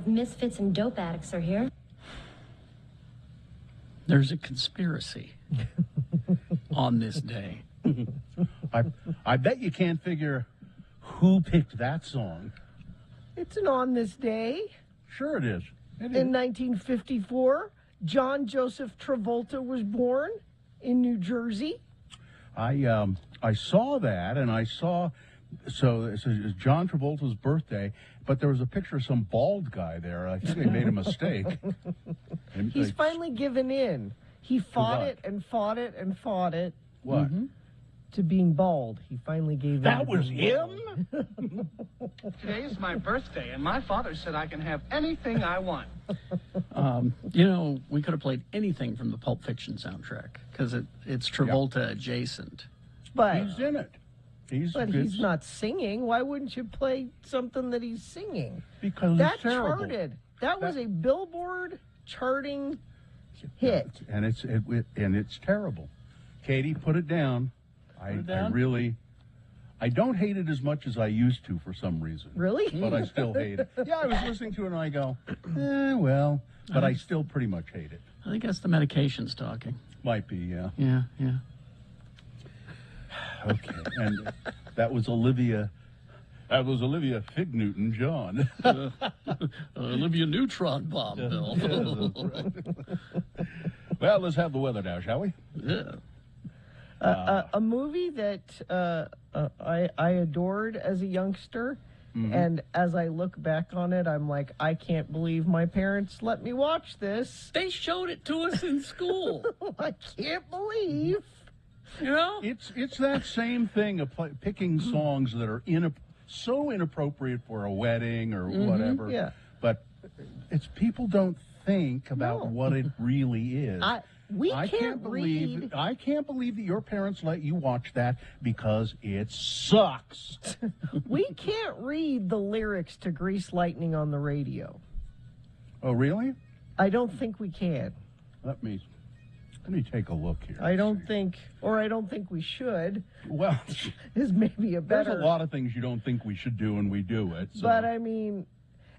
Misfits and dope addicts are here. There's a conspiracy on this day. I bet you can't figure who picked that song. It's an on this day. Sure it is. In 1954, John Joseph Travolta was born in New Jersey. I saw that, and I saw, so it's John Travolta's birthday, but there was a picture of some bald guy there. I think they made a mistake. He's finally given in. He fought it and fought it and fought it. What? To being bald. He finally gave in. That was him? Today is my birthday, and my father said I can have anything I want. We could have played anything from the Pulp Fiction soundtrack because it's Travolta adjacent. But he's in it. He's not singing. Why wouldn't you play something that he's singing? Because that it's terrible. charted. That was a Billboard charting hit, and it's terrible. Katie, put it down. I don't hate it as much as I used to for some reason. Really? But I still hate it. Yeah, I was listening to it and I go, well, but I still pretty much hate it. I think that's the medications talking. Might be, yeah. Yeah. Okay, and that was Olivia Fig Newton John. Olivia Neutron Bomb, Bill. Right. Well, let's have the weather now, shall we? Yeah. A movie that I adored as a youngster, and as I look back on it, I'm like, I can't believe my parents let me watch this. They showed it to us in school. I can't believe. It's that same thing of picking songs that are so inappropriate for a wedding or whatever. Yeah. But it's people don't think about what it really is. I can't believe that your parents let you watch that because it sucks. We can't read the lyrics to Grease Lightning on the radio. Oh, really? I don't think we can. Let me take a look here. I don't think we should. Well, is maybe a better. There's a lot of things you don't think we should do, and we do it. So. But I mean,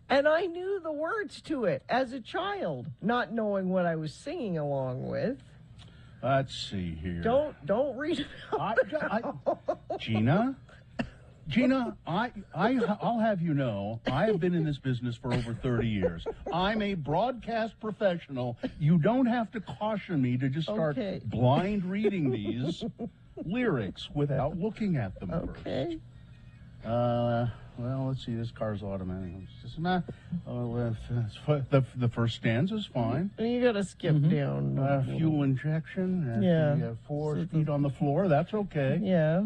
and I knew the words to it as a child, not knowing what I was singing along with. Let's see here. Don't read it. Gina, I'll have you know, I have been in this business for over 30 years. I'm a broadcast professional. You don't have to caution me to just start blind reading these lyrics without looking at them first. Well, let's see. This car's automatic. The first stanza's fine. You got to skip down. Fuel injection. You have 4 feet on the floor. That's okay. Yeah.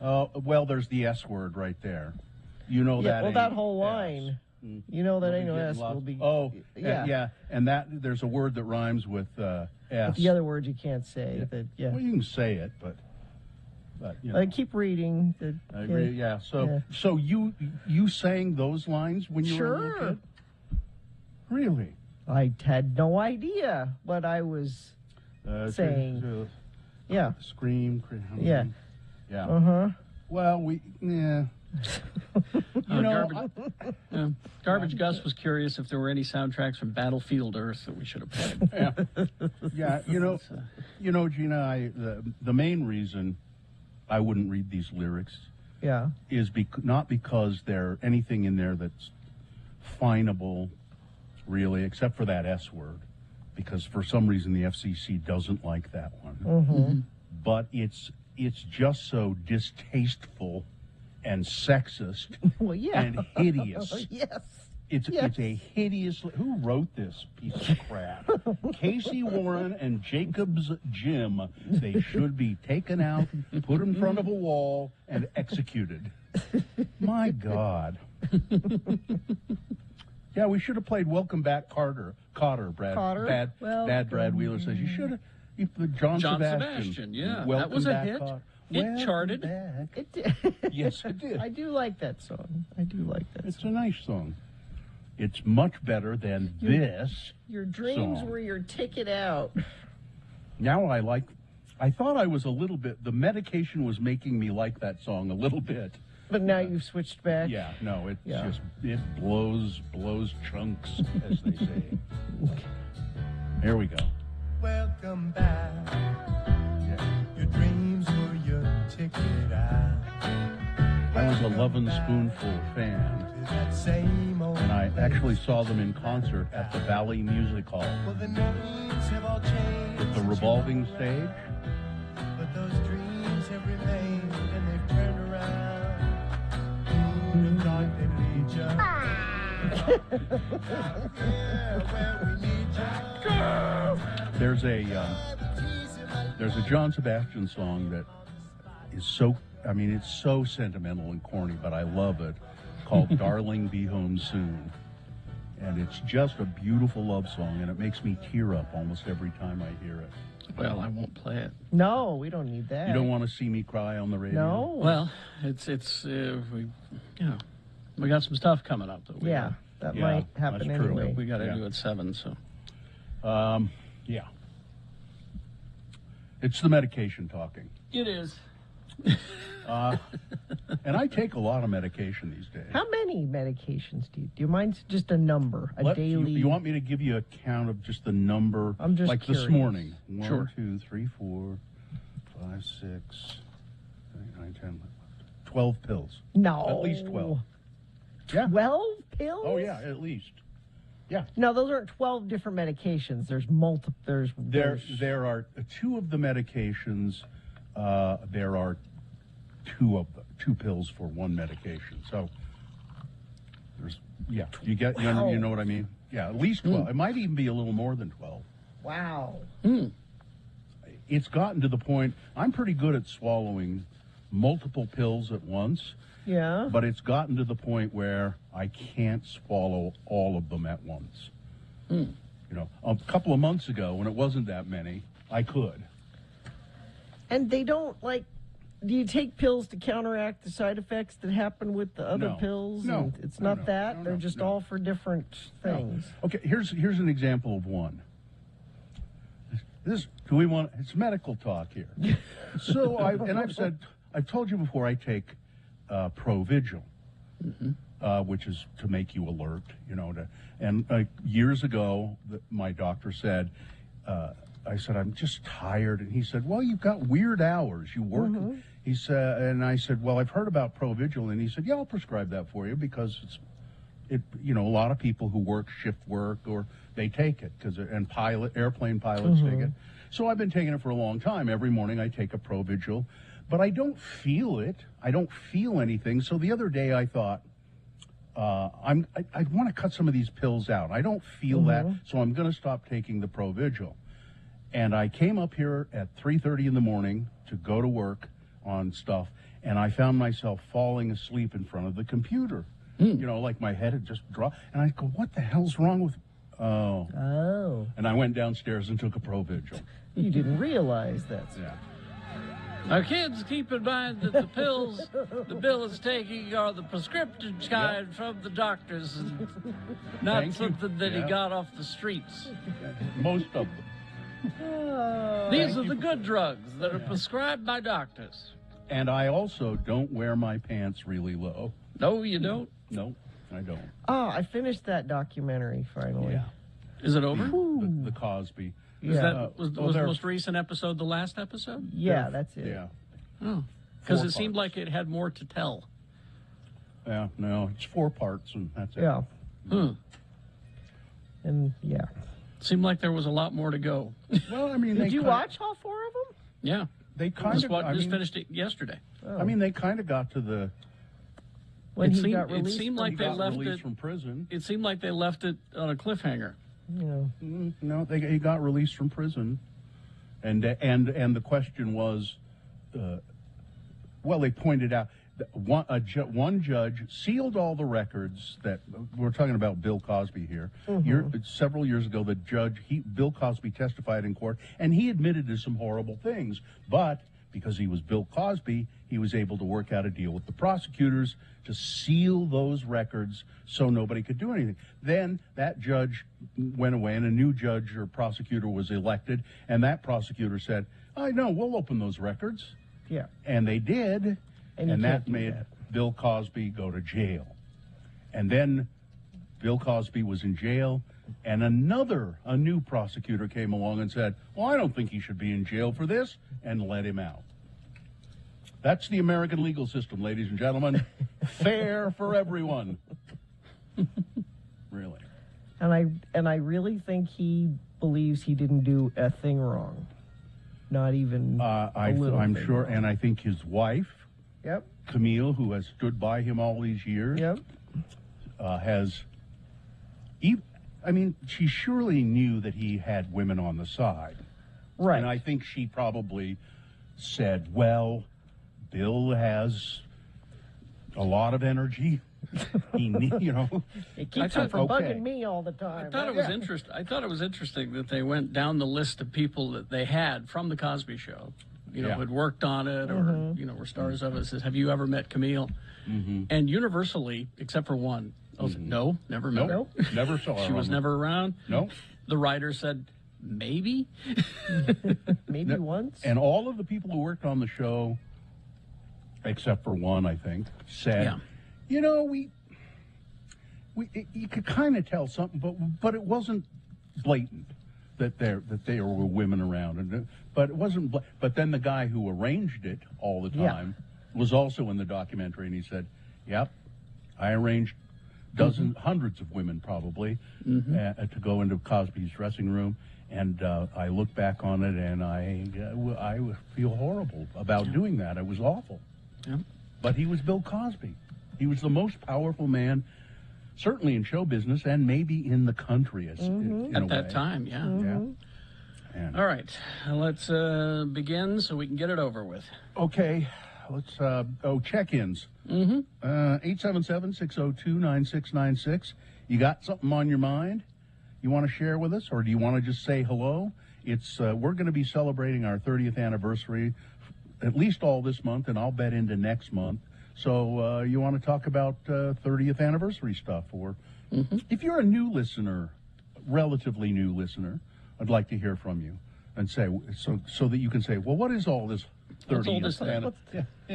Well, there's the S word right there. You know that. Well, that whole line. You know that ain't no S will be. Oh, yeah. And that there's a word that rhymes with S. But the other word you can't say. Well, you can say it, but keep reading. So you sang those lines when you were a little kid? Really? I had no idea what I was saying. Scream. Yeah. Yeah. Well, Garbage Gus was curious if there were any soundtracks from Battlefield Earth that we should have played. Yeah. Gina, the main reason I wouldn't read these lyrics is not because there's anything in there that's finable, really, except for that S word, because for some reason the FCC doesn't like that one. But it's just so distasteful and sexist and hideous. Yes. It's a hideous. Who wrote this piece of crap? Casey Warren and Jacob's Jim. They should be taken out, put in front of a wall, and executed. My God. Yeah, we should have played "Welcome Back, Cotter." Brad. Cotter? Bad Brad Wheeler says you should have. John Sebastian. Yeah, Welcome that was a back, hit. Cotter. It charted. It did. Yes, it did. I do like that song. It's a nice song. It's much better than this. Your dreams song. were your ticket out. Now I thought I was a little bit, the medication was making me like that song a little bit. But now you've switched back. Yeah, no, it's just, it blows chunks, as they say. Here we go. Welcome back. Yeah. Your dreams were your ticket out. I was a Lovin' Spoonful fan, and I actually saw them in concert at the Valley Music Hall. Well, the names have all changed. With the revolving stage. But those dreams have remained, and they've turned around. Who'd have thought they'd lead you? There's a John Sebastian song that is so, I mean, it's so sentimental and corny, but I love it, called Darling Be Home Soon. And it's just a beautiful love song, and it makes me tear up almost every time I hear it. Well, I won't play it. No, we don't need that. You don't want to see me cry on the radio? No. Well, we got some stuff coming up. That might happen that's true. anyway. We got to do at 7, so. Yeah. It's the medication talking. It is. And I take a lot of medication these days. How many medications do you mind just a number, daily? You want me to give you a count of just the number? I'm just like curious. This morning. 1, Sure. 2, 3, 4, 5, 6, 9, 10, 12 pills. No. At least 12. Yeah. 12 pills? Oh, yeah, at least. Yeah. No, those aren't 12 different medications. There's multiple. There are 2 of the medications. There are 2 pills for 1 medication. So there's you know what I mean? Yeah, at least 12. It might even be a little more than 12. Wow. It's gotten to the point I'm pretty good at swallowing multiple pills at once. Yeah. But it's gotten to the point where I can't swallow all of them at once. You know, a couple of months ago, when it wasn't that many, I could. And they don't, do you take pills to counteract the side effects that happen with the other pills? No. And it's not that? No, They're just all for different things. No. Okay, here's an example of one. It's medical talk here. So I've told you before, I take vigil, which is to make you alert, and years ago, my doctor said, I said, I'm just tired. And he said, well, you've got weird hours. You work. He said, and I said, well, I've heard about vigil. And he said, yeah, I'll prescribe that for you because a lot of people who work shift work or they take it airplane pilots take it. So I've been taking it for a long time. Every morning I take a vigil, but I don't feel it. I don't feel anything. So the other day I thought, I want to cut some of these pills out. I don't feel that, so I'm going to stop taking the vigil. And I came up here at 3:30 in the morning to go to work on stuff, and I found myself falling asleep in front of the computer. Like my head had just dropped. And I go, what the hell's wrong with... Oh. And I went downstairs and took a vigil. You didn't realize that. Yeah. Now, kids, keep in mind that the pills the Bill is taking are the prescription kind from the doctors, and not something that he got off the streets. Most of them. These are the good drugs that are prescribed by doctors. And I also don't wear my pants really low. No, you don't? No, I don't. Oh, I finished that documentary finally. Yeah. Is it over? The Cosby. Was the most recent episode the last episode? Yeah, that's it. Yeah. Oh. Because 4 it seemed parts. like it had more to tell. Yeah, no, it's 4 parts and that's it. Yeah. And Seemed like there was a lot more to go. Well, I mean, did you watch all 4 of them? Yeah. They kind of just finished it yesterday. Oh. I mean, they kind of got to the... When he got got released, it seemed like they left it from prison. It seemed like they left it on a cliffhanger. Yeah. No, he got released from prison, and the question was, they pointed out that one judge sealed all the records that we're talking about. Bill Cosby here. Several years ago, Bill Cosby testified in court, and he admitted to some horrible things, but because he was Bill Cosby, he was able to work out a deal with the prosecutors to seal those records so nobody could do anything. Then that judge went away and a new judge or prosecutor was elected, and that prosecutor said, I know, we'll open those records. Yeah. And they did, and that made... Bill Cosby go to jail. And then Bill Cosby was in jail, and a new prosecutor came along and said, well, I don't think he should be in jail for this, and let him out. That's the American legal system, ladies and gentlemen. Fair for everyone. Really. And I really think he believes he didn't do a thing wrong. Not even a little I'm thing sure, wrong. and I think his wife, Yep. Camille, who has stood by him all these years, Yep. I mean, she surely knew that he had women on the side. Right. And I think she probably said, well, Bill has a lot of energy. It keeps him from bugging me all the time. I thought it was I thought it was interesting that they went down the list of people that they had from the Cosby Show, who had worked on it or were stars of it. Says, have you ever met Camille? And universally, except for one, said, no, never met her. Never saw her. She was never around. No. The writer said, maybe. Maybe once. And all of the people who worked on the show, except for one, I think, said, you could kind of tell something, but it wasn't blatant that there were women around, but it wasn't. But then the guy who arranged it all the time was also in the documentary, and he said, "Yep, I arranged hundreds of women probably to go into Cosby's dressing room." And I look back on it, and I feel horrible about doing that. It was awful. Yeah. But he was Bill Cosby. He was the most powerful man, certainly in show business, and maybe in the country at that time. Yeah. And, all right, let's begin so we can get it over with. Okay, let's check-ins. 877-602-9696. You got something on your mind you want to share with us, or do you want to just say hello? It's we're going to be celebrating our 30th anniversary at least all this month, and I'll bet into next month. So you want to talk about 30th anniversary stuff, or if you're a new listener, relatively new listener, I'd like to hear from you and say so that you can say, well, what is all this 30th? What's all this then?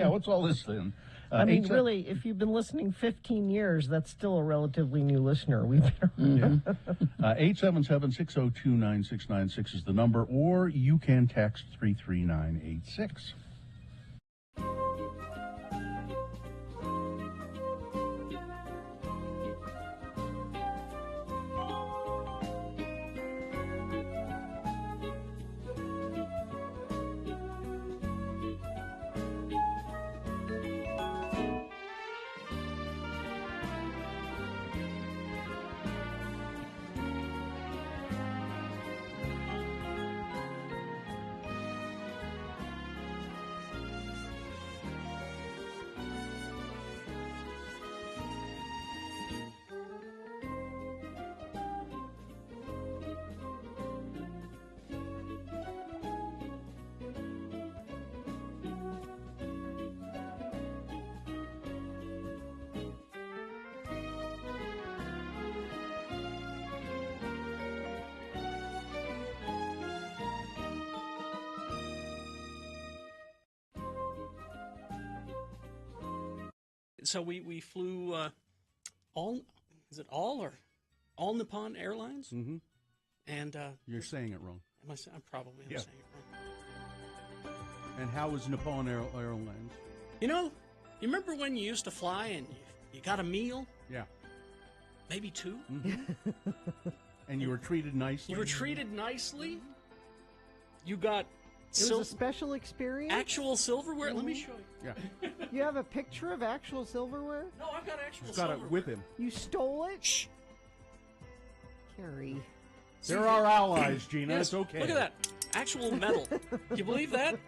What's all this then? I mean, really, if you've been listening 15 years, that's still a relatively new listener. 877-602-9696 is the number, or you can text 33986. So we flew all Nippon Airlines? Mm-hmm. And you're saying it wrong. I'm probably saying it wrong. And how was Nippon Airlines? You remember when you used to fly and you got a meal? Yeah. Maybe two? Mm-hmm. And you were treated nicely? You were treated nicely. You got It was a special experience? actual silverware. Let me show you. Yeah. You have a picture of actual silverware? No, I've got actual He's got silverware. it with him. You stole it? Shh. Carrie. They're our allies, Gina. Yes, It's okay. Look at that. Actual metal. You believe that?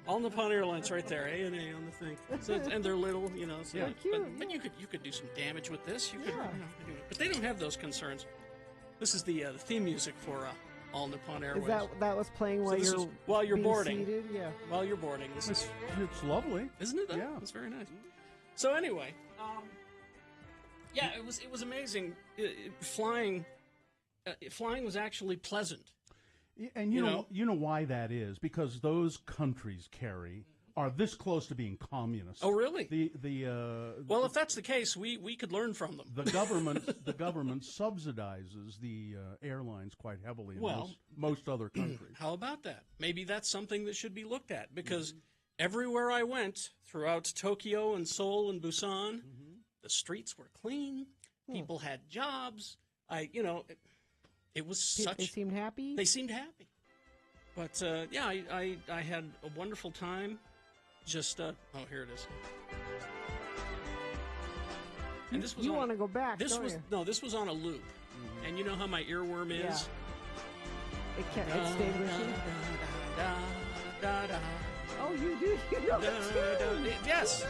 All Nippon Airlines right there. A&A on the thing. So and they're little, So, Yeah. But you could do some damage with this. You could, but they don't have those concerns. This is the theme music for All Nippon Airways. Is that was playing while you're being boarding? Seated? Yeah. While you're boarding, this is It's lovely. isn't it? Though? Yeah. It's very nice. So anyway, it was amazing. Flying was actually pleasant. And you know why that is? Because those countries, Carrie, are this close to being communist. Oh, really? Well, if that's the case, we could learn from them. The government subsidizes the airlines quite heavily in most other countries. How about that? Maybe that's something that should be looked at, because everywhere I went throughout Tokyo and Seoul and Busan, the streets were clean. People had jobs. It was such. They seemed happy. They seemed happy. But I had a wonderful time. Just here it is. And this was you want to go back? This was on a loop. And you know how my earworm is. Yeah. It stayed with you. Oh, you do. You know the tune. Yes.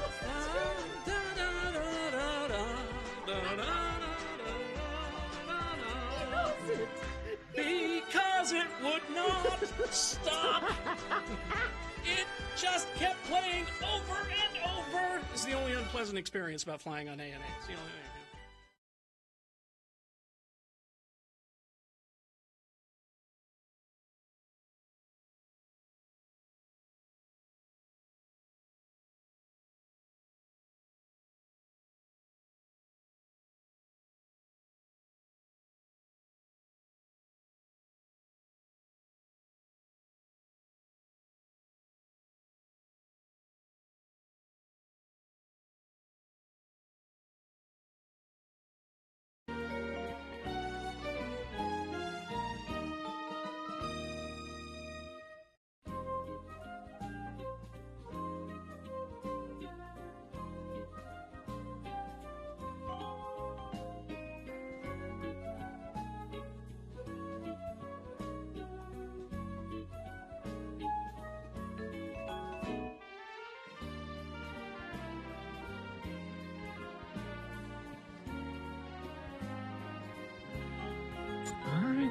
Because it would not stop. It just kept playing over and over. It's the only unpleasant experience about flying on ANA. It's the only thing.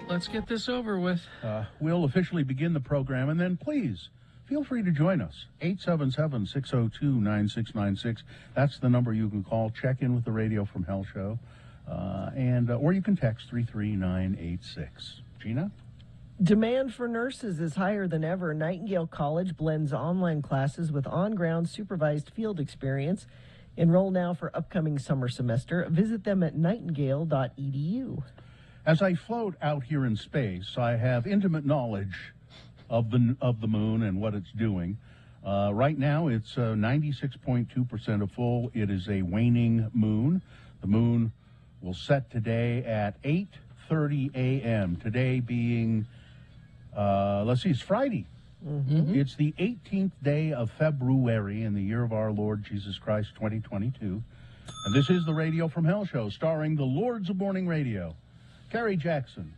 Let's get this over with. We'll officially begin the program, and then please feel free to join us. 877-602-9696. That's the number you can call. Check in with the Radio from Hell show. Or you can text 33986. Gina? Demand for nurses is higher than ever. Nightingale College blends online classes with on-ground supervised field experience. Enroll now for upcoming summer semester. Visit them at nightingale.edu. As I float out here in space, I have intimate knowledge of the moon and what it's doing. Right now, it's 96.2% of full. It is a waning moon. The moon will set today at 8:30 a.m. Today being, it's Friday. It's the 18th day of February in the year of our Lord Jesus Christ, 2022. And this is the Radio from Hell show, starring the Lords of Morning Radio. Carrie Jackson,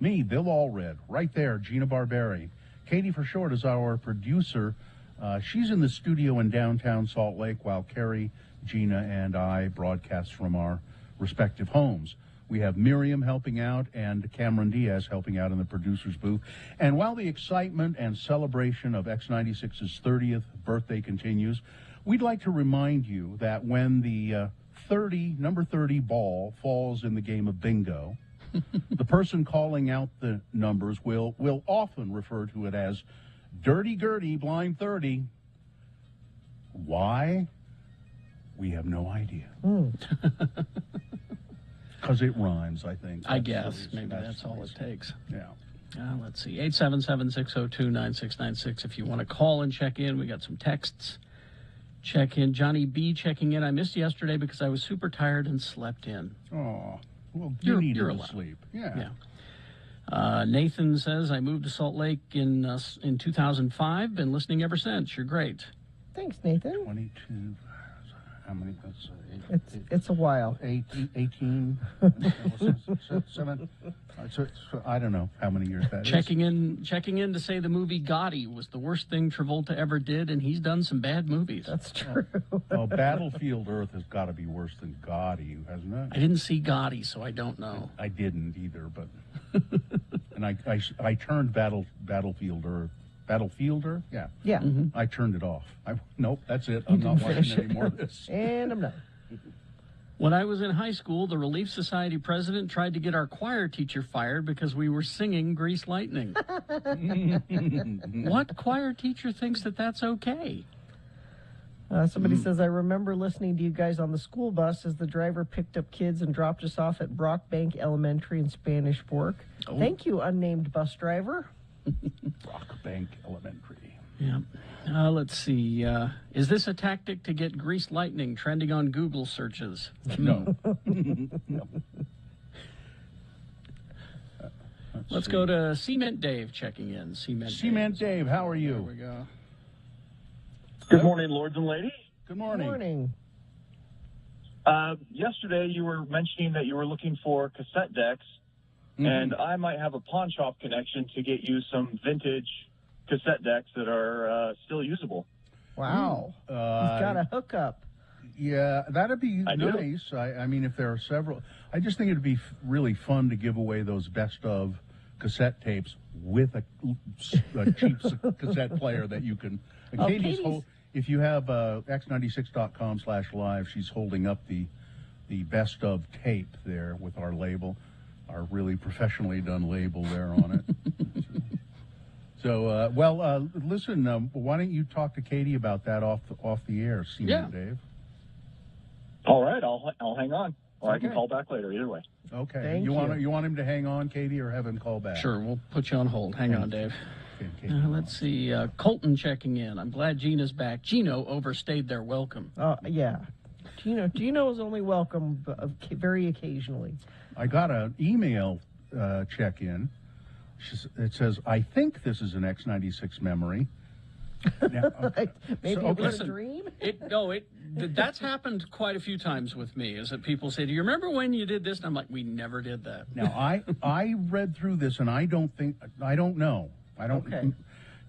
me, Bill Allred, right there, Gina Barberi. Katie for short is our producer. She's in the studio in downtown Salt Lake while Carrie, Gina, and I broadcast from our respective homes. We have Miriam helping out and Cameron Diaz helping out in the producer's booth. And while the excitement and celebration of X96's 30th birthday continues, we'd like to remind you that when the number 30 ball falls in the game of bingo, the person calling out the numbers will often refer to it as Dirty Gertie, blind 30. Why? We have no idea. Because it rhymes, I think. I guess. Maybe that's all it takes. Yeah. Let's see. 877-602-9696 if you want to call and check in. We got some texts. Check in. Johnny B checking in. I missed yesterday because I was super tired and slept in. Oh. Well, you need to sleep. Yeah. Nathan says, I moved to Salt Lake in 2005. Been listening ever since. You're great. Thanks, Nathan. 22. How many? It's a while. 18. 7. So I don't know how many years that is. Checking in to say the movie Gotti was the worst thing Travolta ever did, and he's done some bad movies. That's true. Battlefield Earth has got to be worse than Gotti, hasn't it? I didn't see Gotti, so I don't know. I didn't either, but and I turned Battlefield Earth. Battlefielder? Yeah. Yeah. Mm-hmm. I turned it off. Nope, that's it. I'm not watching any more of this. And I'm not. When I was in high school, the Relief Society president tried to get our choir teacher fired because we were singing Grease Lightning. What choir teacher thinks that that's okay? Somebody says, I remember listening to you guys on the school bus as the driver picked up kids and dropped us off at Brockbank Elementary in Spanish Fork. Oh. Thank you, unnamed bus driver. Brockbank Elementary. Yeah. Let's see. Is this a tactic to get greased lightning trending on Google searches? No. No. Let's go to Cement Dave checking in. Cement Dave, how are you? There we go. Good morning, lords and ladies. Good morning. Good morning. Yesterday, you were mentioning that you were looking for cassette decks, and I might have a pawn shop connection to get you some vintage cassette decks that are still usable. Wow. You've got a hookup. Yeah, that'd be nice. I mean, if there are several, I just think it'd be really fun to give away those best of cassette tapes with a cheap cassette player that you can. Katie's if you have x96.com/live, she's holding up the best of tape there with our label, our really professionally done label there on it. So, listen, why don't you talk to Katie about that off the air, Dave? All right, I'll hang on, or I can call back later. Either way. Okay. Thank you. You want him to hang on, Katie, or have him call back? Sure, we'll put you on hold. Hang on, Dave. Okay, let's see. Colton checking in. I'm glad Gina's back. Gino overstayed their welcome. Yeah. Gino is only welcome very occasionally. I got an email check-in. It says, I think this is an X96 memory. Now, Maybe it was a dream? That's happened quite a few times with me, is that people say, do you remember when you did this? And I'm like, we never did that. Now, I read through this, and I don't know. Okay.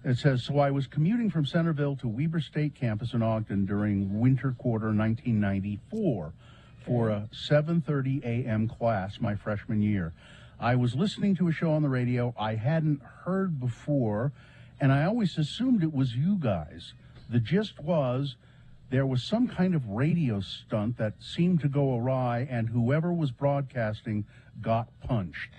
It says, so I was commuting from Centerville to Weber State Campus in Ogden during winter quarter 1994 for a 7:30 a.m. class my freshman year. I was listening to a show on the radio I hadn't heard before, and I always assumed it was you guys. The gist was there was some kind of radio stunt that seemed to go awry, and whoever was broadcasting got punched.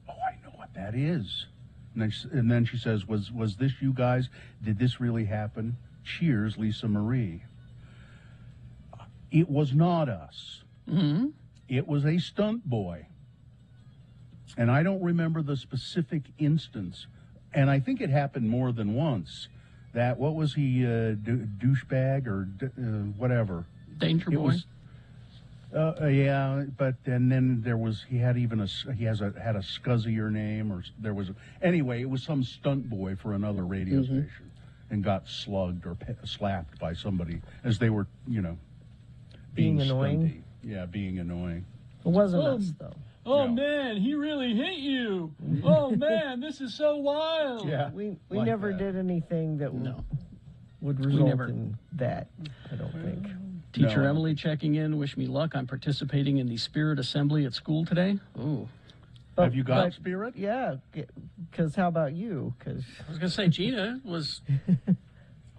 Oh, I know what that is. And then she says, was this you guys? Did this really happen? Cheers, Lisa Marie. It was not us. Mm-hmm. It was a stunt boy. And I don't remember the specific instance. And I think it happened more than once. That, what was he, douchebag or whatever? Danger Boy. Yeah, but and then there was had a scuzzier name, or there was anyway. It was some stunt boy for another radio station, and got slugged or slapped by somebody as they were, being annoying. Stunty. Yeah, being annoying. It wasn't us though. Oh no. Man, he really hit you! Oh man, this is so wild. Yeah, we never did anything that would result in that. I don't think. Teacher Emily checking in. Wish me luck. I'm participating in the Spirit Assembly at school today. Ooh. Have you got Spirit? Yeah, because how about you? Because I was going to say Gina was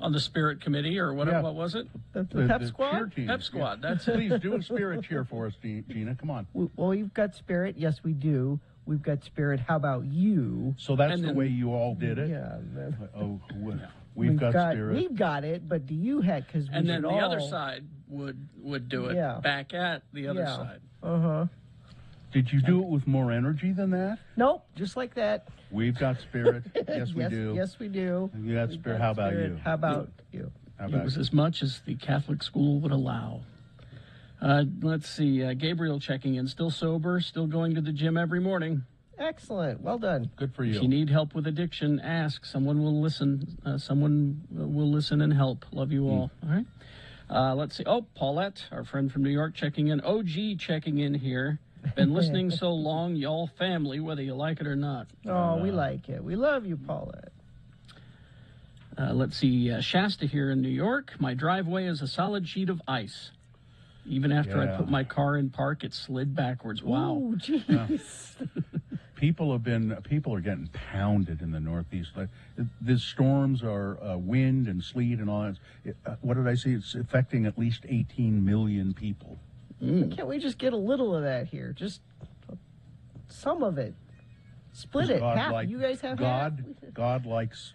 on the Spirit Committee or whatever. Yeah. What was it? The Pep Squad? Pep Squad. That's Please do a Spirit cheer for us, Gina. Come on. Well, you've got Spirit. Yes, we do. We've got Spirit. How about you? So that's the way you all did it? Yeah. We've got Spirit. We've got it, but do you have? And then the other side would do it back at the other side. Uh-huh. Did you do it with more energy than that? Nope, just like that. We've got Spirit. Yes, we do. Yes, we do. You got Spirit. How about you? How about you? It was as much as the Catholic school would allow. Let's see. Gabriel checking in. Still sober. Still going to the gym every morning. Excellent. Well done. Good for you. If you need help with addiction, ask. Someone will listen. Someone will listen and help. Love you all. All right. Let's see. Oh, Paulette, our friend from New York, checking in. OG checking in here. Been listening so long, y'all family, whether you like it or not. Oh, we like it. We love you, Paulette. Let's see. Shasta here in New York. My driveway is a solid sheet of ice. Even after I put my car in park, it slid backwards. Wow. Oh, jeez. People are getting pounded in the Northeast. The storms are wind and sleet and all that. What did I say? It's affecting at least 18 million people. Can't we just get a little of that here? Just some of it. Split it. Half. You guys have half? God likes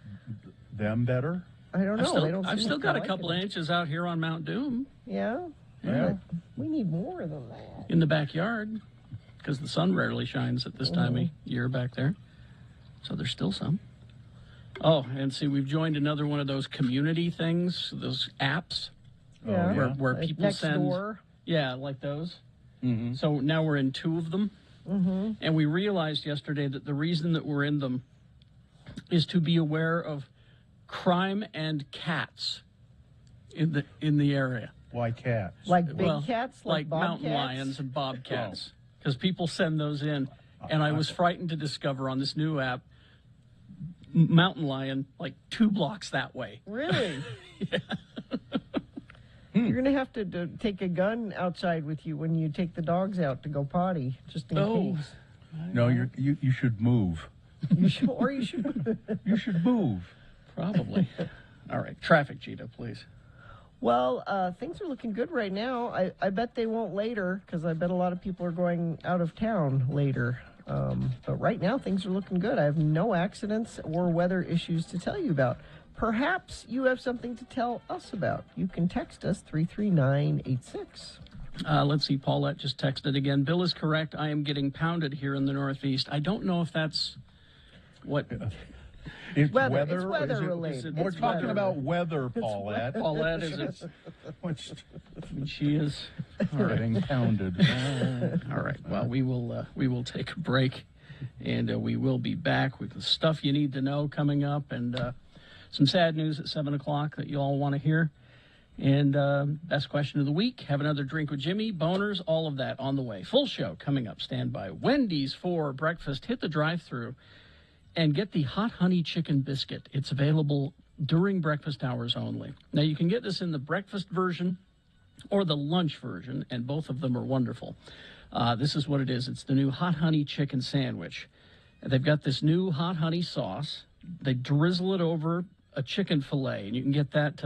them better. I don't know. I've still got a couple of inches out here on Mount Doom. Yeah? Yeah. We need more than that. In the backyard, because the sun rarely shines at this time of year back there. So there's still some. Oh, and see, we've joined another one of those community things, those apps. Yeah. Where like people next send. Door. Yeah, like those. Mm-hmm. So now we're in 2 of them. Mm-hmm. And we realized yesterday that the reason that we're in them is to be aware of crime and cats in the area. Why cats? Like big cats? Like mountain lions and bobcats. Because people send those in. And I was frightened to discover on this new app, mountain lion, like 2 blocks that way. Really? Yeah. You're going to have to take a gun outside with you when you take the dogs out to go potty, just in case. No, you should move. You should You should move. Probably. All right. Traffic, Gina, please. Well, things are looking good right now. I bet they won't later, because I bet a lot of people are going out of town later. But right now, things are looking good. I have no accidents or weather issues to tell you about. Perhaps you have something to tell us about. You can text us 33986. Let's see. Paulette just texted again. Bill is correct. I am getting pounded here in the Northeast. I don't know if that's what... It's weather. weather. It's weather related. We're talking about weather, Paulette. Paulette, is it? I mean, she is getting pounded. All right. Well, we will take a break, and we will be back with the stuff you need to know coming up, and some sad news at 7 o'clock that you all want to hear. And best question of the week. Have another drink with Jimmy. Boners. All of that on the way. Full show coming up. Stand by. Wendy's for breakfast. Hit the drive-thru. And get the hot honey chicken biscuit. It's available during breakfast hours only. Now, you can get this in the breakfast version or the lunch version, and both of them are wonderful. This is what it is. It's the new hot honey chicken sandwich. They've got this new hot honey sauce. They drizzle it over a chicken fillet, and you can get that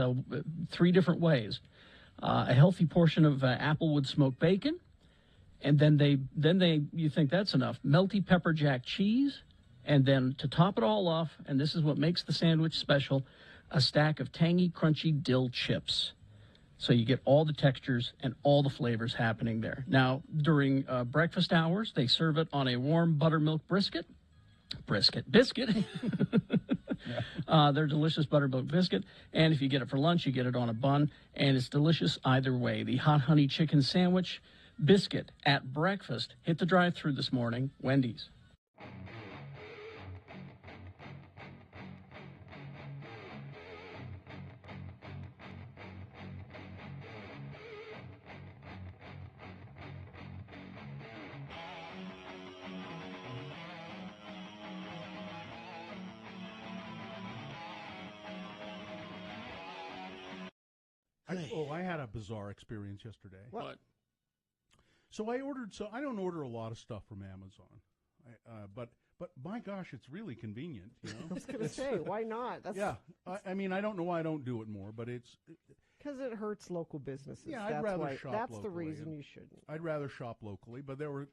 3 different ways. A healthy portion of applewood smoked bacon, and then you think that's enough, melty pepper jack cheese. And then to top it all off, and this is what makes the sandwich special, a stack of tangy, crunchy dill chips. So you get all the textures and all the flavors happening there. Now, during breakfast hours, they serve it on a warm buttermilk biscuit. Their delicious buttermilk biscuit. And if you get it for lunch, you get it on a bun. And it's delicious either way. The hot honey chicken sandwich biscuit at breakfast. Hit the drive-thru this morning, Wendy's. I had a bizarre experience yesterday. What? So I ordered. So I don't order a lot of stuff from Amazon, but my gosh, it's really convenient. You know? I was going to say, why not? I mean, I don't know why I don't do it more, but it's because it hurts local businesses. Yeah, I'd rather shop That's locally. the reason you shouldn't. I'd rather shop locally, but there were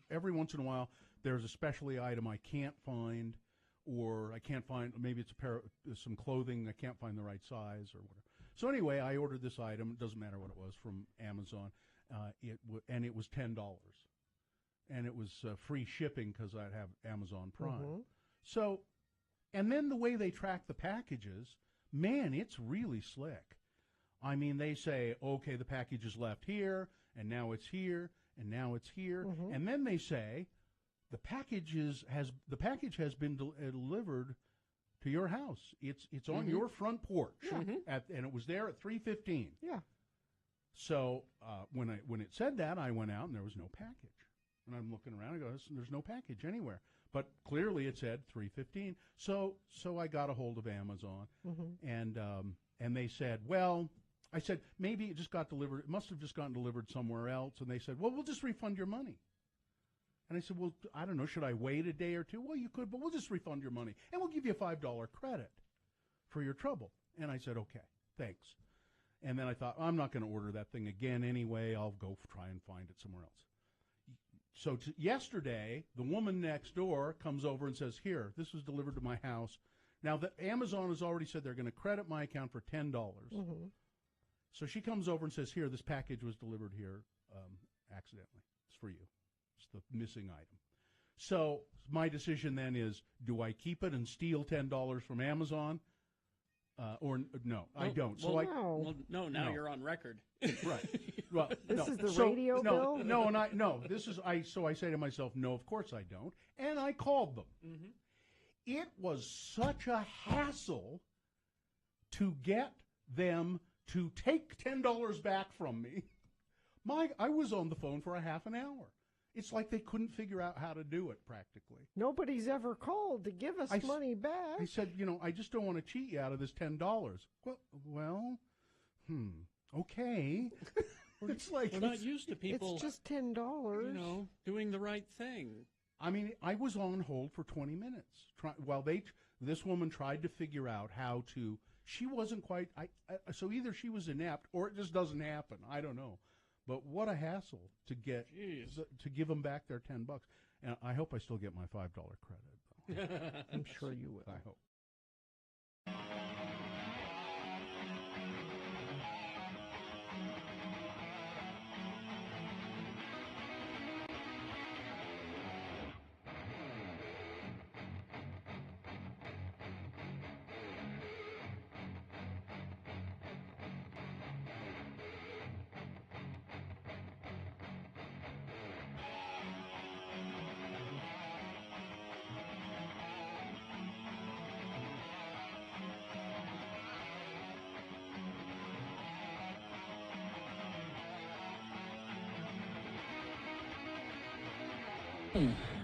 every once in a while there's a specialty item I can't find, or I can't find. Maybe it's a pair of some clothing I can't find the right size or whatever. So anyway, I ordered this item. It doesn't matter what it was from Amazon. And it was $10, and it was free shipping because I have Amazon Prime. Mm-hmm. So, and then the way they track the packages, man, it's really slick. I mean, they say, okay, the package is left here, and now it's here, and now it's here, and then they say the package has been delivered to your house. It's on your front porch, and it was there at 3:15. Yeah. So when it said that, I went out and there was no package, and I'm looking around. I go, there's no package anywhere, but clearly it said 3:15. So I got a hold of Amazon, and they said, well, I said maybe it just got delivered. It must have just gotten delivered somewhere else, and they said, well, we'll just refund your money. And I said, well, I don't know, should I wait a day or two? Well, you could, but we'll just refund your money, and we'll give you a $5 credit for your trouble. And I said, okay, thanks. And then I thought, I'm not going to order that thing again anyway. I'll go try and find it somewhere else. So yesterday, the woman next door comes over and says, here, this was delivered to my house. Now, Amazon has already said they're going to credit my account for $10. So she comes over and says, here, this package was delivered here accidentally. It's for you. It's the missing item. So my decision then is, do I keep it and steal $10 from Amazon? Or no, I don't. Now you're on record. Right. Well, this is the radio bill? So I say to myself, no, of course I don't. And I called them. It was such a hassle to get them to take $10 back from me. I was on the phone for a half an hour. It's like they couldn't figure out how to do it practically. Nobody's ever called to give us money back. I said, I just don't want to cheat you out of this $10. Okay. It's like we're not used to people. It's just $10. Doing the right thing. I mean, I was on hold for 20 minutes while this woman tried to figure out how to. She wasn't quite. So either she was inept or it just doesn't happen. I don't know. But what a hassle to to give them back their $10. And I hope I still get my $5 credit. I'm sure you will. I hope.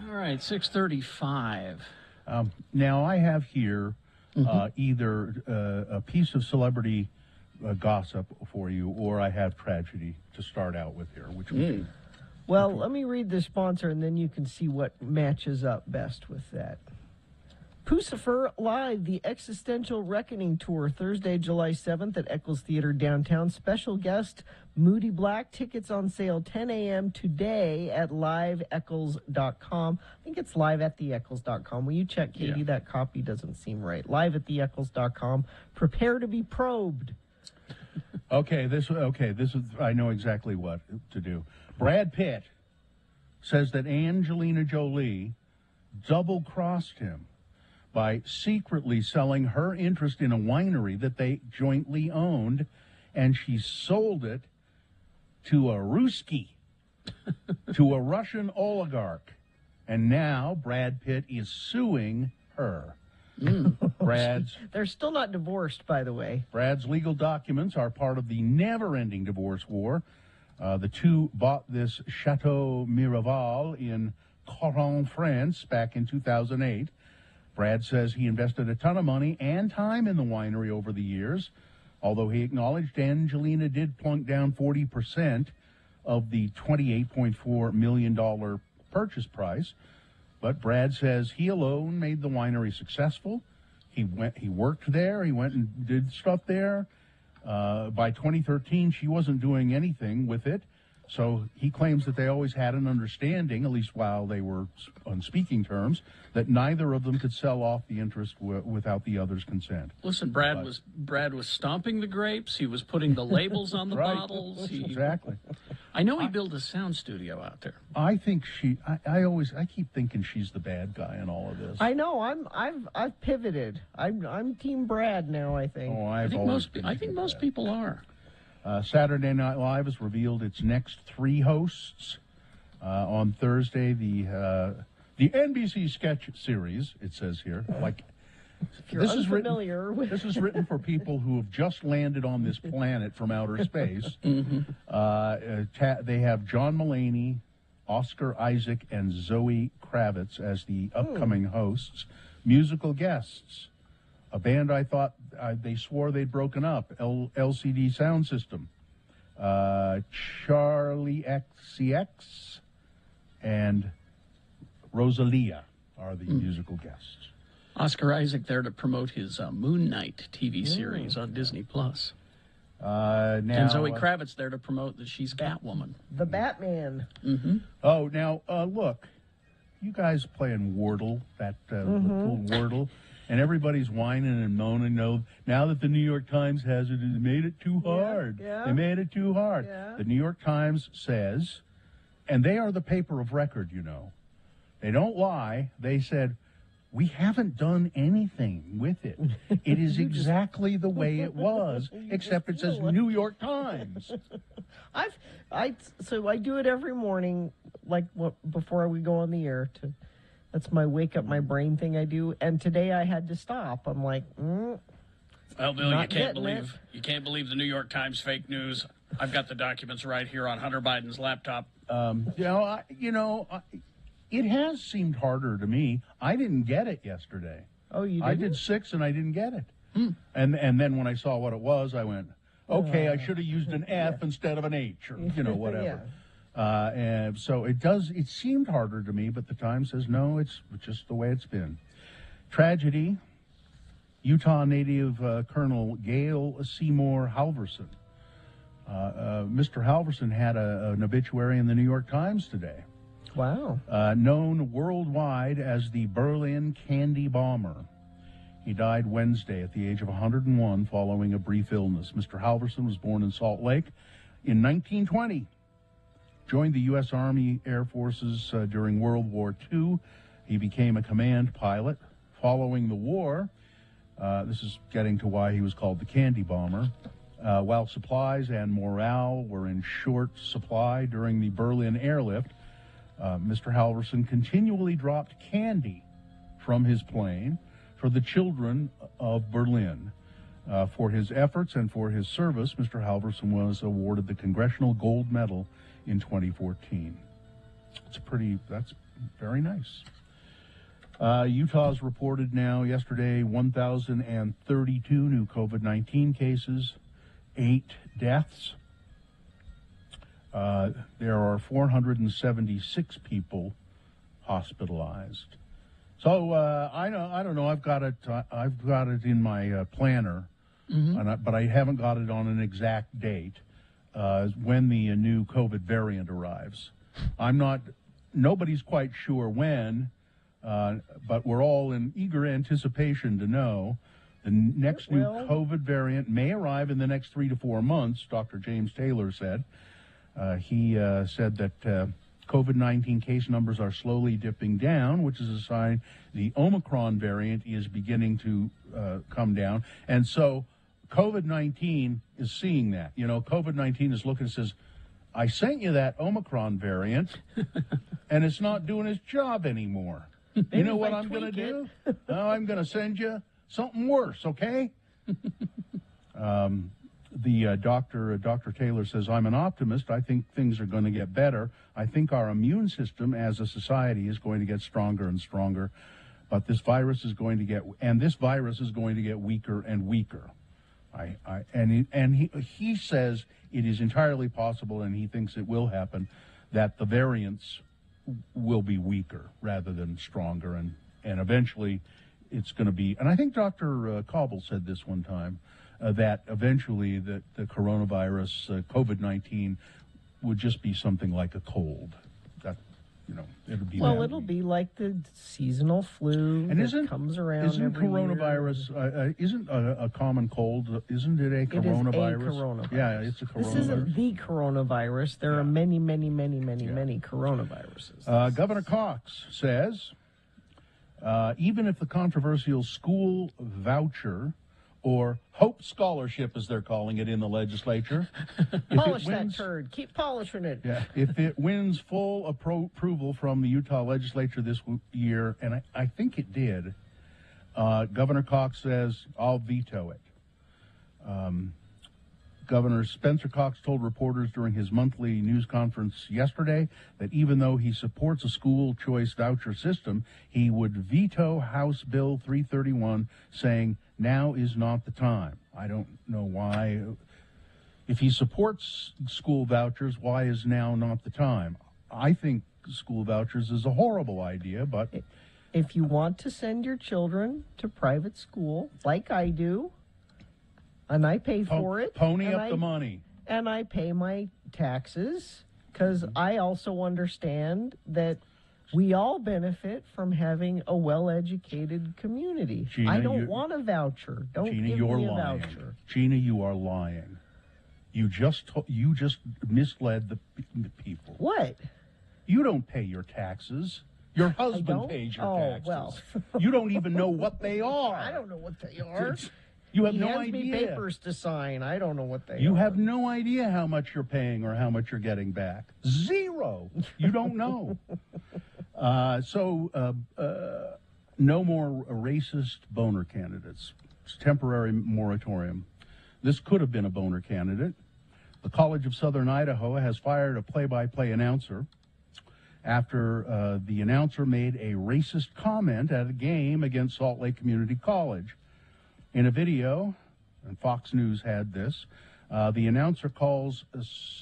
All right, 6:35. Now I have here either a piece of celebrity gossip for you, or I have tragedy to start out with here. Which would Well, let me read the sponsor, and then you can see what matches up best with that. Pucifer Live, the Existential Reckoning Tour, Thursday, July 7th at Eccles Theater downtown. Special guest, Moody Black. Tickets on sale 10 a.m. today at liveeccles.com. I think it's liveattheeccles.com. Will you check, Katie? Yeah. That copy doesn't seem right. Liveattheeccles.com. Prepare to be probed. Okay, this is. I know exactly what to do. Brad Pitt says that Angelina Jolie double-crossed him by secretly selling her interest in a winery that they jointly owned, and she sold it to a Ruski, to a Russian oligarch. And now Brad Pitt is suing her. They're still not divorced, by the way. Brad's legal documents are part of the never-ending divorce war. The two bought this Chateau Miraval in Coron, France, back in 2008. Brad says he invested a ton of money and time in the winery over the years, although he acknowledged Angelina did plunk down 40% of the $28.4 million purchase price. But Brad says he alone made the winery successful. He worked there. He went and did stuff there. By 2013, she wasn't doing anything with it. So he claims that they always had an understanding, at least while they were on speaking terms, that neither of them could sell off the interest without the other's consent. Listen, Brad was stomping the grapes. He was putting the labels on the bottles. Exactly. I know he built a sound studio out there. I think I keep thinking she's the bad guy in all of this. I know. I've pivoted. I'm Team Brad now, I think. Oh, I think most people are. Saturday Night Live has revealed its next 3 hosts. On Thursday, the NBC sketch series, it says here. This is written for people who have just landed on this planet from outer space. They have John Mulaney, Oscar Isaac, and Zoe Kravitz as the upcoming hosts. Musical guests. A band I thought they swore they'd broken up, LCD Sound System, Charlie XCX, and Rosalia are the musical guests. Oscar Isaac there to promote his Moon Knight TV series on Disney Plus. And Zoe Kravitz there to promote that she's Catwoman. The Batman. Oh, now, look, you guys playing Wordle, that little Wordle. And everybody's whining and moaning. No, now that the New York Times has it, they made it too hard. Yeah. They made it too hard. Yeah. The New York Times says, and they are the paper of record, you know. They don't lie. They said, we haven't done anything with it. It is exactly the way it was, except it says New York Times. So I do it every morning, before we go on the air. That's my wake up my brain thing I do. And today I had to stop. I'm like, well, Bill, you can't believe the New York Times fake news. I've got the documents right here on Hunter Biden's laptop. It has seemed harder to me. I didn't get it yesterday. Oh, you didn't? I did 6 and I didn't get it. And then when I saw what it was, I went, okay, I should have used an F instead of an H or, whatever. And so it seemed harder to me, but the Times says, no, it's just the way it's been. Tragedy, Utah native Colonel Gail Seymour Halverson. Mr. Halverson had an obituary in the New York Times today. Wow. Known worldwide as the Berlin Candy Bomber. He died Wednesday at the age of 101 following a brief illness. Mr. Halverson was born in Salt Lake in 1920. Joined the U.S. Army Air Forces during World War II. He became a command pilot. Following the war, this is getting to why he was called the Candy Bomber, while supplies and morale were in short supply during the Berlin airlift, Mr. Halverson continually dropped candy from his plane for the children of Berlin. For his efforts and for his service, Mr. Halverson was awarded the Congressional Gold Medal in 2014. That's very nice. Utah's reported now yesterday 1,032 new COVID-19 cases, 8 deaths. There are 476 people hospitalized. So I don't know. I've got it in my planner, but I haven't got it on an exact date when the new COVID variant arrives. Nobody's quite sure when, but we're all in eager anticipation to know. The next new COVID variant may arrive in the next 3 to 4 months, Dr. James Taylor said. He said that COVID-19 case numbers are slowly dipping down, which is a sign the Omicron variant is beginning to come down. And so COVID-19 is seeing that. COVID-19 is looking and says, I sent you that Omicron variant, and it's not doing its job anymore. You know what I'm going to do? I'm going to send you something worse, okay? Dr. Taylor says, I'm an optimist. I think things are going to get better. I think our immune system as a society is going to get stronger and stronger. But this virus is going to get weaker and weaker. He says it is entirely possible, and he thinks it will happen, that the variants will be weaker rather than stronger. And eventually it's going to be, and I think Dr. Cobble said this one time, that eventually the coronavirus, COVID-19, would just be something like a cold. That, it'll be. Well, it'll be like the seasonal flu that comes around. Isn't every coronavirus? Isn't a common cold? Isn't it a coronavirus? It is a coronavirus. Yeah, it's a coronavirus. This isn't the coronavirus. There are many coronaviruses. Governor Cox says, even if the controversial school voucher, or Hope Scholarship, as they're calling it in the legislature. Polish that turd. Keep polishing it. Yeah, if it wins full approval from the Utah legislature this year, and I think it did, Governor Cox says, I'll veto it. Governor Spencer Cox told reporters during his monthly news conference yesterday that even though he supports a school choice voucher system, he would veto House Bill 331, saying, now is not the time. I don't know why. If he supports school vouchers, why is now not the time? I think school vouchers is a horrible idea, but... If you want to send your children to private school, like I do, and I pay for it... Pony up the money. And I pay my taxes, because I also understand that We all benefit from having a well-educated community. Gina, I don't want a voucher. Don't Gina, give you're me a lying. voucher. Gina, you are lying. You just misled the people. What? You don't pay your taxes. Your husband pays your taxes. Well. You don't even know what they are. I don't know what they are. You have he no hands idea. me papers to sign. I don't know what they are. You have no idea how much you're paying or how much you're getting back. Zero. You don't know. No more racist boner candidates. It's temporary moratorium. This could have been a boner candidate. The College of Southern Idaho has fired a play-by-play announcer after the announcer made a racist comment at a game against Salt Lake Community College. In a video, and Fox News had this, the announcer calls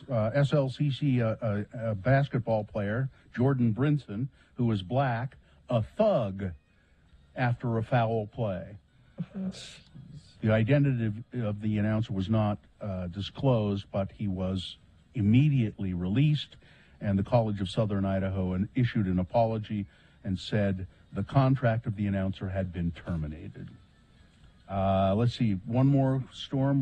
SLCC a basketball player, Jordan Brinson, who is black, a thug after a foul play. The identity of the announcer was not disclosed, but he was immediately released, and the College of Southern Idaho issued an apology and said the contract of the announcer had been terminated. Let's see, one more story?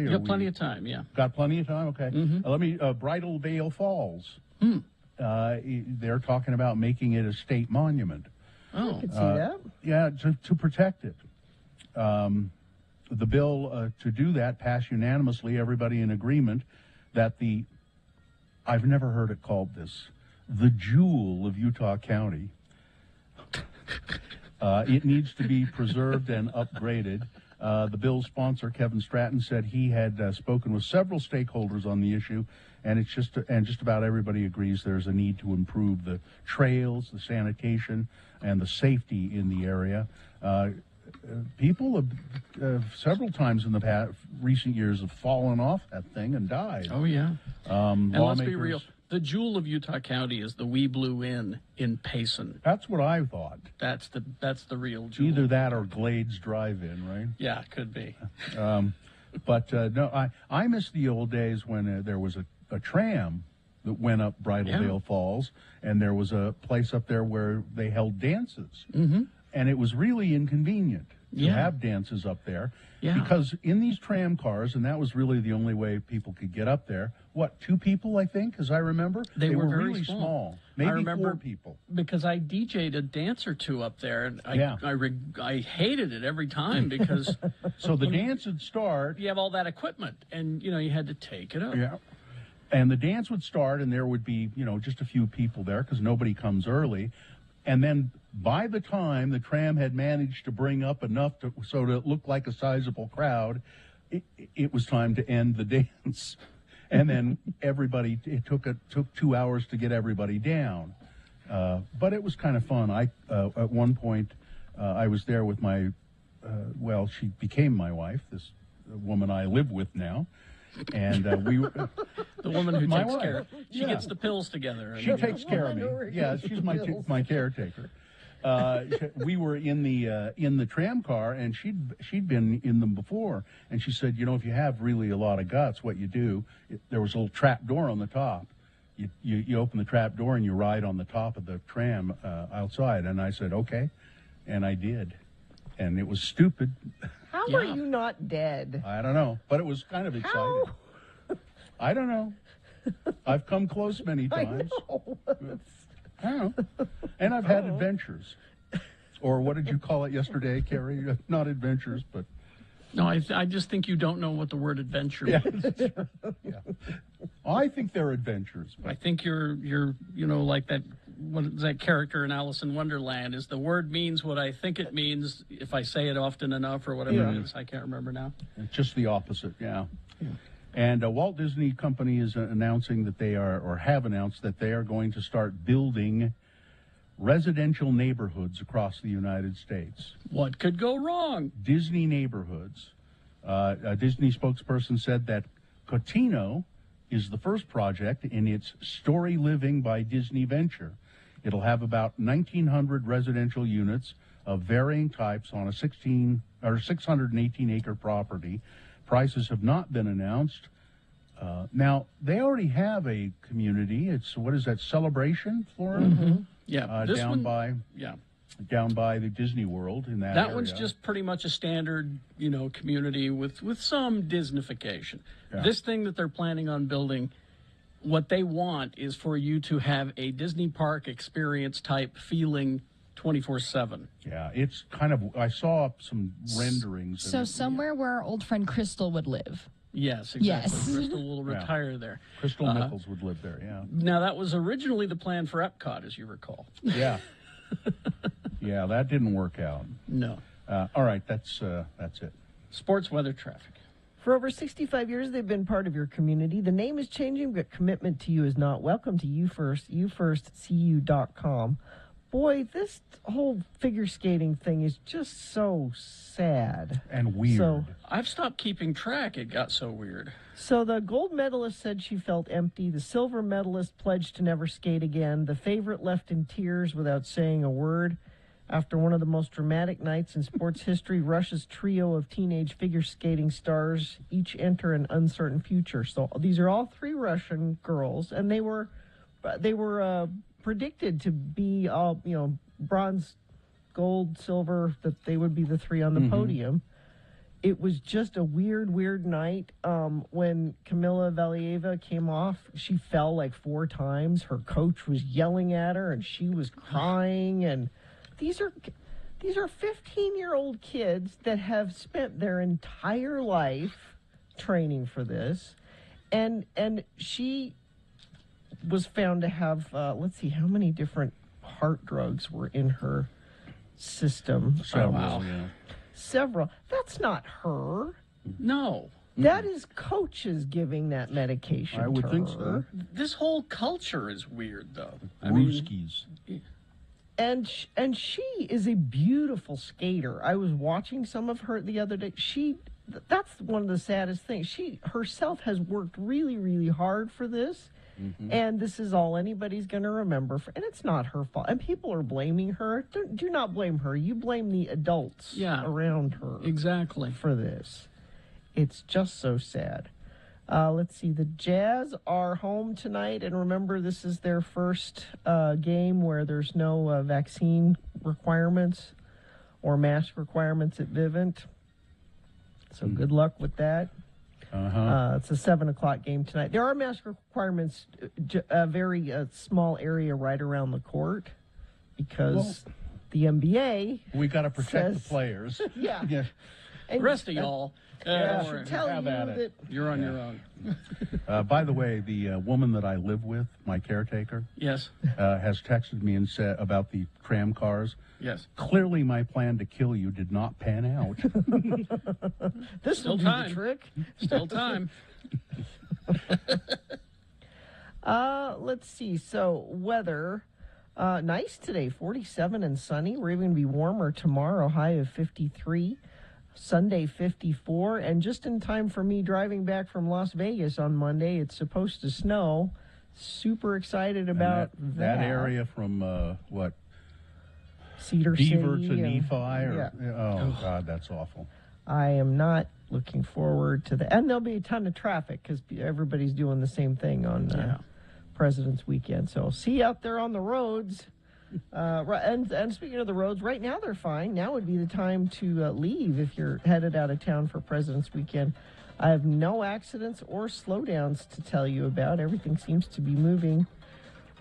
You got plenty of time, yeah. Got plenty of time? Okay. Mm-hmm. Bridal Veil Falls. They're talking about making it a state monument. I could see that. Yeah, to protect it. The bill to do that passed unanimously, everybody in agreement that I've never heard it called this, the jewel of Utah County. It needs to be preserved and upgraded. The bill's sponsor, Kevin Stratton, said he had spoken with several stakeholders on the issue, and just about everybody agrees there's a need to improve the trails, the sanitation, and the safety in the area. People have several times in the recent years have fallen off that thing and died. Oh yeah. And let's be real. The jewel of Utah County is the Wee Blue Inn in Payson. That's what I thought. That's the real jewel. Either that or Glades Drive-In, right? Yeah, could be. No, I miss the old days when there was a tram that went up Bridal Veil Falls, and there was a place up there where they held dances. Mm-hmm. And it was really inconvenient to have dances up there because in these tram cars, and that was really the only way people could get up there, two people, I think, as I remember? They were very really small. Maybe I remember 4 people. Because I DJ'd a dance or two up there, and I hated it every time because... So the dance would start... You have all that equipment, and, you had to take it up. Yeah. And the dance would start, and there would be, just a few people there because nobody comes early. And then by the time the tram had managed to bring up enough so that it looked like a sizable crowd, it was time to end the dance. And then it took 2 hours to get everybody down. But it was kind of fun. At one point, I was there with my, she became my wife, this woman I live with now. And we were... The woman who takes care. She gets the pills together. She takes care of me. Yeah, she's my caretaker. We were in the tram car, and she'd been in them before, and she said, if you have really a lot of guts, what you do, there was a little trap door on the top. You open the trap door and you ride on the top of the tram outside. And I said, okay, and I did, and it was stupid. How are you not dead? I don't know, but it was kind of exciting. I don't know. I've come close many times. I don't know. And I've had adventures. Or what did you call it yesterday, Carrie? Not adventures, but... No, I just think you don't know what the word adventure means. Yeah. I think they're adventures. But... I think you're like that... What is that character in Alice in Wonderland? Is the word means what I think it means if I say it often enough or whatever it is? I can't remember now. It's just the opposite, yeah. And Walt Disney Company is announcing that they are, or have announced that they are going to start building residential neighborhoods across the United States. What could go wrong? Disney neighborhoods. A Disney spokesperson said that Cotino is the first project in its Story Living by Disney venture. It'll have about 1,900 residential units of varying types on a 618-acre property. Prices have not been announced. Now, they already have a community. It's, what is that, Celebration, Florida? Yeah. This down one, by down by the Disney World in that area. That one's just pretty much a standard, community with some Disneyfication. Yeah. This thing that they're planning on building, what they want is for you to have a Disney park experience type feeling 24/7. Yeah, it's kind of, I saw some renderings. So somewhere where our old friend Crystal would live. Yes, exactly. Yes. Crystal will retire there. Crystal Nichols would live there, yeah. Now, that was originally the plan for Epcot, as you recall. Yeah. Yeah, that didn't work out. No. All right, that's it. Sports, weather, traffic. For over 65 years, they've been part of your community. The name is changing, but commitment to you is not. Welcome to YouFirstCU.com. Boy, this whole figure skating thing is just so sad. And weird. So, I've stopped keeping track. It got so weird. So the gold medalist said she felt empty. The silver medalist pledged to never skate again. The favorite left in tears without saying a word. After one of the most dramatic nights in sports history, Russia's trio of teenage figure skating stars each enter an uncertain future. So these are all three Russian girls, and they were predicted to be all, bronze, gold, silver, that they would be the three on the podium. It was just a weird night. When Kamila Valieva came off, she fell like 4 times. Her coach was yelling at her, and she was crying. And these are 15-year-old kids that have spent their entire life training for this, and she was found to have, let's see, how many different heart drugs were in her system. Several. That's not her. No. That is coaches giving that medication. I would to think her. so. This whole culture is weird, though. Brewskis. And she is a beautiful skater. I was watching some of her the other day. That's one of the saddest things. She herself has worked really, really hard for this. And this is all anybody's going to remember. And it's not her fault. And people are blaming her. Do not blame her. You blame the adults around her. Exactly. For this. It's just so sad. Let's see. The Jazz are home tonight. And remember, this is their first game where there's no vaccine requirements or mask requirements at Vivint. So good luck with that. It's a 7:00 game tonight. There are mask requirements, a very small area right around the court, because the NBA. We got to protect the players. Yeah. The rest of y'all. Should tell you that you're on your own. By the way, the woman that I live with, my caretaker, yes, has texted me and said about the tram cars. Yes. Clearly, my plan to kill you did not pan out. This will be the trick. Still time. Let's see. So weather, nice today, 47 and sunny. We're even going to be warmer tomorrow, high of 53. Sunday 54, and just in time for me driving back from Las Vegas on Monday. It's supposed to snow. Super excited about that area from what? Cedar Beaver City to Nephi? God, that's awful. I am not looking forward to that. And there'll be a ton of traffic because everybody's doing the same thing on President's Weekend. So see you out there on the roads. And speaking of the roads, right now they're fine. Now would be the time to leave if you're headed out of town for President's Weekend. I have no accidents or slowdowns to tell you about. Everything seems to be moving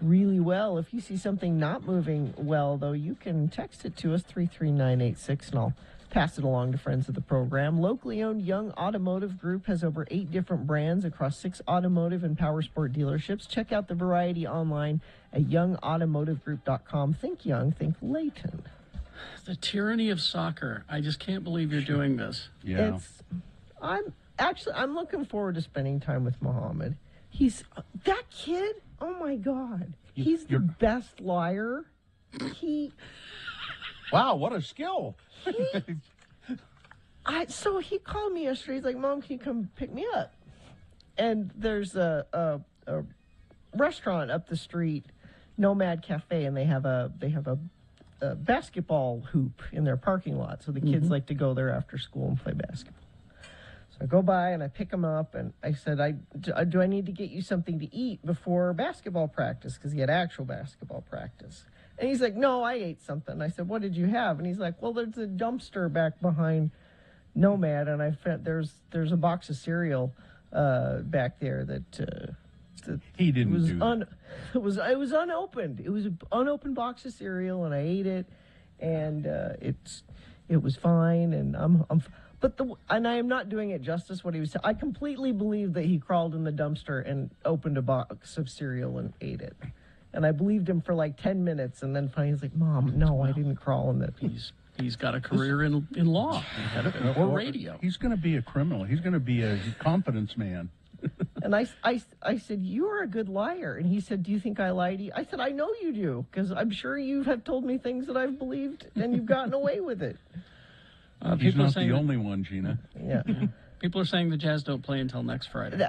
really well. If you see something not moving well, though, you can text it to us, 33986, and I'll pass it along to friends of the program. Locally owned Young Automotive Group has over 8 different brands across 6 automotive and power sport dealerships. Check out the variety online at youngautomotivegroup.com. Think young, think Layton. The tyranny of soccer. I just can't believe you're doing this. Yeah. I'm looking forward to spending time with Muhammad. That kid, oh my God. He's the best liar. Wow, what a skill. So he called me yesterday. He's like, Mom, can you come pick me up? And there's a restaurant up the street, Nomad Cafe, and they have a basketball hoop in their parking lot. So the kids like to go there after school and play basketball. So I go by and I pick him up, and I said, do I need to get you something to eat before basketball practice? Because he had actual basketball practice. And he's like, no, I ate something. I said, what did you have? And he's like, well, there's a dumpster back behind Nomad, and I found there's a box of cereal back there that he didn't do that. It was unopened. It was an unopened box of cereal, and I ate it, and it was fine, and and I am not doing it justice what he was saying. I completely believe that he crawled in the dumpster and opened a box of cereal and ate it. And I believed him for like 10 minutes, and then finally he's like, Mom, no, I didn't crawl in that. He's got a career in law or radio. He's going to be a criminal. He's going to be a confidence man. And I said, you are a good liar. And he said, do you think I lie to you? I said, I know you do, because I'm sure you have told me things that I've believed, and you've gotten away with it. He's not the only one, Gina. Yeah. People are saying the Jazz don't play until next Friday.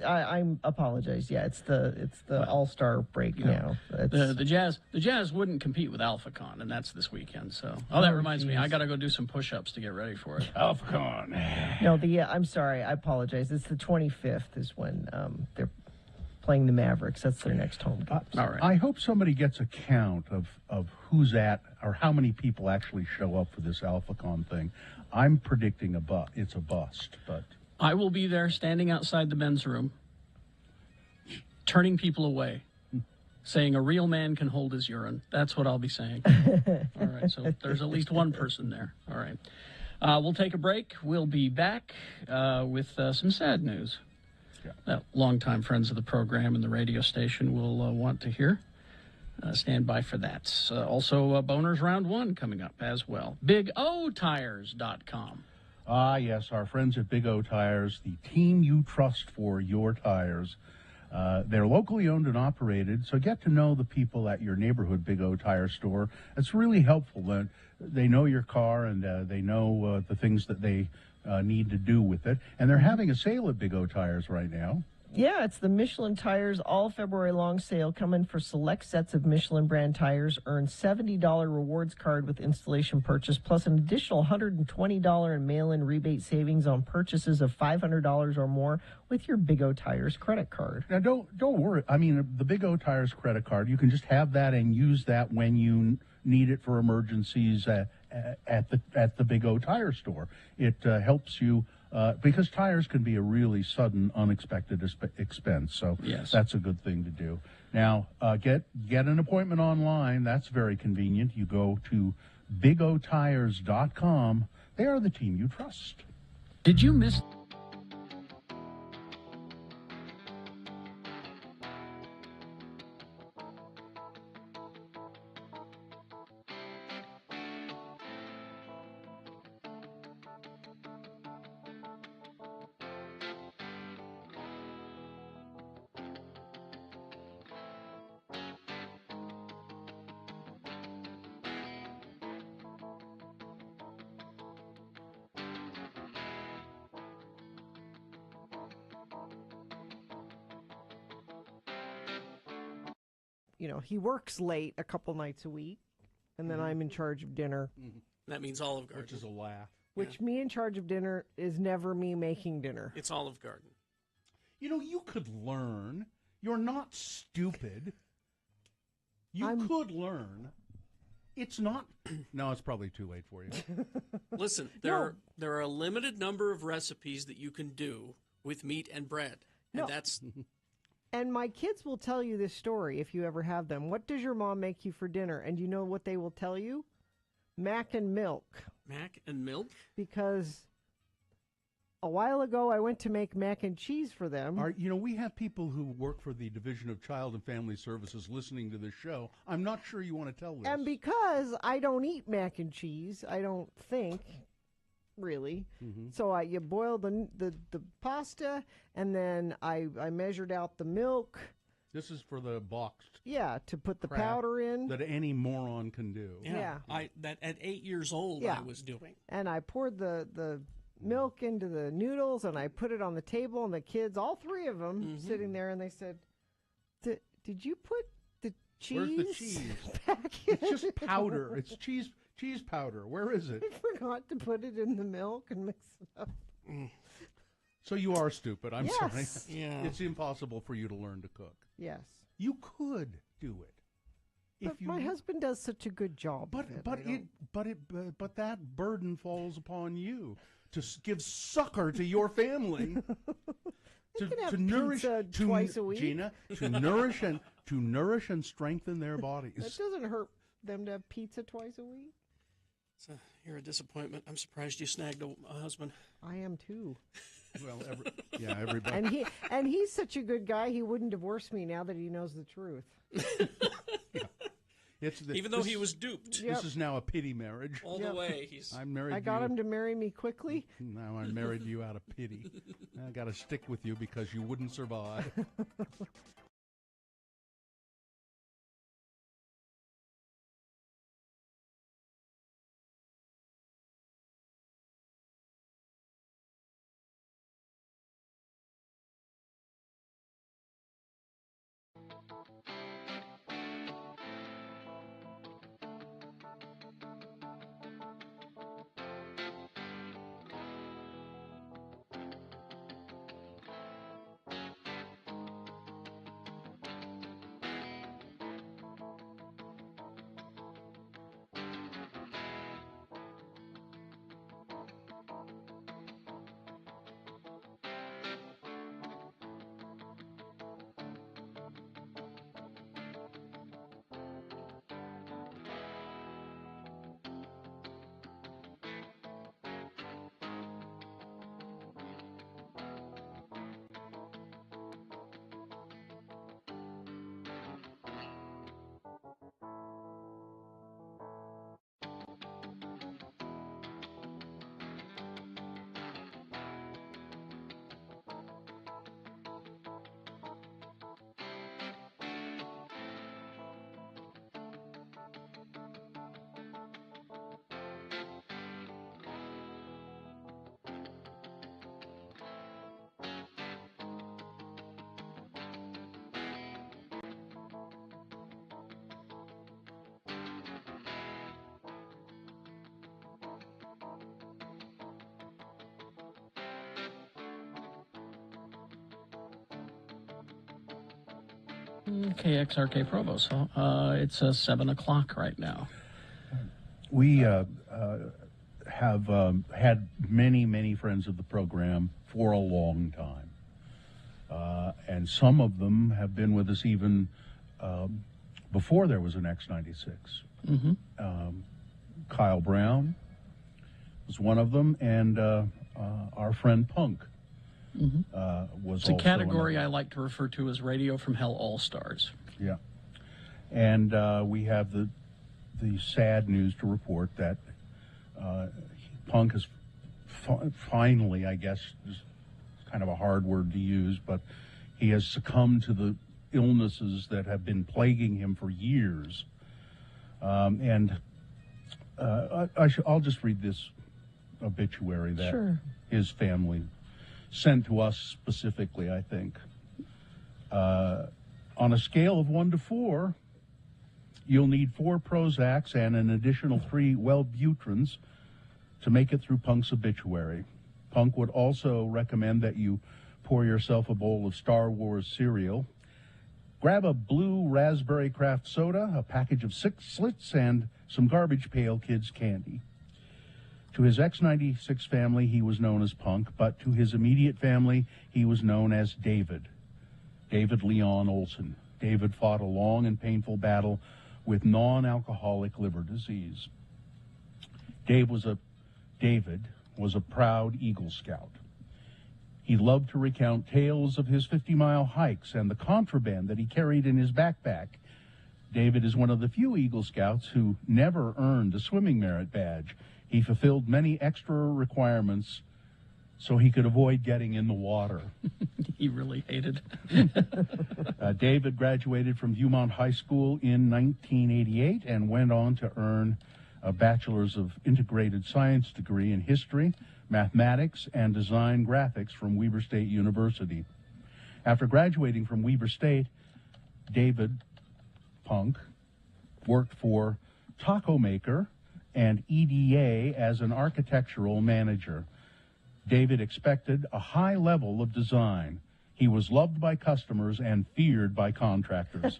I apologize. Yeah, it's the All-Star break now. The Jazz wouldn't compete with AlphaCon, and that's this weekend. So, that reminds me, I got to go do some push-ups to get ready for it. AlphaCon. No, I'm sorry. I apologize. It's the 25th is when they're playing the Mavericks. That's their next home game. All right. I hope somebody gets a count of who's at or how many people actually show up for this AlphaCon thing. I'm predicting it's a bust, but I will be there standing outside the men's room, turning people away, saying a real man can hold his urine. That's what I'll be saying. All right, so there's at least one person there. All right. We'll take a break. We'll be back with some sad news that longtime friends of the program and the radio station will want to hear. Stand by for that. Also, Boners Round 1 coming up as well. BigOTires.com. Ah, yes, our friends at Big O Tires, the team you trust for your tires. They're locally owned and operated, so get to know the people at your neighborhood Big O Tire store. It's really helpful. They know your car, and they know the things that they need to do with it. And they're having a sale at Big O Tires right now. Yeah, it's the Michelin Tires All February Long Sale. Come in for select sets of Michelin brand tires. Earn $70 rewards card with installation purchase, plus an additional $120 in mail-in rebate savings on purchases of $500 or more with your Big O Tires credit card. Now, don't worry. I mean, the Big O Tires credit card, you can just have that and use that when you need it for emergencies at the Big O Tire store. It helps you. Because tires can be a really sudden, unexpected expense, so that's a good thing to do. Now, get an appointment online. That's very convenient. You go to bigotires.com. They are the team you trust. Did you miss... He works late a couple nights a week, and then I'm in charge of dinner. Mm-hmm. That means Olive Garden. Which is a laugh. Which me in charge of dinner is never me making dinner. It's Olive Garden. You could learn. You're not stupid. You could learn. It's not. No, it's probably too late for you. Listen, there are a limited number of recipes that you can do with meat and bread. And that's... And my kids will tell you this story if you ever have them. What does your mom make you for dinner? And you know what they will tell you? Mac and milk. Mac and milk? Because a while ago I went to make mac and cheese for them. We have people who work for the Division of Child and Family Services listening to this show. I'm not sure you want to tell this. And because I don't eat mac and cheese, I don't think... really. Mm-hmm. So you boil the pasta, and then I measured out the milk. This is for the boxed. Yeah, to put the powder in. That any moron can do. Yeah. That at 8 years old I was doing. And I poured the milk into the noodles, and I put it on the table, and the kids, all three of them, sitting there, and they said, "Did you put the cheese? Where's the cheese? Back in?" It's just powder. It's cheese powder. Where is it? I forgot to put it in the milk and mix it up. So you are stupid. I'm Yes. sorry. Yeah. It's impossible for you to learn to cook. Yes. You could do it. But my husband does such a good job. But of but that burden falls upon you to give succor to your family. to nourish twice a week. Gina, to nourish and strengthen their bodies. That doesn't hurt them to have pizza twice a week. So you're a disappointment. I'm surprised you snagged a husband. I am too. Well, everybody. And he's such a good guy. He wouldn't divorce me now that he knows the truth. Even though he was duped. This is now a pity marriage. All the way. I got him to marry me quickly. Now I married you out of pity. I got to stick with you because you wouldn't survive. KXRK Provo. So it's 7 o'clock right now. We have had many friends of the program for a long time. And some of them have been with us even before there was an X96. Mm-hmm. Kyle Brown was one of them, and our friend Punk was it's a also category another. I like to refer to as Radio from Hell All-Stars. Yeah. And we have the sad news to report that Punk has finally, I guess, is kind of a hard word to use, but he has succumbed to the illnesses that have been plaguing him for years. I'll just read this obituary that his family sent to us specifically, I think. On a scale of 1 to 4, you'll need 4 Prozacs and an additional 3 Wellbutrins to make it through Punk's obituary. Punk would also recommend that you pour yourself a bowl of Star Wars cereal, grab a blue raspberry craft soda, a package of 6 Slits, and some Garbage Pail Kids candy. To his X96 family, he was known as Punk, but to his immediate family, he was known as David Leon Olson. David fought a long and painful battle with non-alcoholic liver disease. David was a proud Eagle Scout. He loved to recount tales of his 50-mile hikes and the contraband that he carried in his backpack. David is one of the few Eagle Scouts who never earned a swimming merit badge. He fulfilled many extra requirements so he could avoid getting in the water. He really hated. David graduated from Viewmont High School in 1988 and went on to earn a Bachelor's of Integrated Science degree in History, Mathematics, and Design Graphics from Weber State University. After graduating from Weber State, David Punk worked for Taco Maker and EDA as an architectural manager. David expected a high level of design. He was loved by customers and feared by contractors.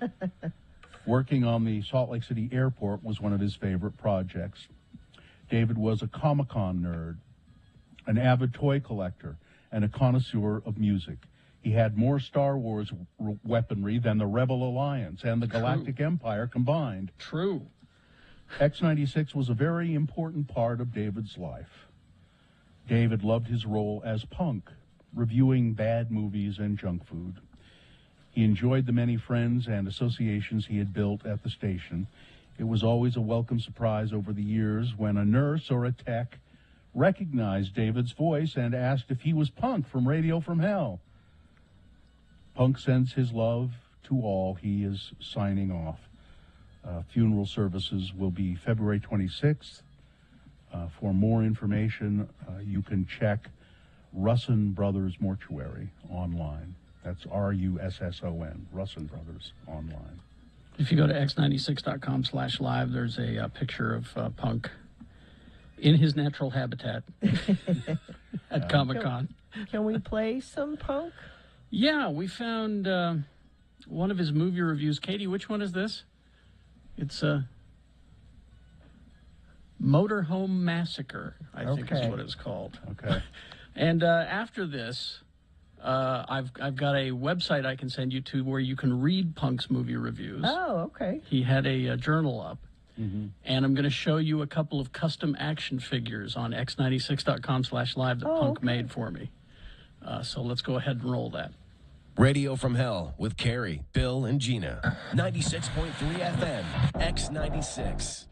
Working on the Salt Lake City airport was one of his favorite projects. David was a Comic-Con nerd, an avid toy collector, and a connoisseur of music. He had more Star Wars weaponry than the Rebel Alliance and the Galactic Empire combined. True. X-96 was a very important part of David's life. David loved his role as punk, reviewing bad movies and junk food. He enjoyed the many friends and associations he had built at the station. It was always a welcome surprise over the years when a nurse or a tech recognized David's voice and asked if he was Punk from Radio from Hell. Punk sends his love to all. He is signing off. Funeral services will be February 26th. For more information, you can check Russon Brothers Mortuary online. That's RUSSON, Russon Brothers online. If you go to x96.com/live, there's a picture of Punk in his natural habitat at Comic-Con. Can we play some Punk? Yeah, we found one of his movie reviews. Katie, which one is this? It's Motorhome Massacre, I think is what it's called. Okay. And after this, I've got a website I can send you to where you can read Punk's movie reviews. Oh, okay. He had a journal up. Mm-hmm. And I'm going to show you a couple of custom action figures on x96.com/live that Punk made for me. So let's go ahead and roll that. Radio from Hell with Carrie, Bill, and Gina. 96.3 FM, X96.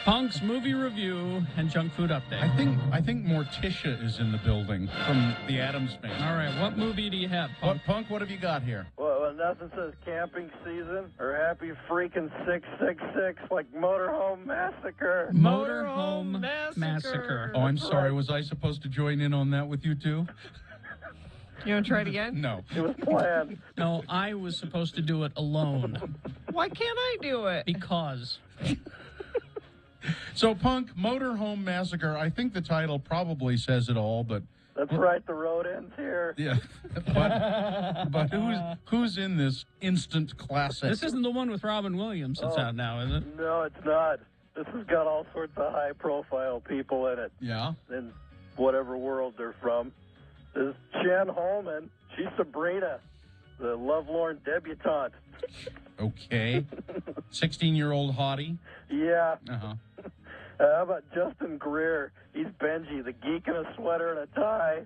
Punk's movie review and junk food update. I think Morticia is in the building from the Addams Family. All right, what movie do you have, Punk? Punk, what have you got here? Well, nothing says camping season or happy freaking 666 like Motorhome Massacre. Motorhome Massacre. Oh, I'm sorry. Was I supposed to join in on that with you two? You want to try it again? No. It was planned. No, I was supposed to do it alone. Why can't I do it? Because. So, Punk, Motorhome Massacre, I think the title probably says it all, but... That's right, the road ends here. Yeah, but who's in this instant classic? This isn't the one with Robin Williams that's out now, is it? No, it's not. This has got all sorts of high-profile people in it. Yeah? In whatever world they're from. There's Jan Holman. She's Sabrina, the lovelorn debutante. Okay. 16-year-old hottie? Yeah. Uh-huh. How about Justin Greer? He's Benji, the geek in a sweater and a tie.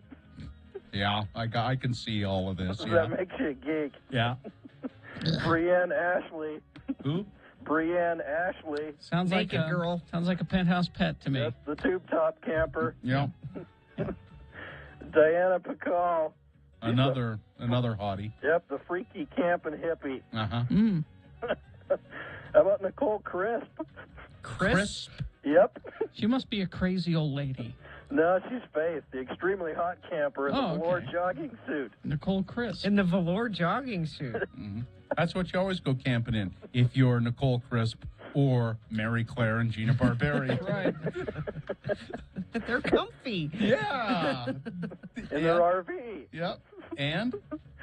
Yeah, I can see all of this. That makes you a geek. Yeah. Brienne Ashley. Who? Brienne Ashley. Sounds like a girl. Sounds like a penthouse pet to me. That's the tube top camper. Yeah. Diana Pakal. Another hottie. Yep, the freaky camping hippie. Uh-huh. Mm. How about Nicole Crisp? Crisp? Yep. She must be a crazy old lady. No, she's Faith, the extremely hot camper in the velour jogging suit. Nicole Crisp. In the velour jogging suit. Mm-hmm. That's what you always go camping in, if you're Nicole Crisp or Mary Claire and Gina Barberi. Right. They're comfy. Yeah. In their RV. Yep. And?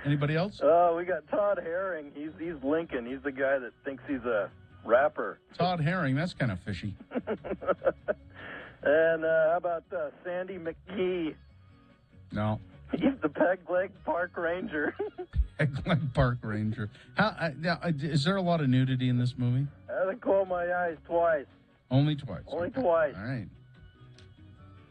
Anybody else? Oh, we got Todd Herring. He's Lincoln. He's the guy that thinks he's a rapper. Todd Herring, that's kind of fishy. And how about Sandy McGee? No. He's the Peg Leg Park Ranger. Peg Leg Park Ranger. Is there a lot of nudity in this movie? I had to close my eyes twice. Only twice? Only twice. All right.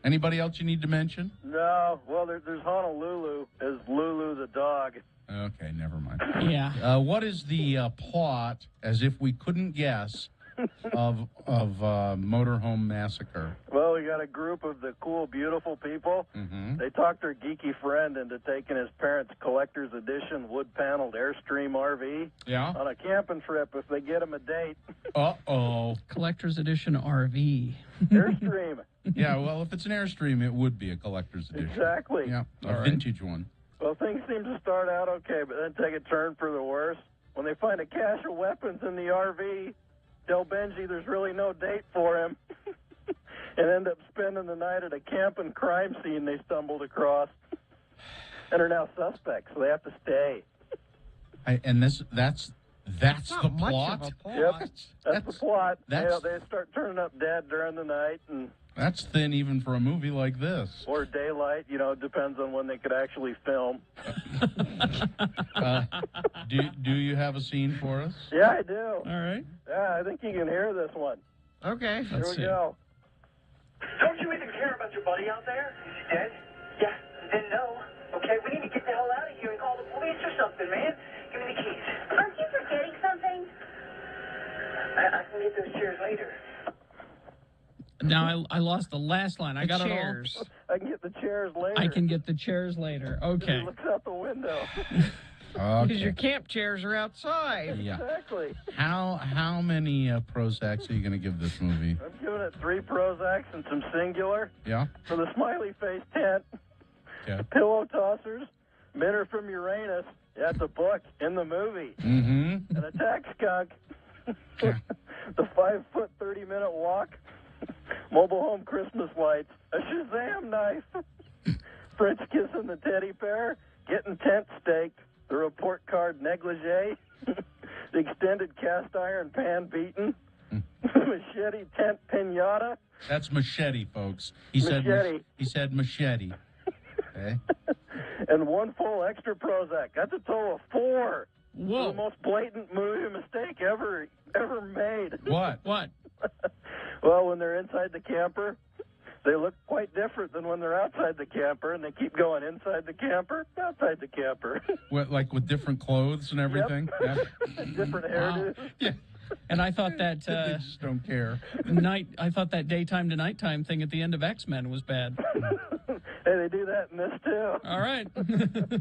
Anybody else you need to mention? No. Well, there's Honolulu as Lulu the dog. Okay, never mind. Yeah. What is the plot, as if we couldn't guess, of Motorhome Massacre? Well, we got a group of the cool, beautiful people. Mm-hmm. They talked their geeky friend into taking his parents' collector's edition wood-paneled Airstream RV on a camping trip if they get him a date. Uh-oh. Collector's edition RV. Airstream. Yeah, well, if it's an Airstream, it would be a collector's edition. Exactly. Yeah, a vintage one. Well, things seem to start out okay, but then take a turn for the worse. When they find a cache of weapons in the RV, tell Benji there's really no date for him. and end up spending the night at a camping crime scene they stumbled across and are now suspects, so they have to stay. That's the plot? Yep, that's the plot. They start turning up dead during the night. And that's thin even for a movie like this. Or daylight, depends on when they could actually film. Do you have a scene for us? Yeah, I do. All right. Yeah, I think you can hear this one. Okay. Here we go. Don't you even care about your buddy out there? Is he dead? Yeah, then no. Okay, we need to get the hell out of here and call the police or something, man. Give me the keys. Aren't you forgetting something? I can get those chairs later. Now I lost the last line. I got chairs. it all. I can get the chairs later. I can get the chairs later. Okay. He looks out the window. Because your camp chairs are outside. Yeah. Exactly. How many Prozacs are you going to give this movie? I'm giving it 3 Prozacs and some singular. Yeah. For the smiley face tent. Okay. Pillow tossers. Men are from Uranus. That's a book in the movie. Mm-hmm. An attack skunk. The 5-foot, 30-minute walk. Mobile home Christmas lights. A Shazam knife. French kissing the teddy bear. Getting tent staked. The report card negligee. The extended cast iron pan beaten. Machete tent pinata. That's machete, folks. He said machete. Okay. And 1 full extra Prozac. That's a total of 4. Whoa. The most blatant movie mistake ever made. What? Well, when they're inside the camper, they look quite different than when they're outside the camper, and they keep going inside the camper, outside the camper. What, like with different clothes and everything? Yep. Yeah. Different hairdos. Yeah. And I thought that they just don't care. I thought that daytime to nighttime thing at the end of X-Men was bad. Hey, they do that in this too. All right.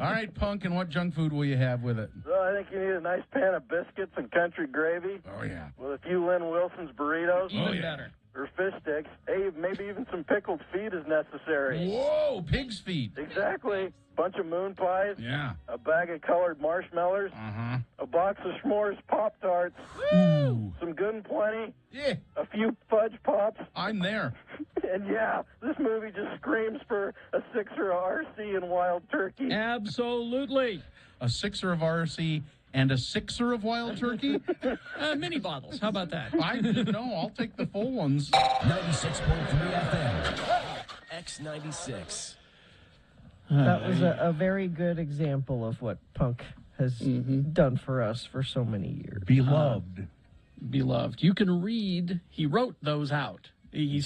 All right, Punk, and what junk food will you have with it? So I think you need a nice pan of biscuits and country gravy. Oh, yeah. With a few Lynn Wilson's burritos. Even better. Or fish sticks. Hey, maybe even some pickled feet is necessary. Whoa, pig's feet. Exactly. Bunch of moon pies. Yeah. A bag of colored marshmallows. Uh-huh. A box of s'mores Pop-Tarts. Ooh. Some Good and Plenty. Yeah. A few fudge pops. I'm there. And yeah, this movie just screams for a 6er of RC and wild turkey. Absolutely. A 6er of RC and a 6er of wild turkey? Mini bottles. How about that? No, I'll take the full ones. 96.3 FM. X96. That was a very good example of what Punk has done for us for so many years. Beloved. Beloved. You can read. He wrote those out. He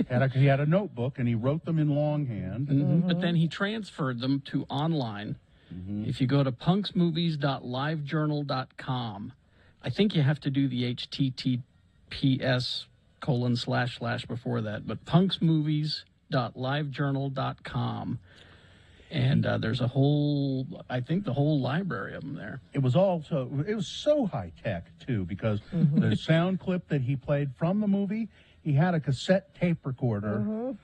had a notebook, and he wrote them in longhand. But then he transferred them to online. If you go to punksmovies.livejournal.com, I think you have to do the https:// before that, but punksmovies.livejournal.com. And there's the whole library of them there. It was so high tech too, because the sound clip that he played from the movie, he had a cassette tape recorder.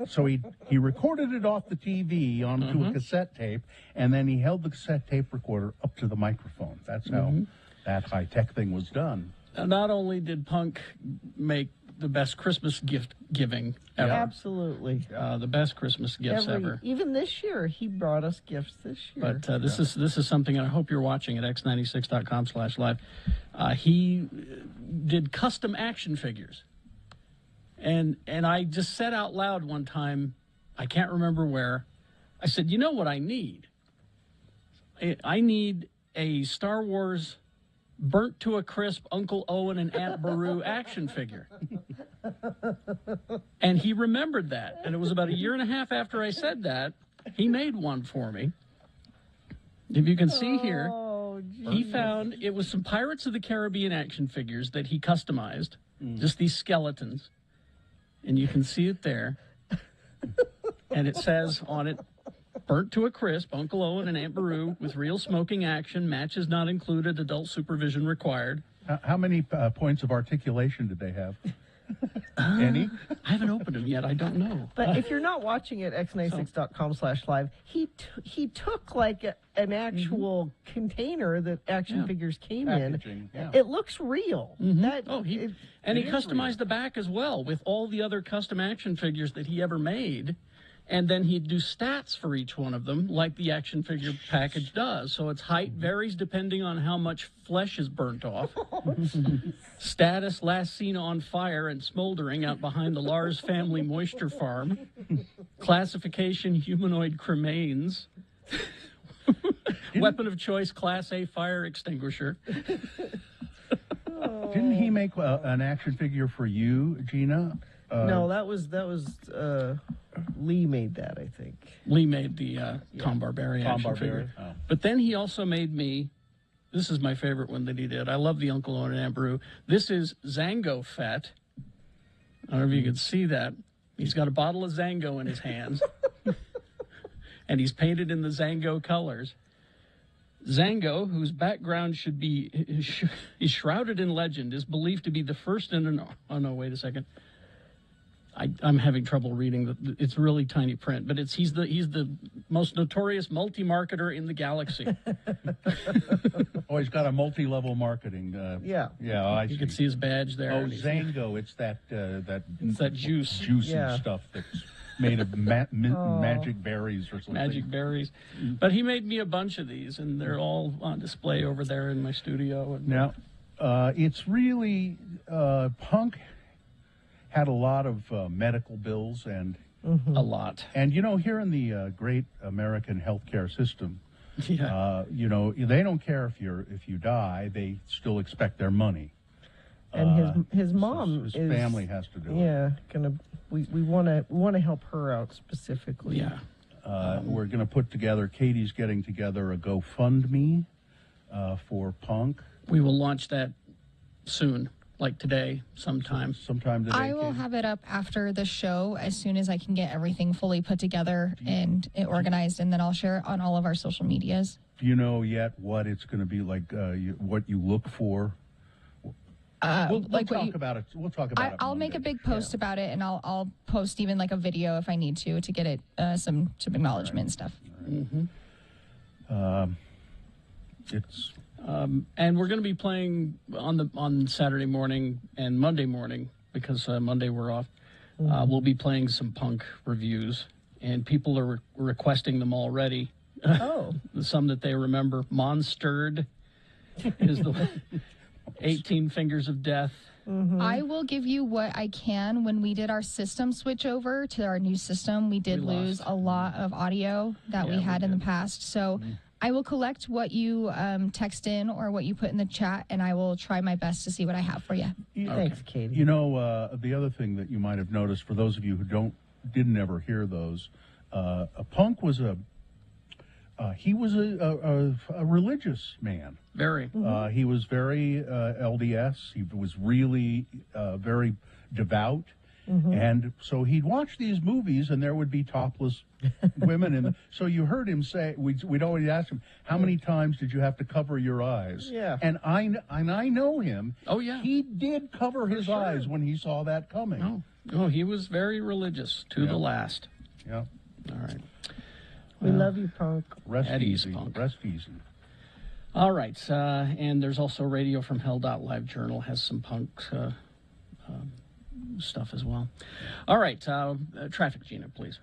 So he recorded it off the TV onto a cassette tape, and then he held the cassette tape recorder up to the microphone. That's how that high tech thing was done. Not only did Punk make the best Christmas gift giving ever. Absolutely. The best Christmas gifts ever. Even this year, he brought us gifts this year. But this is something, and I hope you're watching at x96.com/live. He did custom action figures. And I just said out loud one time, I can't remember where, I said, you know what I need? I need a Star Wars burnt to a crisp Uncle Owen and Aunt Beru action figure. And he remembered that. And it was about 1.5 years after I said that, he made one for me. If you can see here, he found, it was some Pirates of the Caribbean action figures that he customized, just these skeletons. And you can see it there. And it says on it, burnt to a crisp, Uncle Owen and Aunt Beru with real smoking action, matches not included, adult supervision required. How many points of articulation did they have? Any? I haven't opened them yet. I don't know. But if you're not watching it, x96.com/live, he took like an actual container that action figures came in. Yeah. It looks real. He customized the back as well with all the other custom action figures that he ever made. And then he'd do stats for each one of them, like the action figure package does. So its height varies depending on how much flesh is burnt off. Status, last seen on fire and smoldering out behind the Lars family moisture farm. Classification, humanoid cremains. Weapon of choice, Class A fire extinguisher. Didn't he make an action figure for you, Gina? No, that was Lee made that, I think. Lee made the Tom Barberi action figure. Oh. But then he also made me, this is my favorite one that he did. I love the Uncle Owen and Aunt Beru. This is Zango Fett. I don't know if you can see that. He's got a bottle of Zango in his hands. And he's painted in the Zango colors. Zango, whose background should be is shrouded in legend, is believed to be the first in an... Oh, no, wait a second. I'm having trouble reading. It's really tiny print, but he's the most notorious multi-marketer in the galaxy. Oh, he's got a multi-level marketing. Yeah. I You can see his badge there. Oh, Zango, it's that juice. Juicy stuff that's made of magic berries or something. Magic berries. But he made me a bunch of these, and they're all on display over there in my studio. Now, it's really Punk had a lot of medical bills and a lot. And here in the great American healthcare system, they don't care if you die; they still expect their money. And his mom, his family has to do it. Yeah, we want to help her out specifically. Yeah, we're gonna put together. Katie's getting together a GoFundMe for Punk. We will launch that soon. Like today, sometime today. I will have it up after the show as soon as I can get everything fully put together and organized, and then I'll share it on all of our social medias. Do you know yet what it's going to be like? What you look for? We'll talk about it. We'll talk about it. I'll make a big post about it, and I'll post even like a video if I need to get it some acknowledgement and stuff. It's. And we're going to be playing on Saturday morning and Monday morning because Monday we're off. We'll be playing some Punk reviews, and people are requesting them already. Oh, some that they remember. Monstered is the 18 Fingers of Death. I will give you what I can. When we did our system switch over to our new system, we did lose a lot of audio that we had in the past. So. I will collect what you text in or what you put in the chat, and I will try my best to see what I have for you. Thanks, Katie. The other thing that you might have noticed, for those of you who didn't ever hear those, Punk was a religious man. Very. He was very LDS. He was really very devout. And so he'd watch these movies, and there would be topless women in them. So you heard him say, we'd always ask him, how many times did you have to cover your eyes? Yeah. And I know him. Oh, yeah. He did cover his eyes when he saw that coming. Oh, he was very religious to the last. Yeah. All right. We love you, Punk. Rest easy. Punk. Rest easy. All right. And there's also Radio from Hell.Live Journal has some Punk stuff as well. All right, traffic, Gina, please.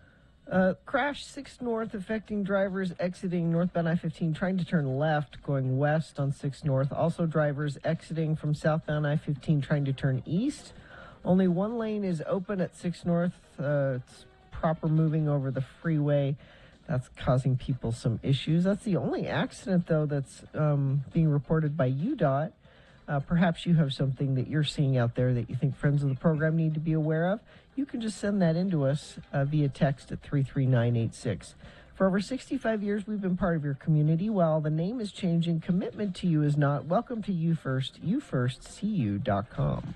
Crash 6 North affecting drivers exiting northbound I-15 trying to turn left going west on 6 North. Also drivers exiting from southbound I-15 trying to turn east. Only one lane is open at 6 North. It's proper moving over the freeway. That's causing people some issues. That's the only accident, though, that's being reported by UDOT. Perhaps you have something that you're seeing out there that you think friends of the program need to be aware of. You can just send that in to us via text at 33986. For over 65 years, we've been part of your community. While the name is changing, commitment to you is not. Welcome to You First, YouFirstCU.com.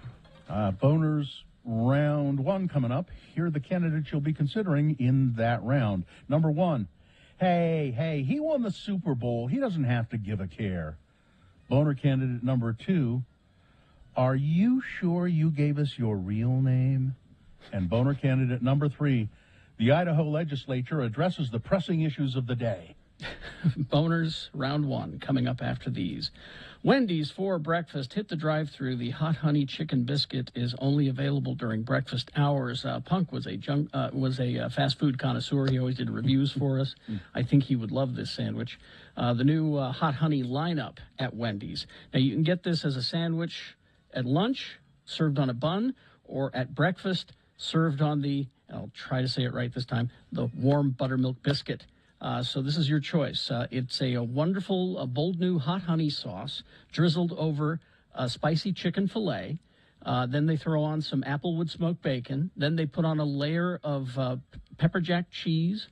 Boners round 1 coming up. Here are the candidates you'll be considering in that round. Number 1, hey, he won the Super Bowl. He doesn't have to give a care. Boner candidate number 2, Are you sure you gave us your real name? And boner candidate number 3, the Idaho legislature addresses the pressing issues of the day. Boners, round 1, coming up after these. Wendy's for breakfast. Hit the drive-thru. The hot honey chicken biscuit is only available during breakfast hours. Punk was a fast food connoisseur. He always did reviews for us. I think he would love this sandwich. The new hot honey lineup at Wendy's. Now, you can get this as a sandwich at lunch, served on a bun, or at breakfast, served on the, I'll try to say it right this time, the warm buttermilk biscuit. So this is your choice. It's a wonderful, bold new hot honey sauce drizzled over a spicy chicken filet. Then they throw on some applewood smoked bacon. Then they put on a layer of pepper jack cheese.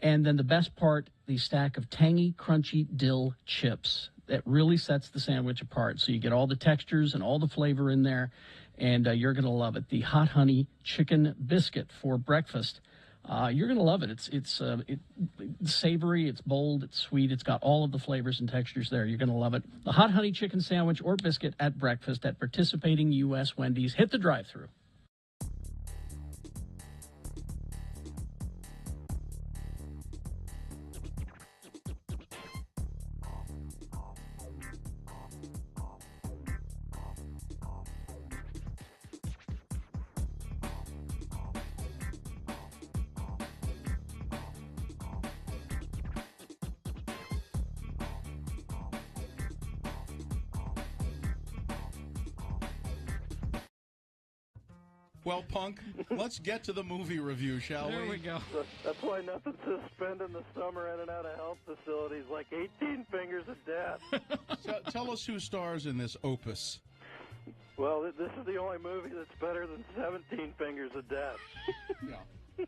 And then the best part, the stack of tangy, crunchy dill chips. That really sets the sandwich apart. So you get all the textures and all the flavor in there, and you're going to love it. The hot honey chicken biscuit for breakfast. You're going to love it. It's savory, it's bold, it's sweet. It's got all of the flavors and textures there. You're going to love it. The hot honey chicken sandwich or biscuit at breakfast at participating U.S. Wendy's. Hit the drive-thru. Well, Punk, let's get to the movie review, shall we? There we go. That's why nothing to spend in the summer in and out of health facilities like 18 fingers of death. Tell us who stars in this opus. Well, this is the only movie that's better than 17 fingers of death. Yeah.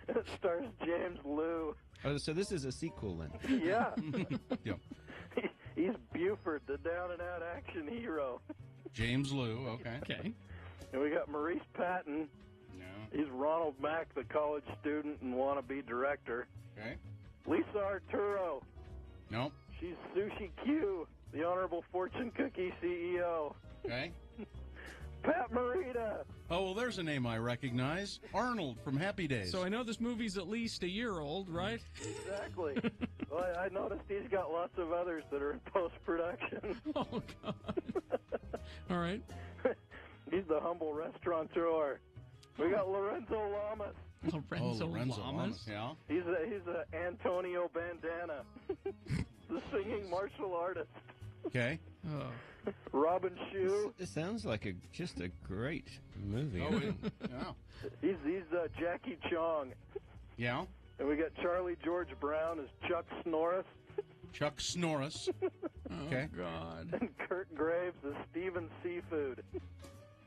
It stars James Liu. Oh, so this is a sequel then? Yeah. Yeah. He's Buford, the down-and-out action hero. James Liu, okay. Okay. And we got Maurice Patton. No. He's Ronald Mack, the college student and wannabe director. Okay. Lisa Arturo. No. She's Sushi Q, the Honorable Fortune Cookie CEO. Okay. Pat Morita. Oh, well, there's a name I recognize. Arnold from Happy Days. So I know this movie's at least a year old, right? Exactly. Well, I noticed he's got lots of others that are in post-production. Oh, God. All right. He's the humble restaurateur. We got Lorenzo Lamas. Lorenzo Lamas? Yeah. He's a Antonio Bandana, the singing martial artist. Okay. Oh. Robin Shue. It sounds like just a great movie. Oh, yeah. He's Jackie Chong. Yeah. And we got Charlie George Brown as Chuck Snorris. Chuck Snorris. Okay. Oh, God. And Kurt Graves as Steven Seafood.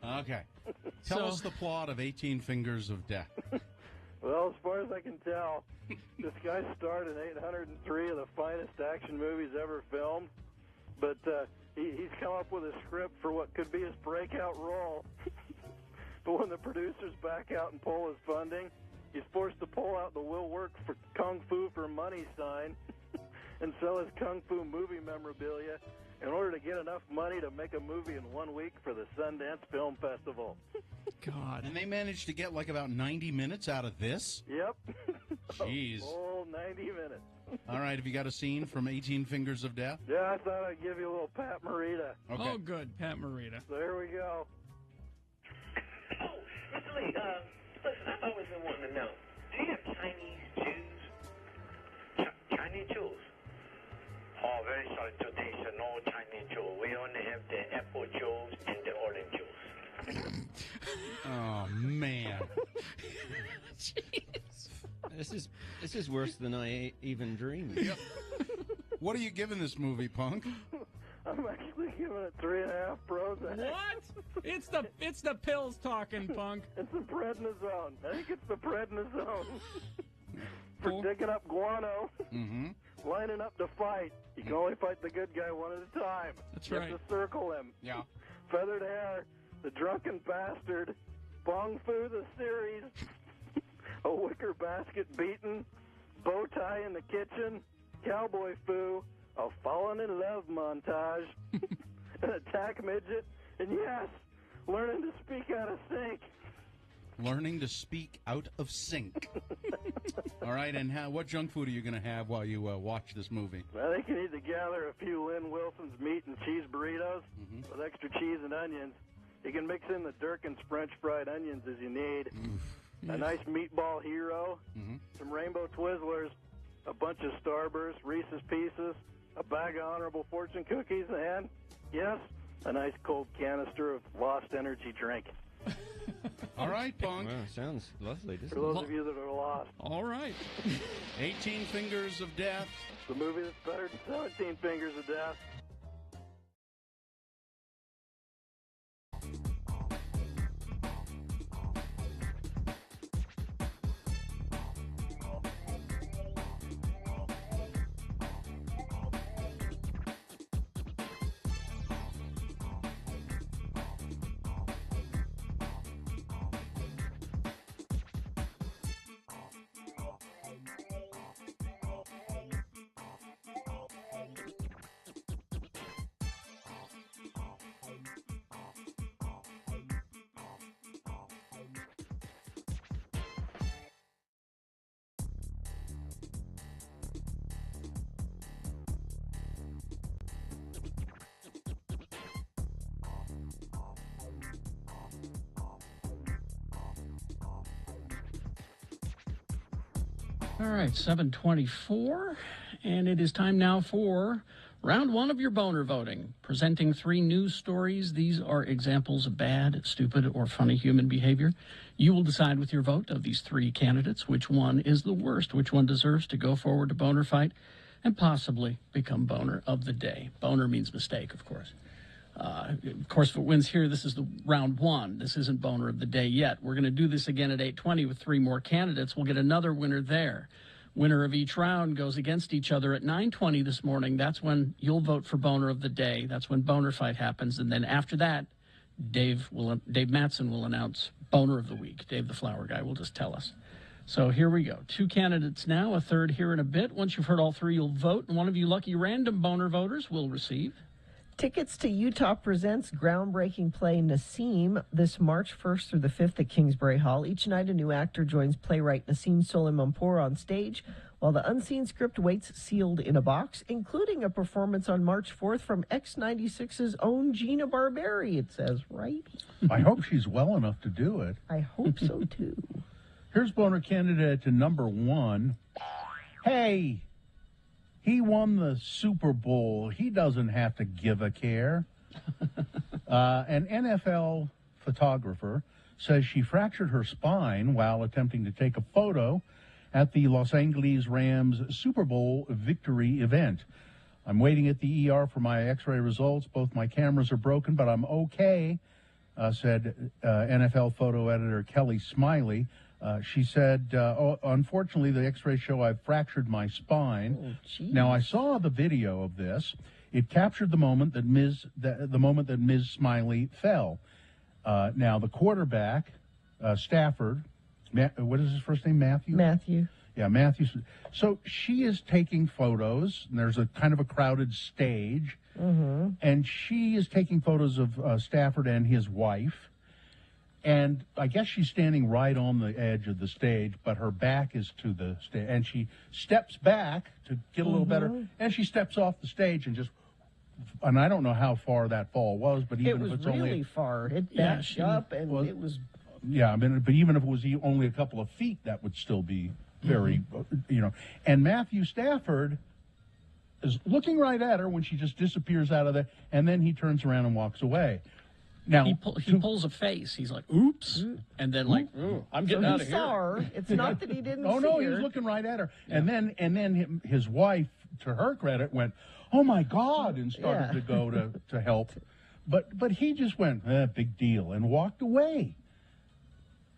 Okay. Tell us the plot of 18 Fingers of Death. Well, as far as I can tell, this guy starred in 803 of the finest action movies ever filmed, but he's come up with a script for what could be his breakout role. But when the producers back out and pull his funding, he's forced to pull out the "will work for Kung Fu for money" sign and sell his Kung Fu movie memorabilia in order to get enough money to make a movie in 1 week for the Sundance Film Festival. God. And they managed to get like about 90 minutes out of this? Yep. Jeez. Oh, 90 minutes. All right, have you got a scene from 18 Fingers of Death? Yeah, I thought I'd give you a little Pat Morita. Okay. Oh, good. Pat Morita. So here we go. Oh, Mr. Lee, listen, I've always been wanting to know, do you have Chinese Jews? Chinese Jews? Oh, very sorry today, so no Chinese Jew. We only have the apple Jews and the orange Jews. Oh, man. Jeez. This is worse than I even dreamed. Yep. What are you giving this movie, Punk? I'm actually giving it 3.5 Prozac. What? It's the pills talking, Punk. It's the prednisone. I think it's the prednisone. For digging up guano. Mm-hmm. Lining up to fight. You can only fight the good guy one at a time. That's you right. have to circle him. Yeah. Feathered hair, the drunken bastard, Bong Fu the series, a wicker basket beaten, bow tie in the kitchen, cowboy Fu, a fallen in love montage, an attack midget, And yes, learning to speak out of sync. Learning to speak out of sync. All right, and what junk food are you going to have while you watch this movie? I think you need to gather a few Lynn Wilson's meat and cheese burritos with extra cheese and onions. You can mix in the Durkin's French fried onions as you need. A nice meatball hero, some Rainbow Twizzlers, a bunch of Starburst, Reese's Pieces, a bag of Honorable Fortune cookies, and, yes, a nice cold canister of Lost Energy drink. All right, Punk. Wow, sounds lovely. For those of you that are lost. All right. 18 Fingers of Death. The movie that's better than 17 Fingers of Death. All right, 7:24, and it is time now for round one of your boner voting. Presenting 3 news stories. These are examples of bad, stupid, or funny human behavior. You will decide with your vote of these 3 candidates which one is the worst, which one deserves to go forward to boner fight, and possibly become boner of the day. Boner means mistake, of course. Of course, if it wins here, this is the round 1. This isn't boner of the day yet. We're going to do this again at 8:20 with 3 more candidates. We'll get another winner there. Winner of each round goes against each other at 9:20 this morning. That's when you'll vote for boner of the day. That's when boner fight happens. And then after that, Dave Mattson will announce boner of the week. Dave, the flower guy, will just tell us. So here we go. 2 candidates now, a third here in a bit. Once you've heard all 3, you'll vote, and one of you lucky random boner voters will receive tickets to Utah Presents groundbreaking play Nassim this March 1st through the 5th at Kingsbury Hall. Each night a new actor joins playwright Nassim Soleimanpour on stage, while the unseen script waits sealed in a box, including a performance on March 4th from X96's own Gina Barberi, it says, right? I hope she's well enough to do it. I hope so, too. Here's boner candidate to number 1. Hey, he won the Super Bowl. He doesn't have to give a care. An NFL photographer says she fractured her spine while attempting to take a photo at the Los Angeles Rams Super Bowl victory event. I'm waiting at the ER for my x-ray results. Both my cameras are broken, but I'm okay, said NFL photo editor Kelly Smiley. She said, unfortunately, the x-rays show I've fractured my spine. Now, I saw the video of this. It captured the moment that Ms. Smiley fell. Now, the quarterback, Stafford, what is his first name, Matthew? Matthew. Yeah, Matthew. So she is taking photos, and there's a kind of a crowded stage, and she is taking photos of Stafford and his wife. And I guess she's standing right on the edge of the stage, but her back is to the stage. And she steps back to get a little better, and she steps off the stage and and I don't know how far that fall was, but even if it's really only far, it backed up, and it was. Yeah, I mean, but even if it was only a couple of feet, that would still be very, And Matthew Stafford is looking right at her when she just disappears out of there, and then he turns around and walks away. Now he pulls a face. He's like, "Oops," and then like, "I'm getting out of here." Saw her. It's not that he didn't. Oh no, he was looking right at her, and then his wife, to her credit, went, "Oh my God," and started to go to help, but he just went, "Big deal," and walked away.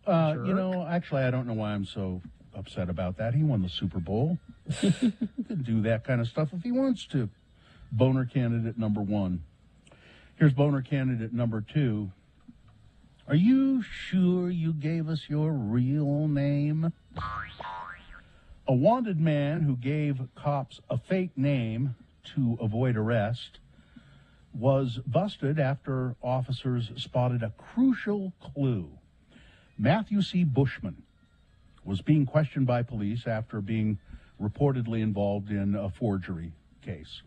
Actually, I don't know why I'm so upset about that. He won the Super Bowl. He can do that kind of stuff if he wants to. Boner candidate number 1. Here's boner candidate number 2. Are you sure you gave us your real name? A wanted man who gave cops a fake name to avoid arrest was busted after officers spotted a crucial clue. Matthew C. Bushman was being questioned by police after being reportedly involved in a forgery case.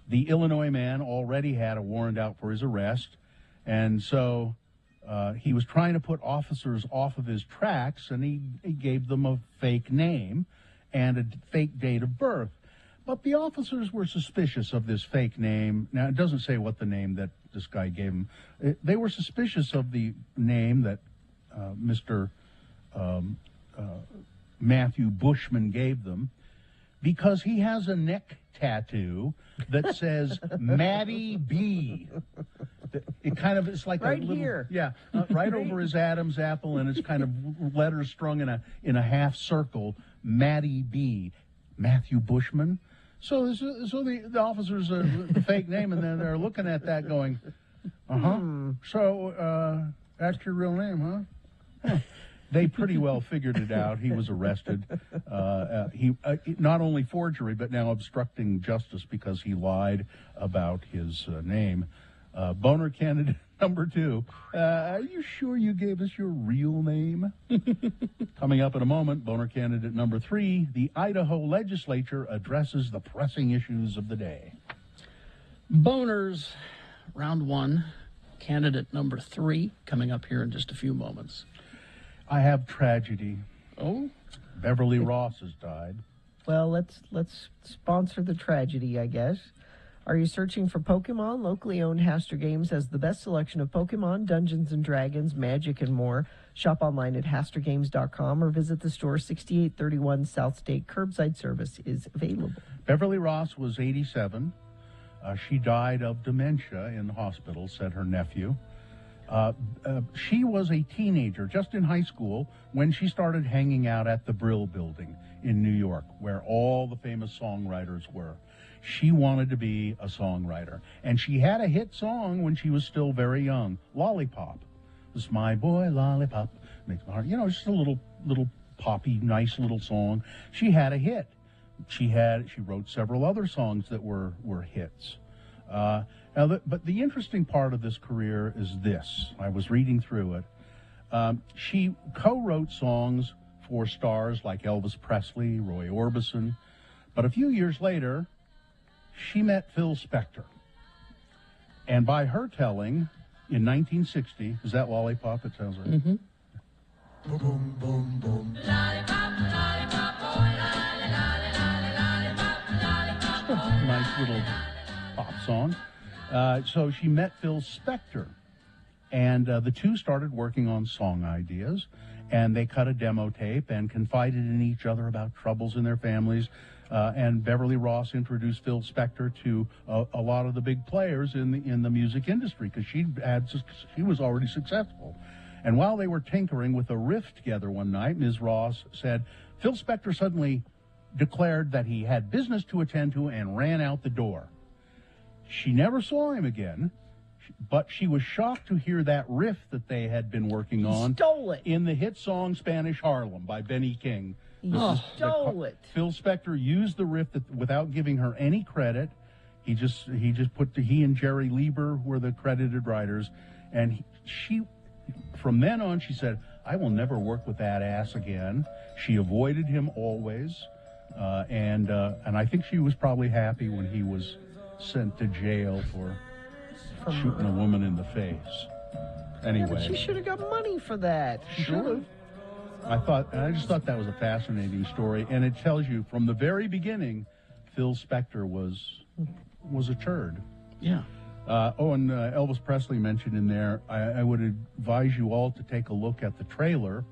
The Illinois man already had a warrant out for his arrest, and so he was trying to put officers off of his tracks, and he gave them a fake name and a fake date of birth. But the officers were suspicious of this fake name. Now, it doesn't say what the name that this guy gave him. They were suspicious of the name that Mr. Matthew Bushman gave them because he has a neck tattoo that says Maddie B. It kind of is like right a little, here. Yeah, right over his Adam's apple, and it's kind of letters strung in a half circle. Maddie B. Matthew Bushman. So the officers the fake name, and then they're looking at that going, So that's your real name, huh? They pretty well figured it out. He was arrested. He not only forgery, but now obstructing justice because he lied about his name. Boner candidate number 2. Are you sure you gave us your real name? Coming up in a moment, boner candidate number 3. The Idaho legislature addresses the pressing issues of the day. Boners, round 1. Candidate number 3 coming up here in just a few moments. I have tragedy. Oh? Beverly Ross has died. Well, let's sponsor the tragedy, I guess. Are you searching for Pokemon? Locally owned Haster Games has the best selection of Pokemon, Dungeons & Dragons, Magic, and more. Shop online at hastergames.com or visit the store. 6831 South State. Curbside service is available. Beverly Ross was 87. She died of dementia in the hospital, said her nephew. She was a teenager, just in high school, when she started hanging out at the Brill Building in New York, where all the famous songwriters were. She wanted to be a songwriter, and she had a hit song when she was still very young, Lollipop. It was My Boy Lollipop, makes my heart, just a little poppy, nice little song. She had a hit. She wrote several other songs that were hits. But the interesting part of this career is this. I was reading through it. She co-wrote songs for stars like Elvis Presley, Roy Orbison. But a few years later, she met Phil Spector. And by her telling, in 1960, is that Lollipop? It sounds like. Mm-hmm. Boom, boom, boom. Lollipop, lollipop, oh, lollipop. Nice little pop song. So she met Phil Spector, and the two started working on song ideas, and they cut a demo tape and confided in each other about troubles in their families. And Beverly Ross introduced Phil Spector to a lot of the big players in the music industry because she was already successful. And while they were tinkering with a riff together one night, Ms. Ross said, Phil Spector suddenly declared that he had business to attend to and ran out the door. She never saw him again, but she was shocked to hear that riff that they had been working on Stole it. in the hit song Spanish Harlem by Benny King. Stole it. Phil Spector used the riff without giving her any credit. He and Jerry Lieber were the credited writers, and from then on she said, I will never work with that ass again. She avoided him always, and I think she was probably happy when he was sent to jail for shooting a woman in the face. Anyway, she should have got money for that. She should have. I just thought that was a fascinating story, and it tells you from the very beginning, Phil Spector was a turd. Yeah. And Elvis Presley mentioned in there. I would advise you all to take a look at the trailer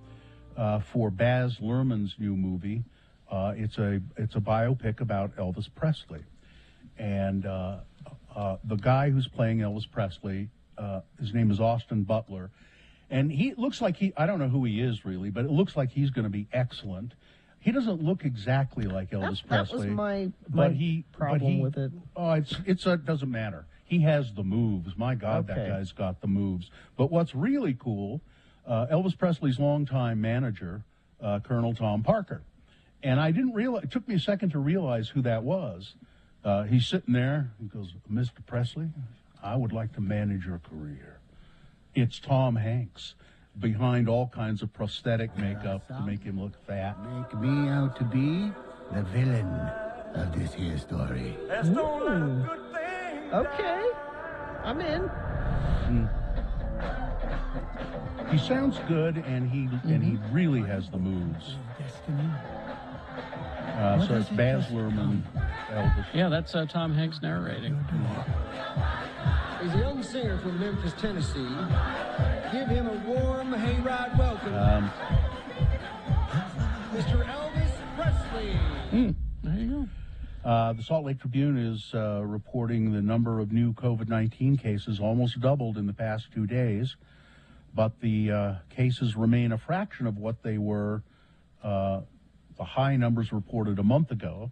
for Baz Luhrmann's new movie. It's a biopic about Elvis Presley, and the guy who's playing Elvis Presley, his name is Austin Butler. And he looks like I don't know who he is really, but it looks like he's going to be excellent. He doesn't look exactly like Elvis Presley. That was my problem with it. Oh, it doesn't matter. He has the moves. My God, That guy's got the moves. But what's really cool, Elvis Presley's longtime manager, Colonel Tom Parker. And I didn't realize, it took me a second to realize who that was. He's sitting there. He goes, Mr. Presley, I would like to manage your career. It's Tom Hanks behind all kinds of prosthetic makeup to make him look fat. Make me out to be the villain of this here story. Okay. I'm in. He sounds good, and he really has the moves. So it's Baz Luhrmann, Elvis. Yeah, that's Tom Hanks narrating. He's a young singer from Memphis, Tennessee. Give him a warm hayride welcome. Mr. Elvis Presley. There you go. The Salt Lake Tribune is reporting the number of new COVID-19 cases almost doubled in the past 2 days, but the cases remain a fraction of what they were the high numbers reported a month ago.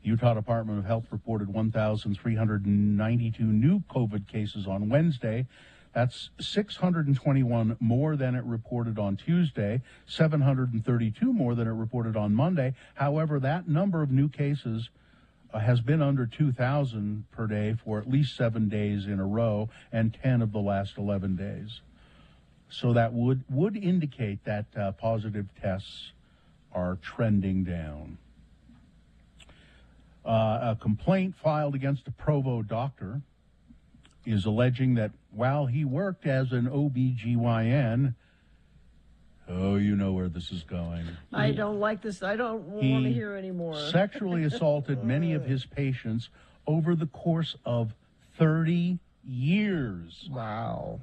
The Utah Department of Health reported 1,392 new COVID cases on Wednesday. That's 621 more than it reported on Tuesday, 732 more than it reported on Monday. However, that number of new cases has been under 2,000 per day for at least 7 days in a row and 10 of the last 11 days. So that would indicate that positive tests are trending down. A complaint filed against a Provo doctor is alleging that while he worked as an OBGYN, oh, you know where this is going. I don't like this. I don't want to hear anymore. Sexually assaulted many of his patients over the course of 30 years. Wow.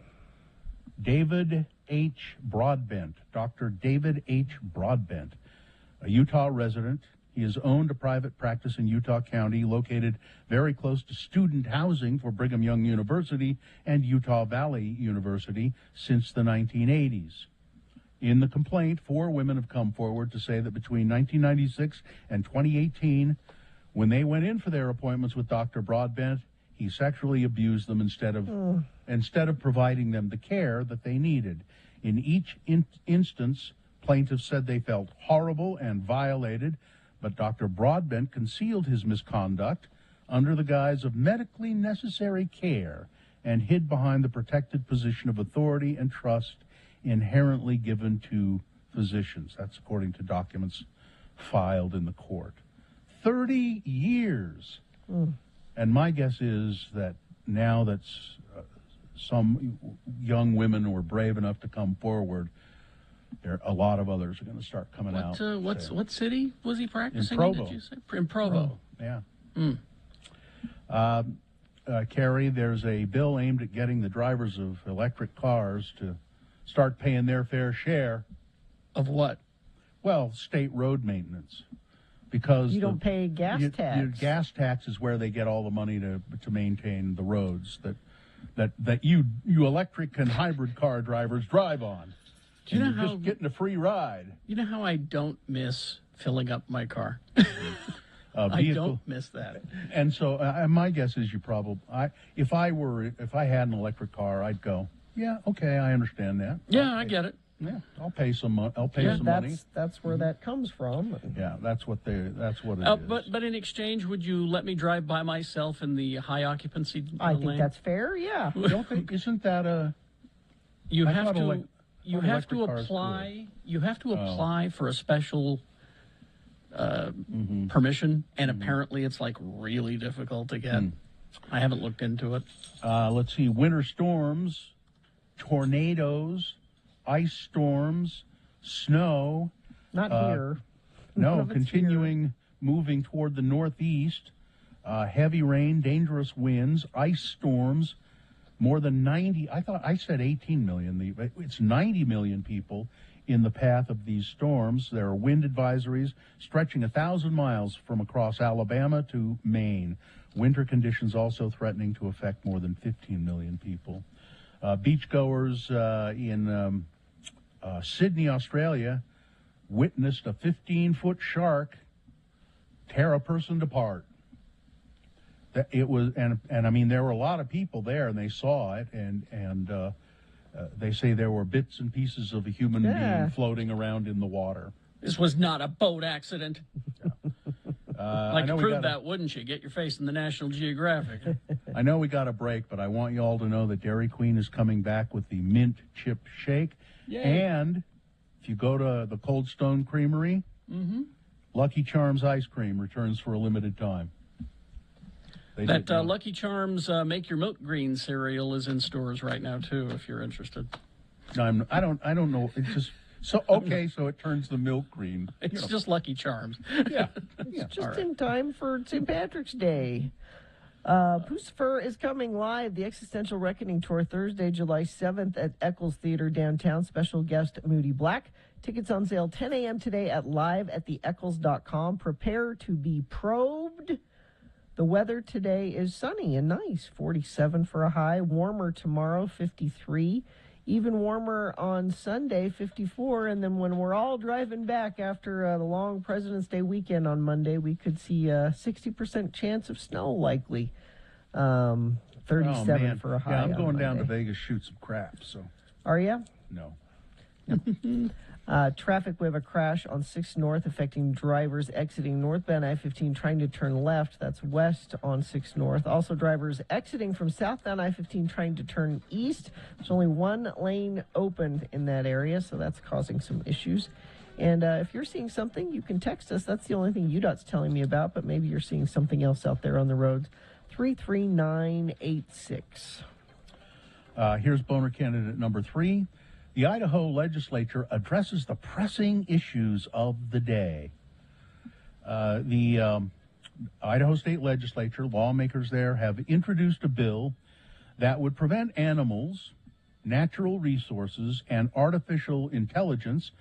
David H. Broadbent, Dr. David H. Broadbent, a Utah resident. He has owned a private practice in Utah County located very close to student housing for Brigham Young University and Utah Valley University since the 1980s. In the complaint, 4 women have come forward to say that between 1996 and 2018, when they went in for their appointments with Dr. Broadbent, he sexually abused them instead of providing them the care that they needed. In each instance, plaintiffs said they felt horrible and violated, but Dr. Broadbent concealed his misconduct under the guise of medically necessary care and hid behind the protected position of authority and trust inherently given to physicians. That's according to documents filed in the court. 30 years. And my guess is that now that some young women were brave enough to come forward, a lot of others are going to start coming out. What city was he practicing in? Did you say? In Provo. Yeah. Carrie, there's a bill aimed at getting the drivers of electric cars to start paying their fair share. Of what? Well, state road maintenance. Because you don't pay gas tax. Your gas tax is where they get all the money to maintain the roads that you electric and hybrid car drivers drive on. Do you know how just getting a free ride? You know how I don't miss filling up my car? I don't miss that. And so my guess is you probably, if I had an electric car, I'd go, yeah, okay, I understand that. Yeah, I get it. Yeah, I'll pay some money. That's where that comes from. Yeah, that's what it is. But in exchange, would you let me drive by myself in the high occupancy lane? I think that's fair. Yeah. Isn't that a? You have to apply. You have to apply for a special permission, and apparently it's like really difficult to get. I haven't looked into it. Let's see. Winter storms, tornadoes, ice storms, snow. Not here. No, continuing moving toward the northeast. Heavy rain, dangerous winds, ice storms. More than 90, I said 18 million. It's 90 million people in the path of these storms. There are wind advisories stretching 1,000 miles from across Alabama to Maine. Winter conditions also threatening to affect more than 15 million people. Beachgoers in Sydney, Australia, witnessed a 15-foot shark tear a person apart. It was, and I mean, there were a lot of people there, and they saw it, and they say there were bits and pieces of a human being floating around in the water. This was not a boat accident. Like to prove that, wouldn't you? Get your face in the National Geographic. I know we got a break, but I want you all to know that Dairy Queen is coming back with the mint chip shake. Yay. And if you go to the Cold Stone Creamery, Lucky Charms ice cream returns for a limited time. Lucky Charms Make Your Milk Green cereal is in stores right now too, if you're interested. No, I don't know. It's just so okay. So it turns the milk green. It's just Lucky Charms. Yeah, It's just in time for St. Patrick's Day. Pucifer is coming live. The Existential Reckoning Tour, Thursday, July 7th at Eccles Theater downtown. Special guest Moody Black. Tickets on sale 10 a.m. today at live@theeccles.com. Prepare to be probed. The weather today is sunny and nice, 47 for a high. Warmer tomorrow, 53. Even warmer on Sunday, 54. And then when we're all driving back after the long President's Day weekend on Monday, we could see a 60% chance of snow likely. 37 for a high. Yeah, I'm going down to Vegas to shoot some crap. So. Are you? No. Traffic, we have a crash on 6 North affecting drivers exiting northbound I-15 trying to turn left. That's west on 6 North. Also, drivers exiting from southbound I-15 trying to turn east. There's only one lane open in that area, so that's causing some issues. And if you're seeing something, you can text us. That's the only thing UDOT's telling me about, but maybe you're seeing something else out there on the roads. 33986. Here's boner candidate number 3. The Idaho legislature addresses the pressing issues of the day. The Idaho state legislature, lawmakers there, have introduced a bill that would prevent animals, natural resources, and artificial intelligence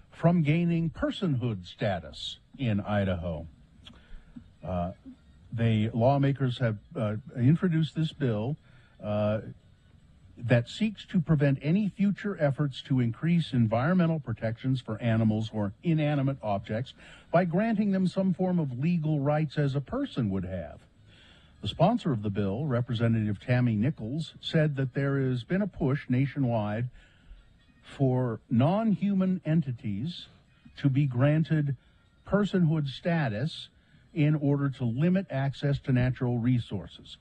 from gaining personhood status in Idaho. The lawmakers have introduced this bill that seeks to prevent any future efforts to increase environmental protections for animals or inanimate objects by granting them some form of legal rights as a person would have. The sponsor of the bill, Representative Tammy Nichols, said that there has been a push nationwide for non-human entities to be granted personhood status in order to limit access to natural resources.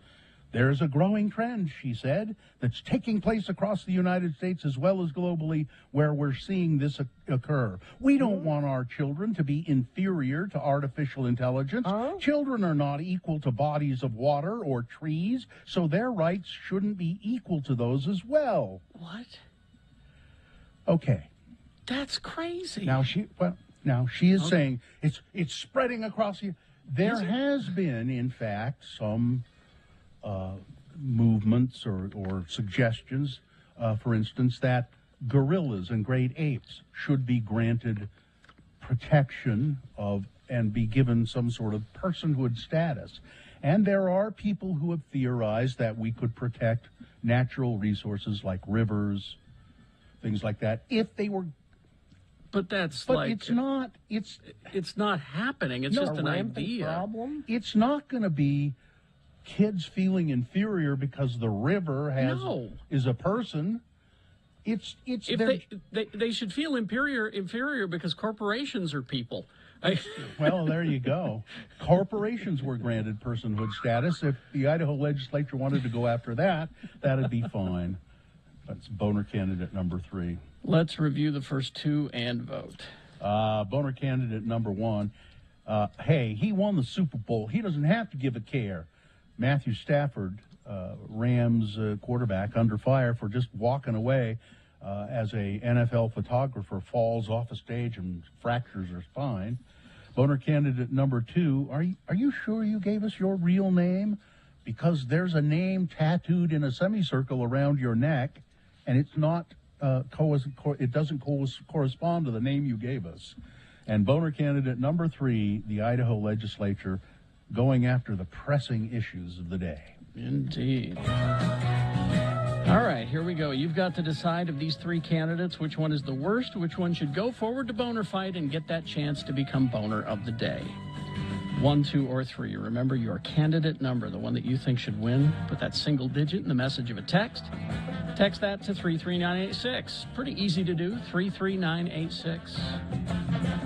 There is a growing trend, she said, that's taking place across the United States as well as globally where we're seeing this occur. We don't want our children to be inferior to artificial intelligence. Children are not equal to bodies of water or trees, so their rights shouldn't be equal to those as well. What? Okay. That's crazy. Now she is saying it's spreading across the... There has been, in fact, some movements or suggestions, for instance, that gorillas and great apes should be granted protection of and be given some sort of personhood status. And there are people who have theorized that we could protect natural resources like rivers, things like that, if they were... But it's not happening. It's just an idea. Problem? It's not going to be kids feeling inferior because the river is a person. They should feel inferior because corporations are people. Well, there you go. Corporations were granted personhood status. If the Idaho legislature wanted to go after that, that'd be fine. That's boner candidate number 3. Let's review the first 2 and vote. Boner candidate number 1. Hey, he won the Super Bowl. He doesn't have to give a care. Matthew Stafford, Rams quarterback, under fire for just walking away as a NFL photographer falls off a stage and fractures her spine. Boner candidate number 2. Are you sure you gave us your real name? Because there's a name tattooed in a semicircle around your neck, and it's not. It doesn't correspond to the name you gave us. And boner candidate number 3, the Idaho legislature going after the pressing issues of the day. Indeed. All right, here we go. You've got to decide of these 3 candidates which one is the worst, which one should go forward to boner fight and get that chance to become boner of the day. 1, 2, or 3. Remember your candidate number, the one that you think should win. Put that single digit in the message of a text. Text that to 33986. Pretty easy to do, 33986.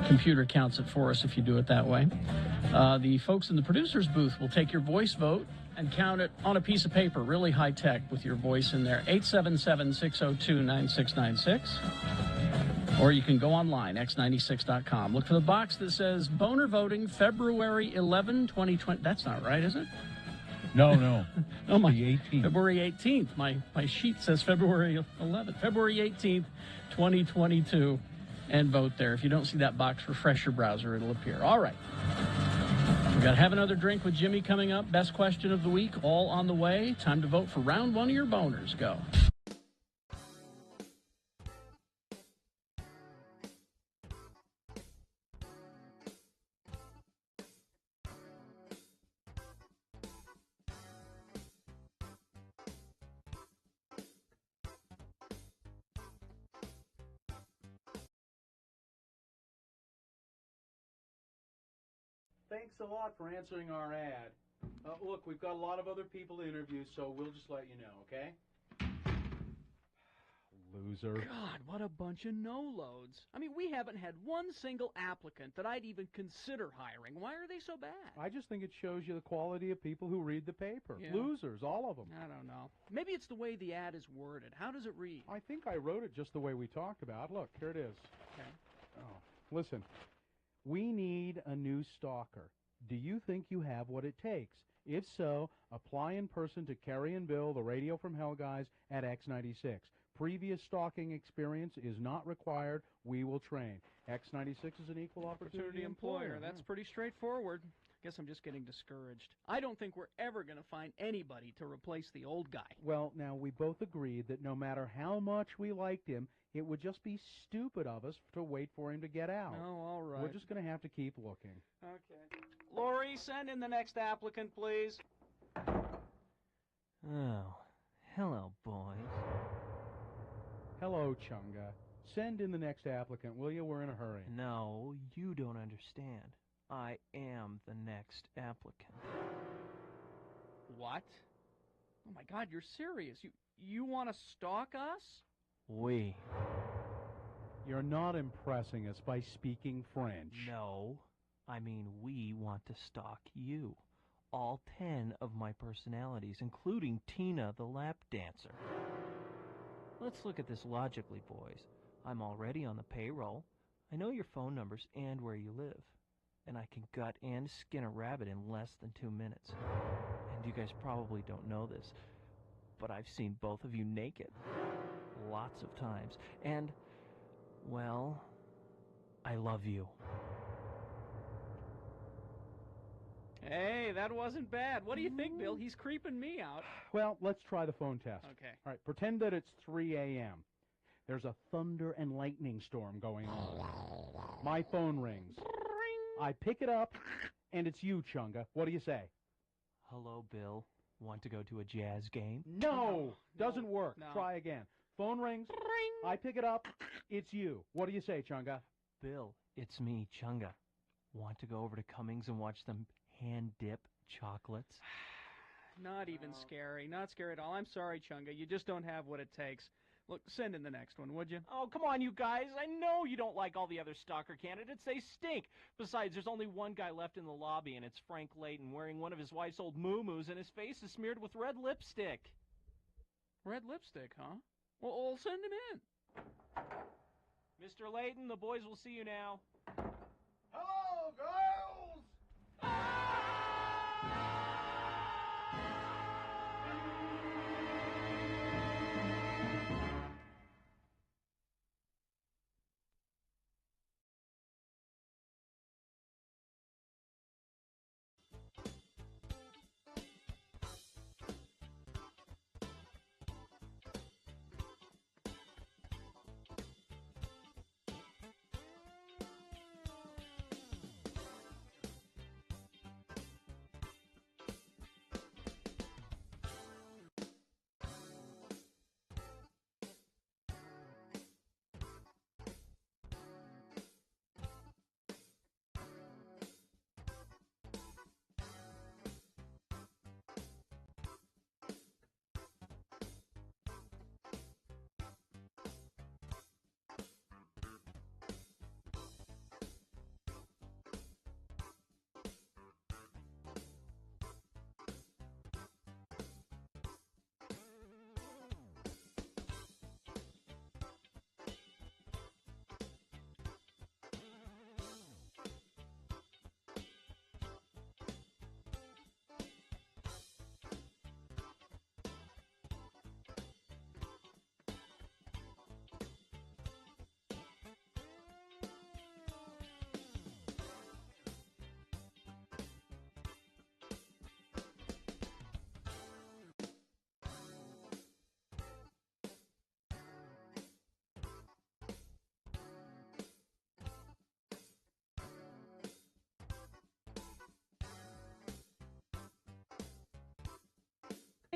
Computer counts it for us if you do it that way. The folks in the producer's booth will take your voice vote and count it on a piece of paper, really high tech with your voice in there. 877-602-9696. Or you can go online, x96.com. Look for the box that says boner voting February 11, 2020. That's not right, is it? No. Oh, my. The 18th. February 18th. My sheet says February 11th. February 18th, 2022. And vote there. If you don't see that box, refresh your browser. It'll appear. All right. We've got Have Another Drink with Jimmy coming up. Best question of the week, all on the way. Time to vote for round one of your boners. Go. Thanks a lot for answering our ad. Look, we've got a lot of other people to interview, so we'll just let you know, okay? Loser. God, what a bunch of no-loads. I mean, we haven't had one single applicant that I'd even consider hiring. Why are they so bad? I just think it shows you the quality of people who read the paper. Yeah. Losers, all of them. I don't know. Maybe it's the way the ad is worded. How does it read? I think I wrote it just the way we talked about. Look, here it is. Okay. Oh, listen. We need a new stalker. Do you think you have what it takes? If so, apply in person to Kerry and Bill, the Radio from Hell guys, at X96. Previous stalking experience is not required. We will train. X96 is an equal opportunity employer. That's pretty straightforward. Guess I'm just getting discouraged. I don't think we're ever going to find anybody to replace the old guy. Well, now, we both agreed that no matter how much we liked him, it would just be stupid of us to wait for him to get out. Oh, all right. We're just going to have to keep looking. Okay. Lori, send in the next applicant, please. Oh, hello, boys. Hello, Chunga. Send in the next applicant, will you? We're in a hurry. No, you don't understand. I am the next applicant. What? Oh, my God, you're serious. You want to stalk us? We. You're not impressing us by speaking French. No, I mean we want to stalk you. All 10 of my personalities, including Tina the lap dancer. Let's look at this logically, boys. I'm already on the payroll. I know your phone numbers and where you live. And I can gut and skin a rabbit in less than 2 minutes. And you guys probably don't know this, but I've seen both of you naked. Lots of times. And, well, I love you. Hey, that wasn't bad. What do you think, Bill? He's creeping me out. Well, let's try the phone test. Okay. All right, pretend that it's 3 a.m. There's a thunder and lightning storm going on. My phone rings. I pick it up, and it's you, Chunga. What do you say? Hello, Bill. Want to go to a jazz game? No! Doesn't work. No. Try again. Phone rings. I pick it up. It's you. What do you say, Chunga? Bill, it's me, Chunga. Want to go over to Cummings and watch them hand-dip chocolates? Not even scary. Not scary at all. I'm sorry, Chunga. You just don't have what it takes. Look, send in the next one, would you? Oh, come on, you guys. I know you don't like all the other stalker candidates. They stink. Besides, there's only one guy left in the lobby, and it's Frank Layton wearing one of his wife's old moo-moos, and his face is smeared with red lipstick. Red lipstick, huh? Well, send him in. Mr. Layton, the boys will see you now. Hello, girls!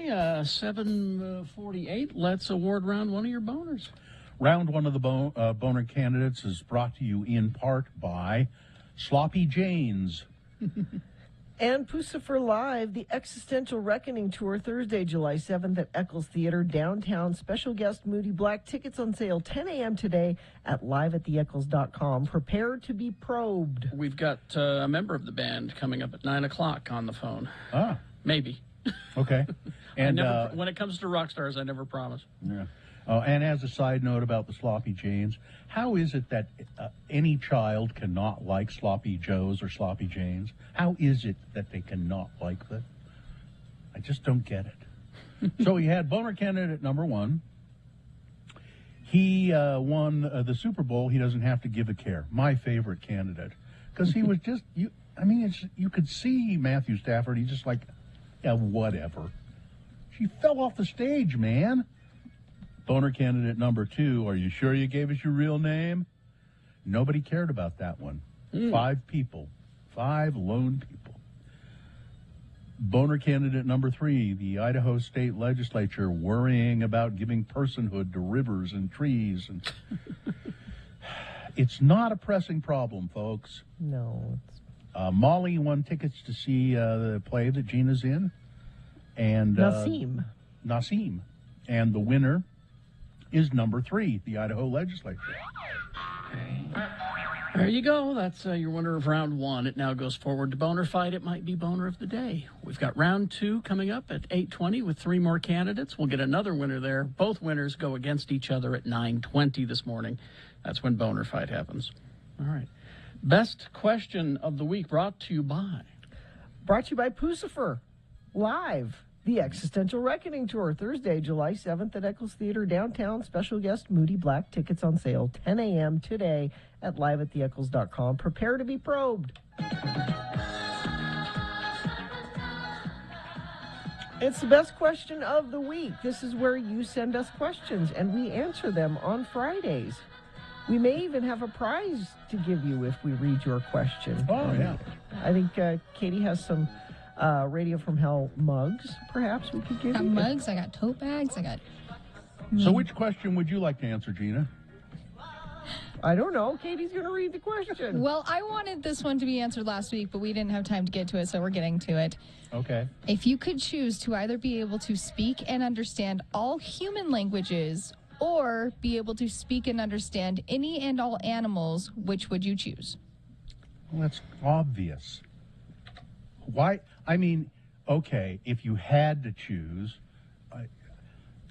7:48. Let's award round one of your boners. Round one of the boner candidates is brought to you in part by Sloppy Janes. And Pucifer Live, the Existential Reckoning Tour, Thursday, July 7th at Eccles Theater, downtown. Special guest Moody Black. Tickets on sale 10 a.m. today at liveattheeccles.com. Prepare to be probed. We've got a member of the band coming up at 9 o'clock on the phone. Ah. Maybe. Okay. And when it comes to rock stars, I never promise. Yeah. And as a side note about the Sloppy Janes, how is it that any child cannot like Sloppy Joes or Sloppy Janes? How is it that they cannot like them? I just don't get it. So we had boner candidate number one. He won the Super Bowl. He doesn't have to give a care. My favorite candidate. Because he was just, you could see Matthew Stafford. He's just like, yeah, whatever. She fell off the stage, man. Boner candidate number two, are you sure you gave us your real name? Nobody cared about that one. 5 people. 5 lone people. Boner candidate number 3, the Idaho State Legislature worrying about giving personhood to rivers and trees. And it's not a pressing problem, folks. No. Molly won tickets to see the play that Gina's in. And Nassim. And the winner is number 3, the Idaho Legislature. There you go. That's your winner of round one. It now goes forward to Boner Fight. It might be Boner of the Day. We've got round 2 coming up at 8:20 with 3 more candidates. We'll get another winner there. Both winners go against each other at 9:20 this morning. That's when Boner Fight happens. All right. Best question of the week brought to you by Pucifer Live. The Existential Reckoning Tour, Thursday, July 7th at Eccles Theater, downtown. Special guest Moody Black. Tickets on sale 10 a.m. today at liveattheeccles.com. Prepare to be probed. It's the best question of the week. This is where you send us questions, and we answer them on Fridays. We may even have a prize to give you if we read your question. Oh, yeah. I think Katie has some Radio from Hell mugs, perhaps we could give you. Mugs, I got tote bags, I got... So which question would you like to answer, Gina? I don't know. Katie's going to read the question. Well, I wanted this one to be answered last week, but we didn't have time to get to it, so we're getting to it. Okay. If you could choose to either be able to speak and understand all human languages or be able to speak and understand any and all animals, which would you choose? Well, that's obvious. Why? I mean, okay, if you had to choose,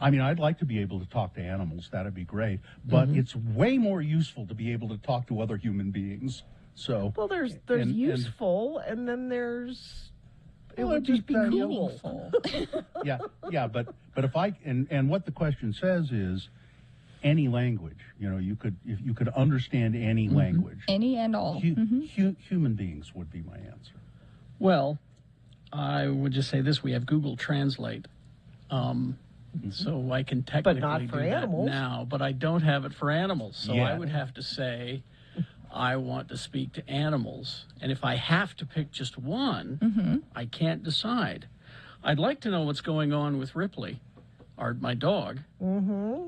I'd like to be able to talk to animals. That'd be great. But it's way more useful to be able to talk to other human beings. So well, there's useful, and then there's it would just be cool. yeah. But if I and what the question says is any language. You know, if you could understand any language, any and all. Human beings would be my answer. Well, I would just say this: we have Google Translate. So I can technically do that now, but I don't have it for animals. So I would have to say I want to speak to animals. And if I have to pick just one, I can't decide. I'd like to know what's going on with Ripley, my dog,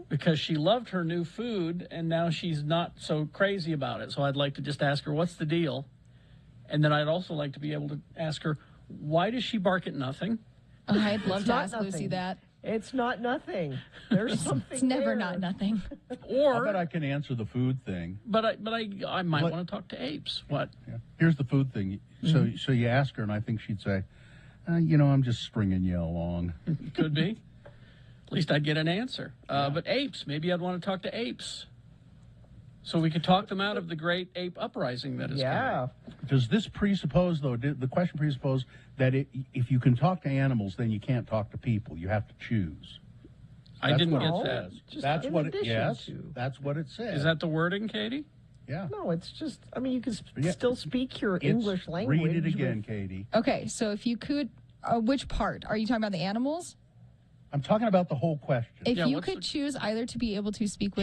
because she loved her new food, and now she's not so crazy about it. So I'd like to just ask her, what's the deal? And then I'd also like to be able to ask her, why does she bark at nothing? I'd love to ask Lucy that. It's not nothing. There's something. It's never there. not nothing. Or I bet I can answer the food thing. But I might want to talk to apes. What? Yeah. Here's the food thing. So you ask her, and I think she'd say, I'm just stringing you along. Could be. At least I'd get an answer. But apes, maybe I'd want to talk to apes. So we could talk them out of the great ape uprising that is coming. Does this presuppose, though, the question presuppose that if you can talk to animals, then you can't talk to people? You have to choose. I didn't get that. That's what it That's what it says. Is that the wording, Katie? Yeah. No, it's just, you can still speak your English language. Read it again, Katie. Okay, so if you could, which part? Are you talking about the animals? I'm talking about the whole question. If you could choose either to be able to speak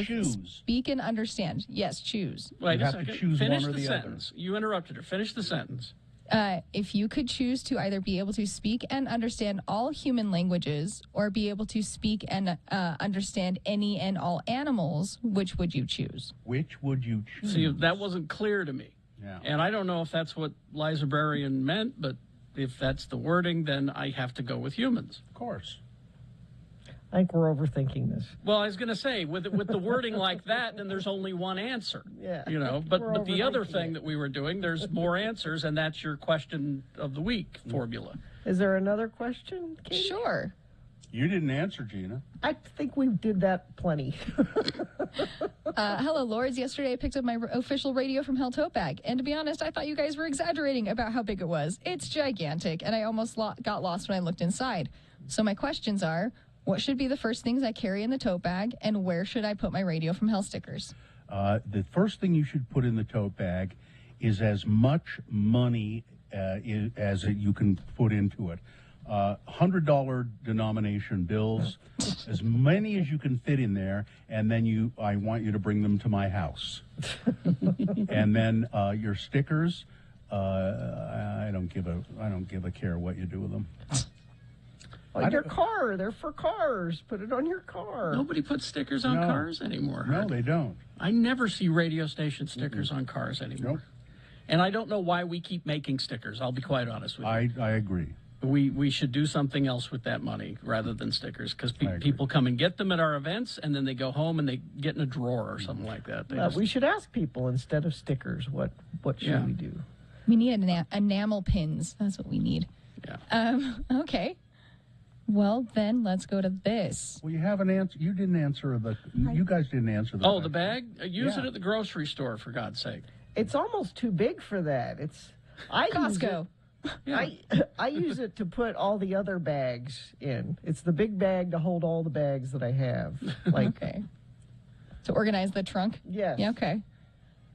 and understand, yes, choose. Wait you a have second. to choose Finish one or the the sentence. other. You interrupted her. Finish the sentence. If you could choose to either be able to speak and understand all human languages or be able to speak and understand any and all animals, which would you choose? Which would you choose? See, that wasn't clear to me. Yeah. And I don't know if that's what Librarian meant, but if that's the wording, then I have to go with humans. Of course. I think we're overthinking this. Well, I was going to say, with the wording like that, then there's only one answer. Yeah. You know, but the other thing that we were doing, there's more answers, and that's your question of the week formula. Is there another question, Katie? Sure. You didn't answer, Gina. I think we did that plenty. Hello, Lords. Yesterday I picked up my official radio from Hell Tote Bag, and to be honest, I thought you guys were exaggerating about how big it was. It's gigantic, and I almost got lost when I looked inside. So my questions are, what should be the first things I carry in the tote bag, and where should I put my Radio from Hell stickers? The first thing you should put in the tote bag is as much money as you can put into it. $100 denomination bills, as many as you can fit in there, and then I want you to bring them to my house. And then your stickers, I don't give a care what you do with them. Your car, they're for cars. Put it on your car. Nobody puts stickers on cars anymore. No, they don't. I never see radio station stickers on cars anymore. Nope. And I don't know why we keep making stickers. I'll be quite honest with you. I agree. We should do something else with that money rather than stickers, because people come and get them at our events, and then they go home and they get in a drawer or something like that. We should ask people instead of stickers, what should we do? We need enamel pins. That's what we need. Yeah. Okay. Well, then let's go to this. Well, you have an answer. You didn't answer you guys didn't answer the question. The bag? Use it at the grocery store, for God's sake. It's almost too big for that. Costco. I use it to put all the other bags in. It's the big bag to hold all the bags that I have. Okay. To organize the trunk? Yes. Yeah, okay.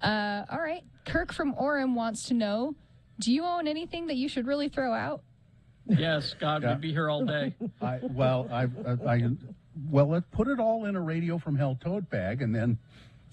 All right. Kirk from Orem wants to know, do you own anything that you should really throw out? Yes, God, we'd be here all day. Let's put it all in a Radio from Hell tote bag and then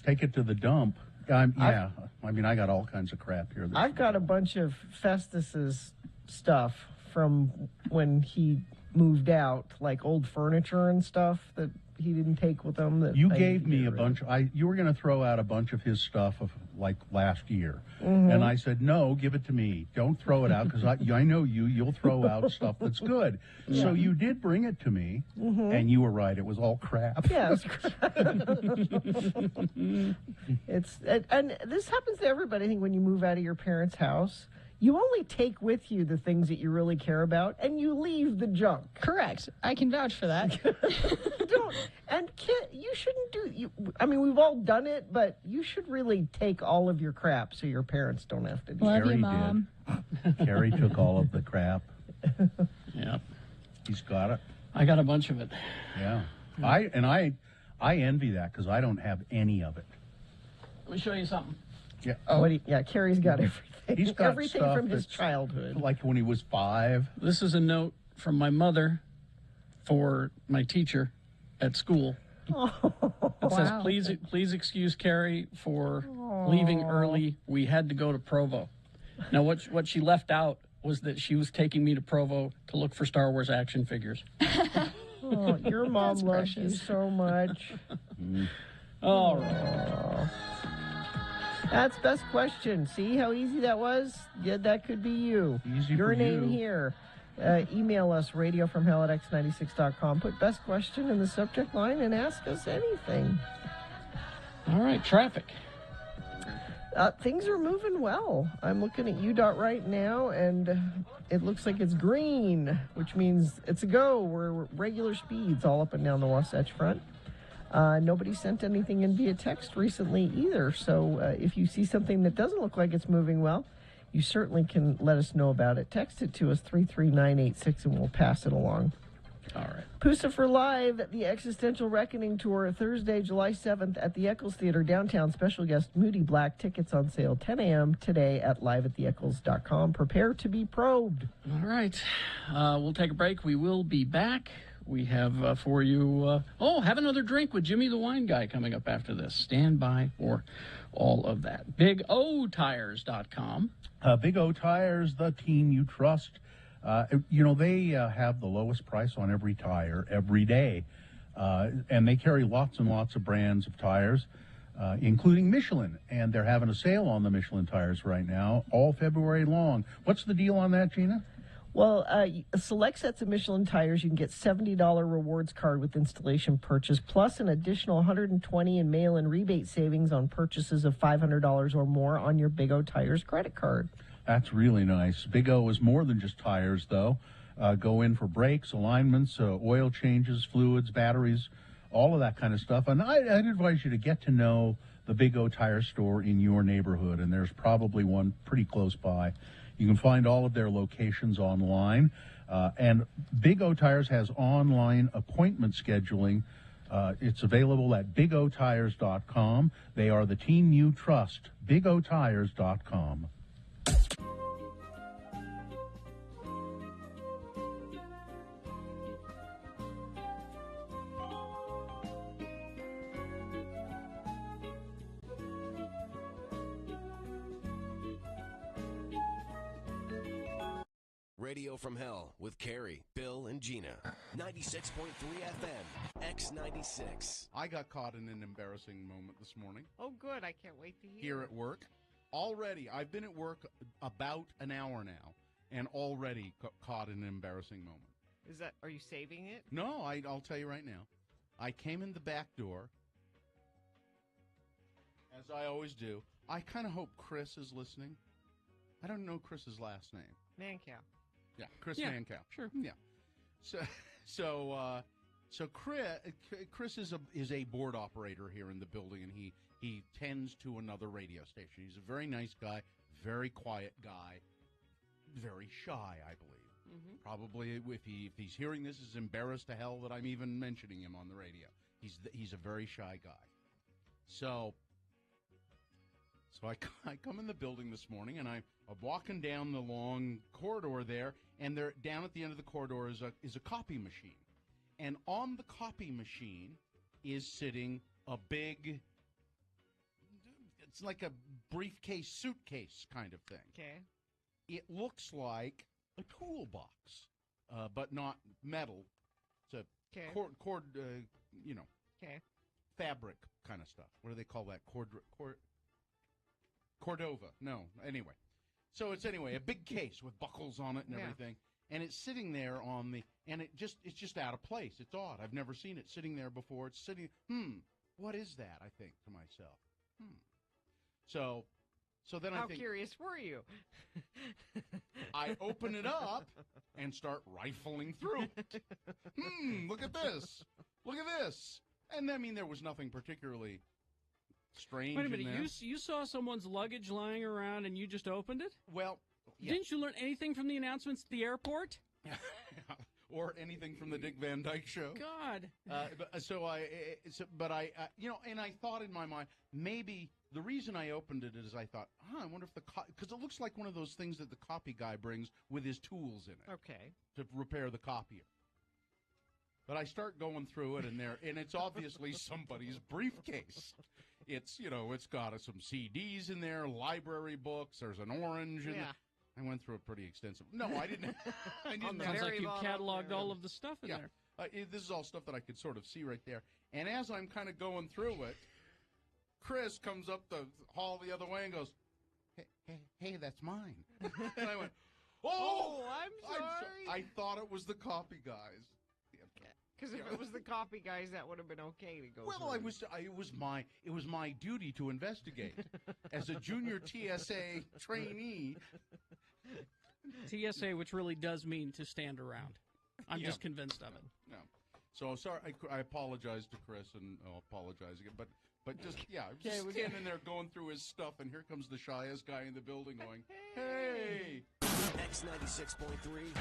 take it to the dump. I got all kinds of crap here. I've got a bunch of Festus's stuff from when he moved out, like old furniture and stuff that he didn't take with him. You gave me a bunch. You were going to throw out a bunch of his stuff like last year, and I said no, give it to me. Don't throw it out because I know you'll throw out stuff that's good. Yeah. So you did bring it to me, and you were right. It was all crap. Yeah, it was crap. And this happens to everybody. I think when you move out of your parents' house, you only take with you the things that you really care about, and you leave the junk. Correct. I can vouch for that. You shouldn't do. We've all done it, but you should really take all of your crap so your parents don't have to do it. Love you, Mom. Carrie took all of the crap. Yeah, he's got it. I got a bunch of it. Yeah, I envy that because I don't have any of it. Let me show you something. Yeah. Carrie's got everything. He's got everything from his childhood. Like when he was 5. This is a note from my mother for my teacher at school. It says, please excuse Carrie for leaving early. We had to go to Provo. Now, what she left out was that she was taking me to Provo to look for Star Wars action figures. Your mom loves you so much. All right. That's best question. See how easy that was? Yeah, that could be you. Easy Your for name you. here. Email us, radiofromhell@x96.com. Put best question in the subject line and ask us anything. All right, traffic. Things are moving well. I'm looking at UDOT right now, and it looks like it's green, which means it's a go. We're regular speeds all up and down the Wasatch Front. Nobody sent anything in via text recently either, so if you see something that doesn't look like it's moving well, you certainly can let us know about it. Text it to us, 33986, and we'll pass it along. All right. Pucifer Live, the Existential Reckoning Tour, Thursday, July 7th at the Eccles Theater downtown. Special guest Moody Black. Tickets on sale 10 a.m. today at liveattheeccles.com. Prepare to be probed. All right. We'll take a break. We will be back we have for you, have another drink with Jimmy the Wine Guy coming up after this. Stand by for all of that. BigOTires.com. Big O Tires, the team you trust. They have the lowest price on every tire every day. And they carry lots and lots of brands of tires, including Michelin. And they're having a sale on the Michelin tires right now, all February long. What's the deal on that, Gina? Well, select sets of Michelin tires, you can get $70 rewards card with installation purchase, plus an additional $120 in mail-in rebate savings on purchases of $500 or more on your Big O Tires credit card. That's really nice. Big O is more than just tires, though. Go in for brakes, alignments, oil changes, fluids, batteries, all of that kind of stuff. And I'd advise you to get to know the Big O Tire store in your neighborhood, and there's probably one pretty close by. You can find all of their locations online. And Big O Tires has online appointment scheduling. It's available at bigotires.com. They are the team you trust. bigotires.com. Radio from Hell with Carrie, Bill, and Gina. 96.3 FM, X96. I got caught in an embarrassing moment this morning. Oh, good. I can't wait to hear. Here at work. Already, I've been at work about an hour now, and already caught in an embarrassing moment. Are you saving it? No, I'll tell you right now. I came in the back door, as I always do. I kind of hope Chris is listening. I don't know Chris's last name. Mancow. Yeah, Chris Mancow. Sure. Yeah. So Chris is a board operator here in the building, and he tends to another radio station. He's a very nice guy, very quiet guy, very shy, I believe. Mm-hmm. Probably if he's hearing this, is embarrassed to hell that I'm even mentioning him on the radio. He's a very shy guy. So I come in the building this morning, and I'm walking down the long corridor there, and there down at the end of the corridor is a copy machine. And on the copy machine is sitting a big, it's like a briefcase, suitcase kind of thing. Okay. It looks like a toolbox, but not metal. It's a cord, fabric kind of stuff. What do they call that? Cordova. No. Anyway. So it's a big case with buckles on it and everything. And it's sitting there it's just out of place. It's odd. I've never seen it sitting there before. It's sitting, what is that? I think to myself. So then I think, how curious were you? I open it up and start rifling through it. Look at this. Look at this. And I mean, there was nothing particularly strange. Wait a minute, in there. you saw someone's luggage lying around and you just opened it? Well, yeah. Didn't you learn anything from the announcements at the airport? Or anything from the Dick Van Dyke Show? God. But I thought in my mind, maybe the reason I opened it is I thought, I wonder if because it looks like one of those things that the copy guy brings with his tools in it. Okay. To repair the copier. But I start going through it, and it's obviously somebody's briefcase. It's got some CDs in there, library books. There's an orange in there. I went through it pretty extensive. No, I didn't. Sounds like you cataloged all of the stuff in there. This is all stuff that I could sort of see right there. And as I'm kind of going through it, Chris comes up the hall the other way and goes, hey, that's mine. And I went, oh, I'm sorry. I thought it was the copy guys. Because if it was the copy guys, that would have been okay to go. Well, it was my duty to investigate as a junior TSA trainee. TSA, which really does mean to stand around. I'm just convinced of it. No. So sorry, I apologize to Chris, and I'll apologize again. But just we're getting in there going through his stuff, and here comes the shyest guy in the building going, hey. X96.3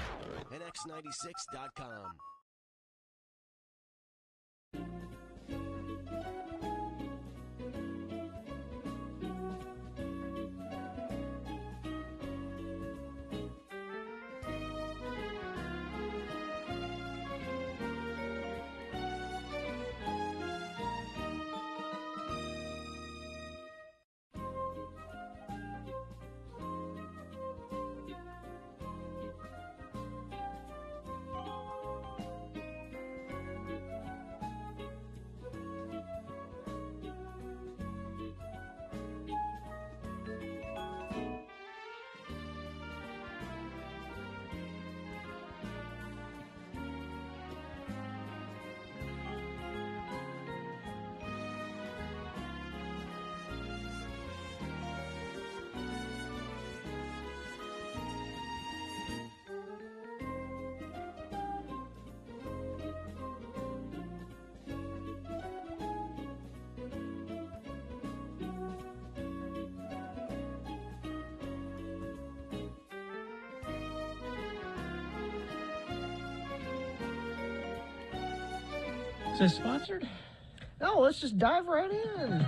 and X96.com. this sponsored? No, let's just dive right in.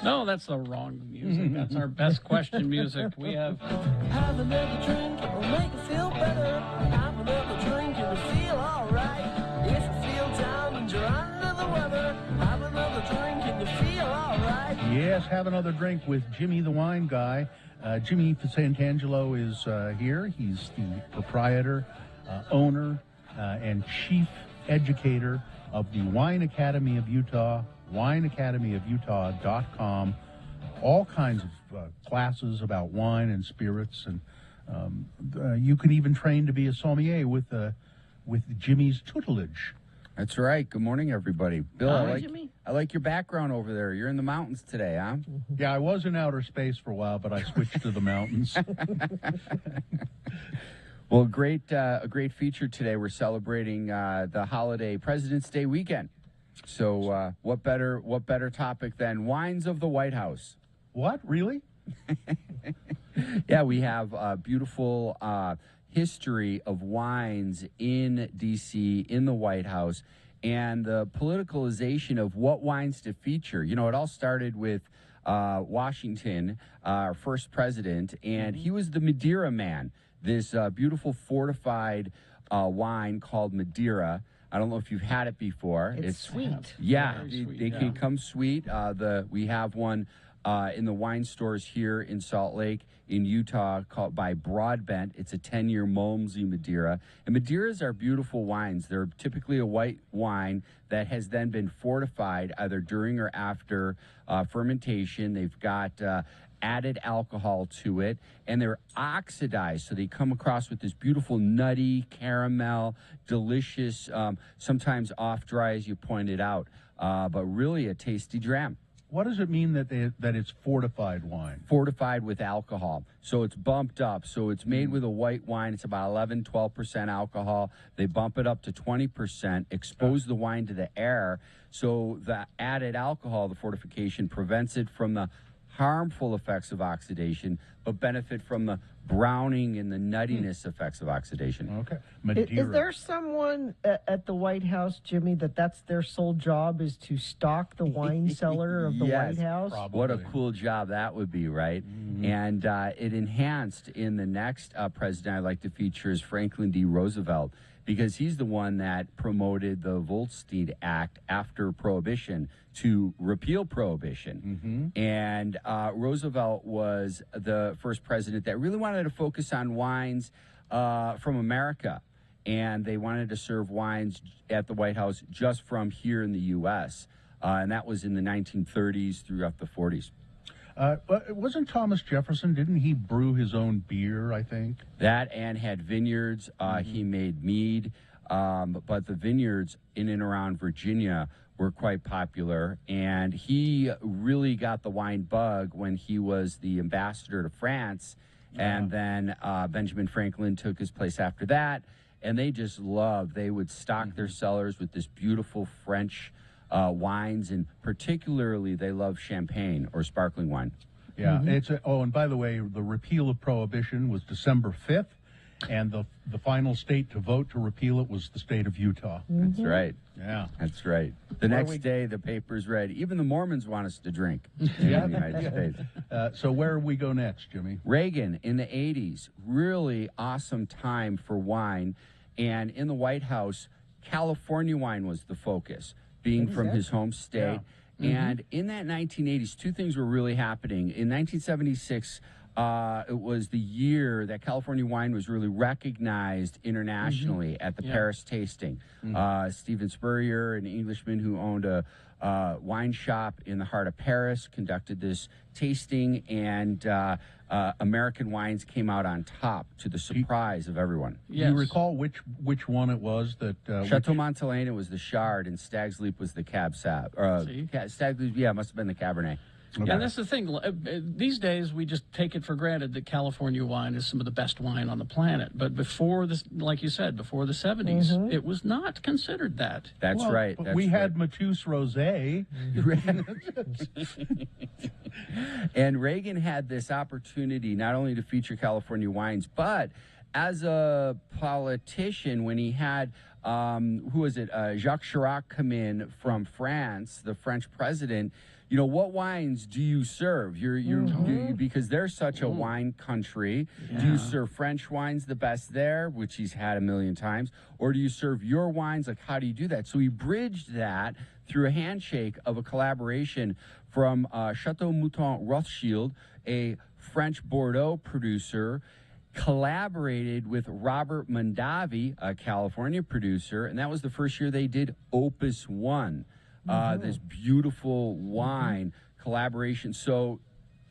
No, that's the wrong music. That's our best question music. We have. Have another drink, it'll make you feel better. Have another drink, and you feel alright. If you feel down and you're under the weather, have another drink, and you feel alright. Yes, have another drink with Jimmy the Wine Guy. Jimmy Santangelo is here. He's the proprietor, owner, and chief educator of the Wine Academy of Utah, wineacademyofutah.com. All kinds of classes about wine and spirits, and you can even train to be a sommelier with Jimmy's tutelage. That's right. Good morning, everybody. Bill, Hi, I like your background over there. You're in the mountains today, huh? Yeah, I was in outer space for a while, but I switched to the mountains. Well, a great feature today. We're celebrating the holiday President's Day weekend. So what better topic than wines of the White House? What? Really? Yeah, we have a beautiful history of wines in D.C., in the White House, and the politicalization of what wines to feature. You know, it all started with Washington, our first president, and he was the Madeira man, this beautiful fortified wine called Madeira. I don't know if you've had it before. It's sweet. Yeah, Sweet, they can come sweet. We have one in the wine stores here in Salt Lake, in Utah, called by Broadbent. It's a 10-year Malmsey Madeira. And Madeiras are beautiful wines. They're typically a white wine that has then been fortified either during or after fermentation. They've got added alcohol to it, and they're oxidized, so they come across with this beautiful nutty caramel, delicious, sometimes off dry, as you pointed out, but really a tasty dram. What does it mean that it's fortified wine? Fortified with alcohol. So it's bumped up. So it's made with a white wine. It's about 11, 12% alcohol. They bump it up to 20%, expose the wine to the air. So the added alcohol, the fortification, prevents it from the harmful effects of oxidation, but benefit from the browning and the nuttiness effects of oxidation. Okay. Is there someone at the White House, Jimmy, that's their sole job is to stock the wine cellar of the Yes, White House? probably. What a cool job that would be, right? And it enhanced in the next president I'd like to feature is Franklin D. Roosevelt, because he's the one that promoted the Volstead Act after Prohibition to repeal Prohibition. And Roosevelt was the first president that really wanted to focus on wines from America. And they wanted to serve wines at the White House just from here in the U.S. And that was in the 1930s throughout the 40s. Wasn't Thomas Jefferson, didn't he brew his own beer, I think? That and had vineyards. He made mead. But the vineyards in and around Virginia were quite popular. And he really got the wine bug when he was the ambassador to France. And then Benjamin Franklin took his place after that. And they just loved, they would stock their cellars with this beautiful French wines, and particularly they love champagne or sparkling wine. Yeah, and by the way, the repeal of Prohibition was December 5th, and the final state to vote to repeal it was the state of Utah. That's right. Yeah. That's right. The next day, the paper's read. Even the Mormons want us to drink in the United States. So where we go next, Jimmy? Reagan in the 80s, really awesome time for wine. And in the White House, California wine was the focus, being from his home state. Yeah. And in that 1980s, two things were really happening. In 1976, it was the year that California wine was really recognized internationally at the Paris tasting. Stephen Spurrier, an Englishman who owned a wine shop in the heart of Paris, conducted this tasting, and American wines came out on top to the surprise of everyone. Do you recall which one it was that... Chateau Montelena was the Chard, and Stag's Leap was the Cab Sauv. Stag's Leap, it must have been the Cabernet. Okay. And that's the thing. These days, we just take it for granted that California wine is some of the best wine on the planet. But before this, like you said, before the 70s, it was not considered that. That's right. But we had Matus Rosé. And Reagan had this opportunity not only to feature California wines, but as a politician, when he had who was it? Jacques Chirac come in from France, the French president. You know, what wines do you serve? Because they're such a wine country. Yeah. Do you serve French wines the best there, which he's had a million times, or do you serve your wines? Like, how do you do that? So he bridged that through a handshake of a collaboration from Chateau Mouton Rothschild, a French Bordeaux producer, collaborated with Robert Mondavi, a California producer, and that was the first year they did Opus One. This beautiful wine collaboration. So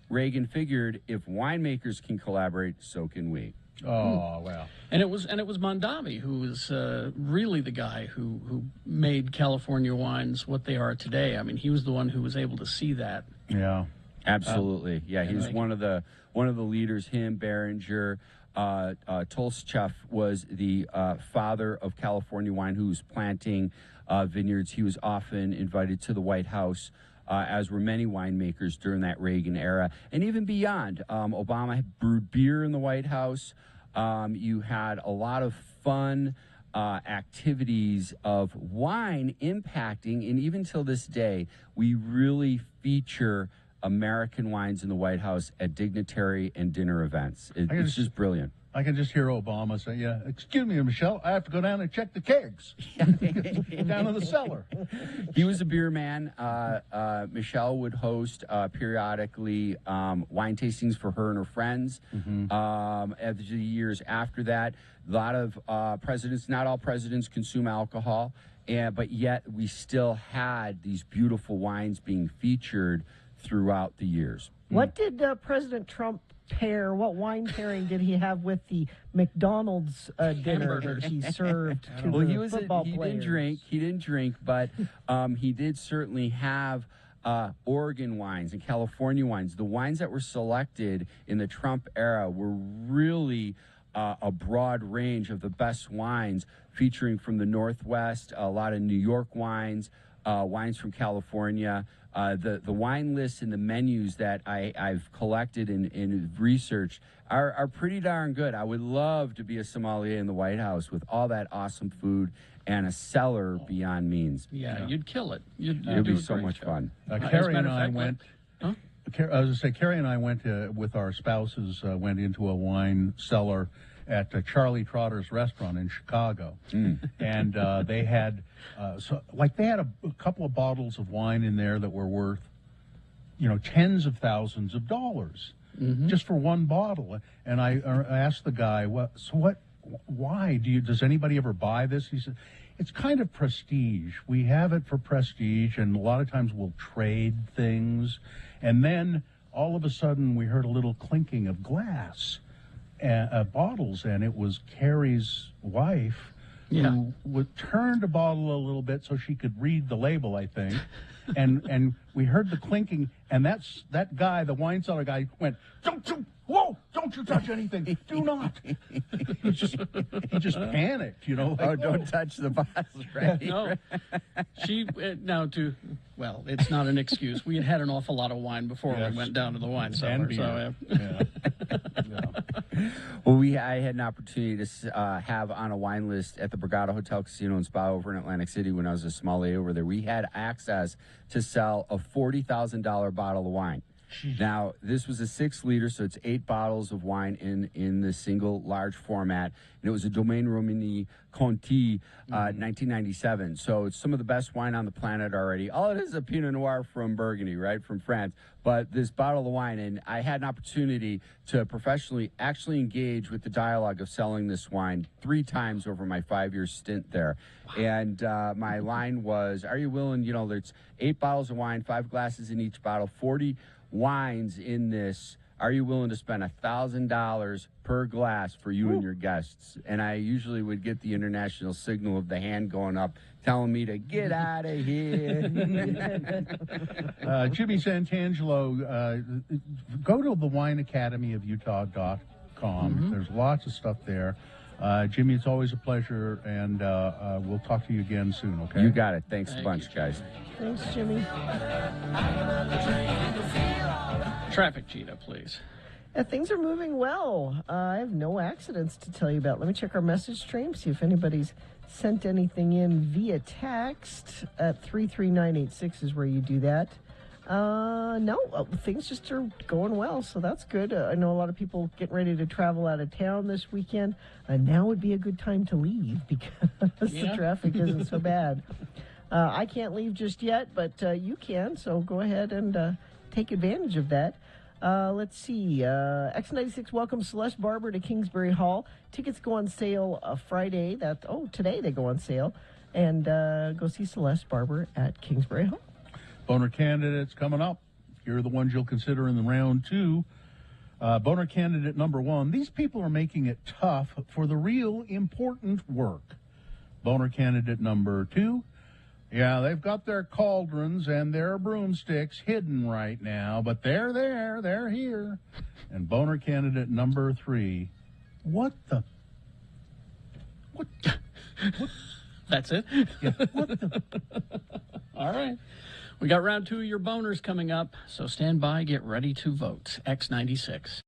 Reagan figured if winemakers can collaborate, so can we. Oh, well. And it was Mondavi who was really the guy who made California wines what they are today. I mean, he was the one who was able to see that. Yeah, absolutely. He was one of the leaders. Him, Behringer, Tolstchev was the father of California wine, who was planting vineyards. He was often invited to the White House, as were many winemakers during that Reagan era. And even beyond, Obama brewed beer in the White House. You had a lot of fun activities of wine impacting, and even till this day, we really feature American wines in the White House at dignitary and dinner events. It's just brilliant. I can just hear Obama say, "Yeah, excuse me, Michelle, I have to go down and check the kegs down in the cellar." He was a beer man. Michelle would host periodically wine tastings for her and her friends. As the years after that, a lot of presidents, not all presidents consume alcohol, but yet we still had these beautiful wines being featured throughout the years. What did President Trump pair? What wine pairing did he have with the McDonald's dinner that he served to the football players? He didn't drink, but he did certainly have Oregon wines and California wines. The wines that were selected in the Trump era were really a broad range of the best wines, featuring from the Northwest, a lot of New York wines, wines from California. The wine lists and the menus that I've collected and researched are pretty darn good. I would love to be a sommelier in the White House with all that awesome food and a cellar beyond means. Yeah, you'd kill it. It'd be so much fun. Carrie and I went. I was going to say, Carrie and I went with our spouses, went into a wine cellar at Charlie Trotter's restaurant in Chicago, and they had they had a couple of bottles of wine in there that were worth, tens of thousands of dollars just for one bottle. And I asked the guy, why does anybody ever buy this? He said, it's kind of prestige. We have it for prestige, and a lot of times we'll trade things. And then all of a sudden we heard a little clinking of glass. Bottles, and it was Carrie's wife who turned a bottle a little bit so she could read the label, I think, and we heard the clinking, and that guy, the wine cellar guy, went, "Don't you touch anything, do not." He just panicked, don't touch the bottles, right? No, it's not an excuse. We had an awful lot of wine before we went down to the wine cellar. Well, I had an opportunity to have on a wine list at the Borgata Hotel, Casino, and Spa over in Atlantic City when I was a sommelier over there. We had access to sell a $40,000 bottle of wine. Now, this was a 6-liter, so it's 8 bottles of wine in the single large format. And it was a Domaine Romani Conti 1997. So it's some of the best wine on the planet already. All it is a Pinot Noir from Burgundy, right, from France. But this bottle of wine, and I had an opportunity to professionally actually engage with the dialogue of selling this wine 3 times over my 5-year stint there. Wow. And my line was, are you willing, there's 8 bottles of wine, 5 glasses in each bottle, 40 wines in this. Are you willing to spend $1,000 per glass for you and your guests? And I usually would get the international signal of the hand going up, telling me to get out of here. Jimmy Santangelo, go to the wineacademyofutah.com. There's lots of stuff there. Jimmy, it's always a pleasure, and we'll talk to you again soon, okay? You got it. Thanks a bunch, guys. Thanks, Jimmy. Traffic, Gina, please. Things are moving well. I have no accidents to tell you about. Let me check our message stream, see if anybody's sent anything in via text at 33986 is where you do that. No, things just are going well, so that's good. I know a lot of people getting ready to travel out of town this weekend. Now would be a good time to leave because the traffic isn't so bad. I can't leave just yet, but you can, so go ahead and take advantage of that. Let's see. X96 welcomes Celeste Barber to Kingsbury Hall. Tickets go on sale Friday. Today they go on sale. And go see Celeste Barber at Kingsbury Hall. Boner candidates coming up. Here are the ones you'll consider in the round 2. Boner candidate number 1. These people are making it tough for the real important work. Boner candidate number 2. Yeah, they've got their cauldrons and their broomsticks hidden right now, but they're there, they're here. And boner candidate number 3. What? That's it? Yeah, what the? All right. We got round 2 of your boners coming up, so stand by, get ready to vote. X96.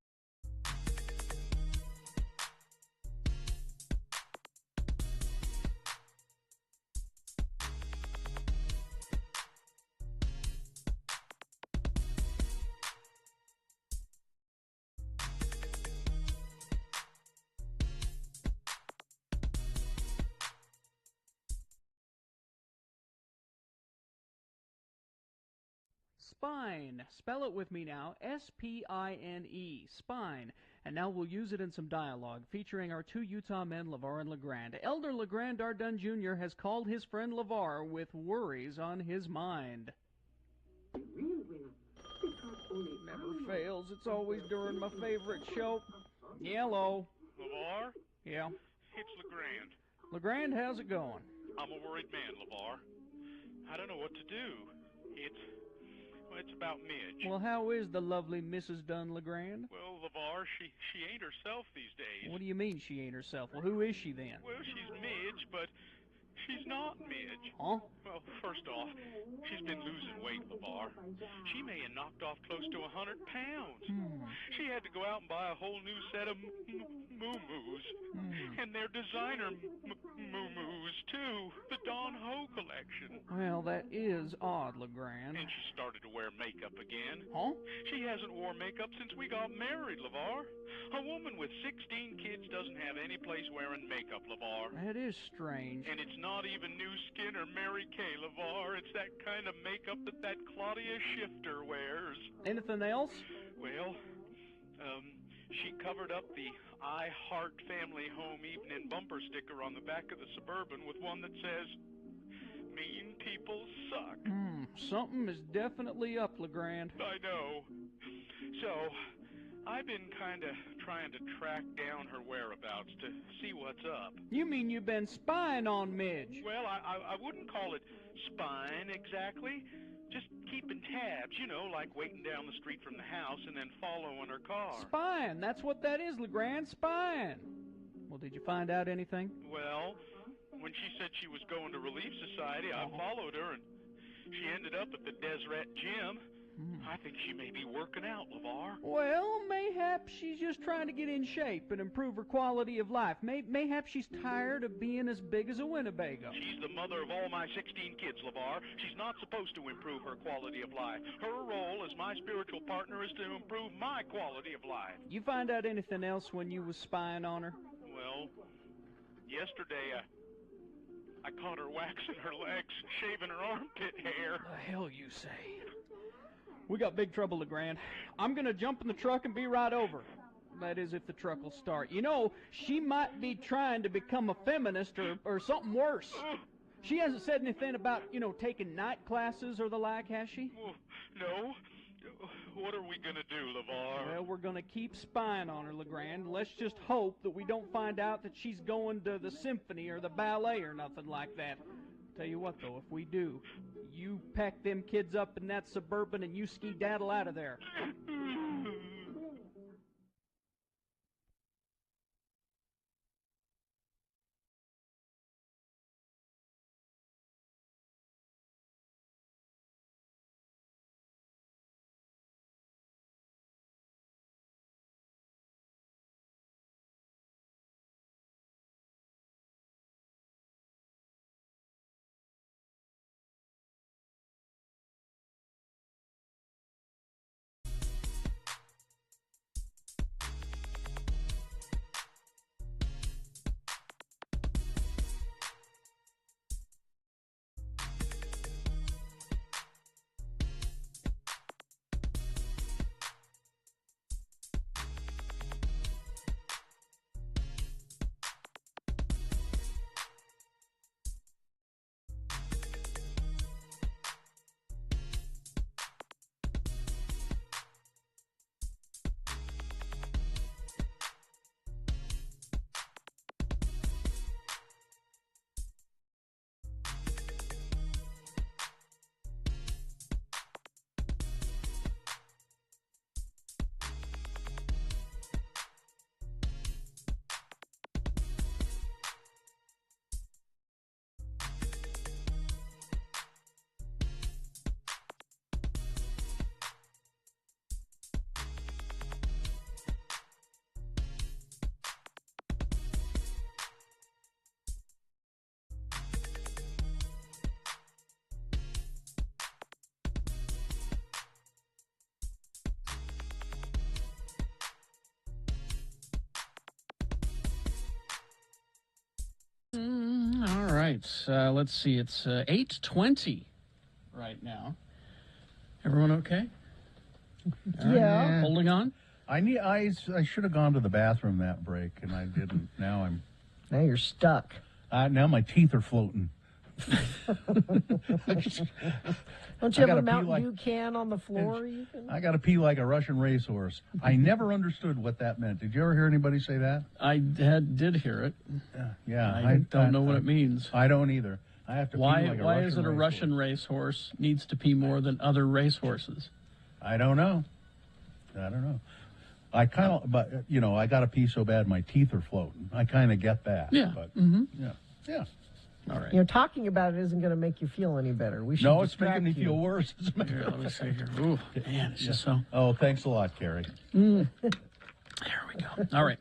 Spine. Spell it with me now. S-P-I-N-E. Spine. And now we'll use it in some dialogue, featuring our 2 Utah men, LeVar and LeGrand. Elder LeGrand Dardun Jr. has called his friend LeVar with worries on his mind. Never fails. It's always during my favorite show. Yellow. LeVar? Yeah. It's LeGrand. LeGrand, how's it going? I'm a worried man, LeVar. I don't know what to do. It's about Midge. Well, how is the lovely Mrs. Dunn LeGrand? Well, LeVar, she ain't herself these days. What do you mean she ain't herself? Well, who is she then? Well, she's Midge, but she's not Midge. Huh? Well, first off, she's been losing weight, LeVar. She may have knocked off close to 100 pounds. She had to go out and buy a whole new set of moo-moos. And they're designer moo-moos, too. The Don Ho collection. Well, that is odd, LeGrand. And she started to wear makeup again. Huh? She hasn't worn makeup since we got married, LeVar. A woman with 16 kids doesn't have any place wearing makeup, LeVar. That is strange. And it's not even New Skin or Mary Kay, LeVar. It's that kind of makeup that Claudia Schifter wears. Anything else? Well, she covered up the I Heart Family Home Evening bumper sticker on the back of the Suburban with one that says, "Mean people suck." Something is definitely up, LeGrand. I know. So, I've been kind of trying to track down her whereabouts to see what's up. You mean you've been spying on Midge? Well, I wouldn't call it spying exactly. Just keeping tabs, you know, like waiting down the street from the house and then following her car. Spying. That's what that is, LeGrand. Spying. Well, did you find out anything? Well, when she said she was going to Relief Society, I followed her, and she ended up at the Deseret Gym. I think she may be working out, LeVar. Well, mayhap she's just trying to get in shape and improve her quality of life. Mayhap she's tired of being as big as a Winnebago. She's the mother of all my 16 kids, LeVar. She's not supposed to improve her quality of life. Her role as my spiritual partner is to improve my quality of life. You find out anything else when you was spying on her? Well, yesterday I caught her waxing her legs, shaving her armpit hair. The hell you say? We got big trouble, LeGrand. I'm going to jump in the truck and be right over. That is, if the truck will start. You know, she might be trying to become a feminist or something worse. She hasn't said anything about, you know, taking night classes or the like, has she? No. What are we going to do, LeVar? Well, we're going to keep spying on her, LeGrand. Let's just hope that we don't find out that she's going to the symphony or the ballet or nothing like that. Tell you what, though, if we do, you pack them kids up in that Suburban and you ski-daddle out of there. right. Let's see. It's 8:20 right now. Everyone okay? Yeah. Holding on? I should have gone to the bathroom that break, and I didn't. Now you're stuck. Now my teeth are floating. Don't you have a Mountain Dew can on the floor? I got to pee like a Russian racehorse. I never understood what that meant. Did you ever hear anybody say that? I did hear it. Yeah. I don't know what it means. I don't either. I have to pee like a why Russian is it a Russian racehorse needs to pee more than other racehorses? I don't know. I kind of, but I got to pee so bad my teeth are floating. I kind of get that. Yeah. But, yeah. All right. Talking about it isn't going to make you feel any better. We should. No, it's making me feel worse. Here, let me see here. Ooh, man, it's just so. Oh, thanks a lot, Carrie. There we go. All right.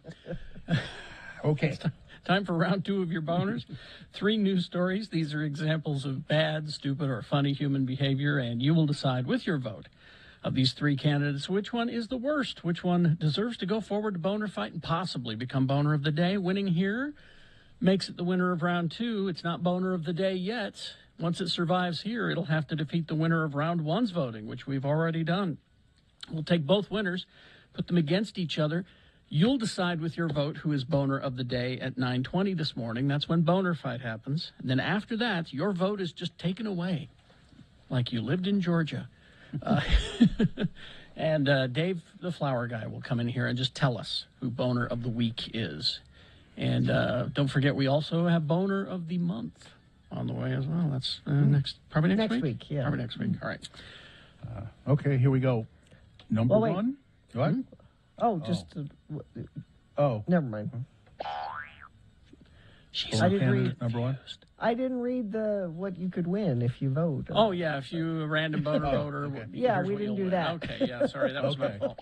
Okay. Time for round 2 of your boners. 3 news stories. These are examples of bad, stupid, or funny human behavior, and you will decide with your vote of these 3 candidates which one is the worst, which one deserves to go forward to boner fight and possibly become boner of the day. Winning here makes it the winner of round 2. It's not boner of the day yet. Once it survives here, it'll have to defeat the winner of round 1's voting, which we've already done. We'll take both winners, put them against each other. You'll decide with your vote who is boner of the day at 9:20 this morning. That's when boner fight happens. And then after that, your vote is just taken away, like you lived in Georgia. And Dave, the flower guy, will come in here and just tell us who boner of the week is. And don't forget, we also have boner of the month on the way as well. That's probably next week. Yeah. Probably next week. All right. Okay, here we go. Number 1. What? Never mind. I didn't read number 1. I didn't read what you could win if you vote. Oh yeah, if you random boner voter. Okay. Yeah, we didn't do that. Okay, yeah, sorry, that was my fault.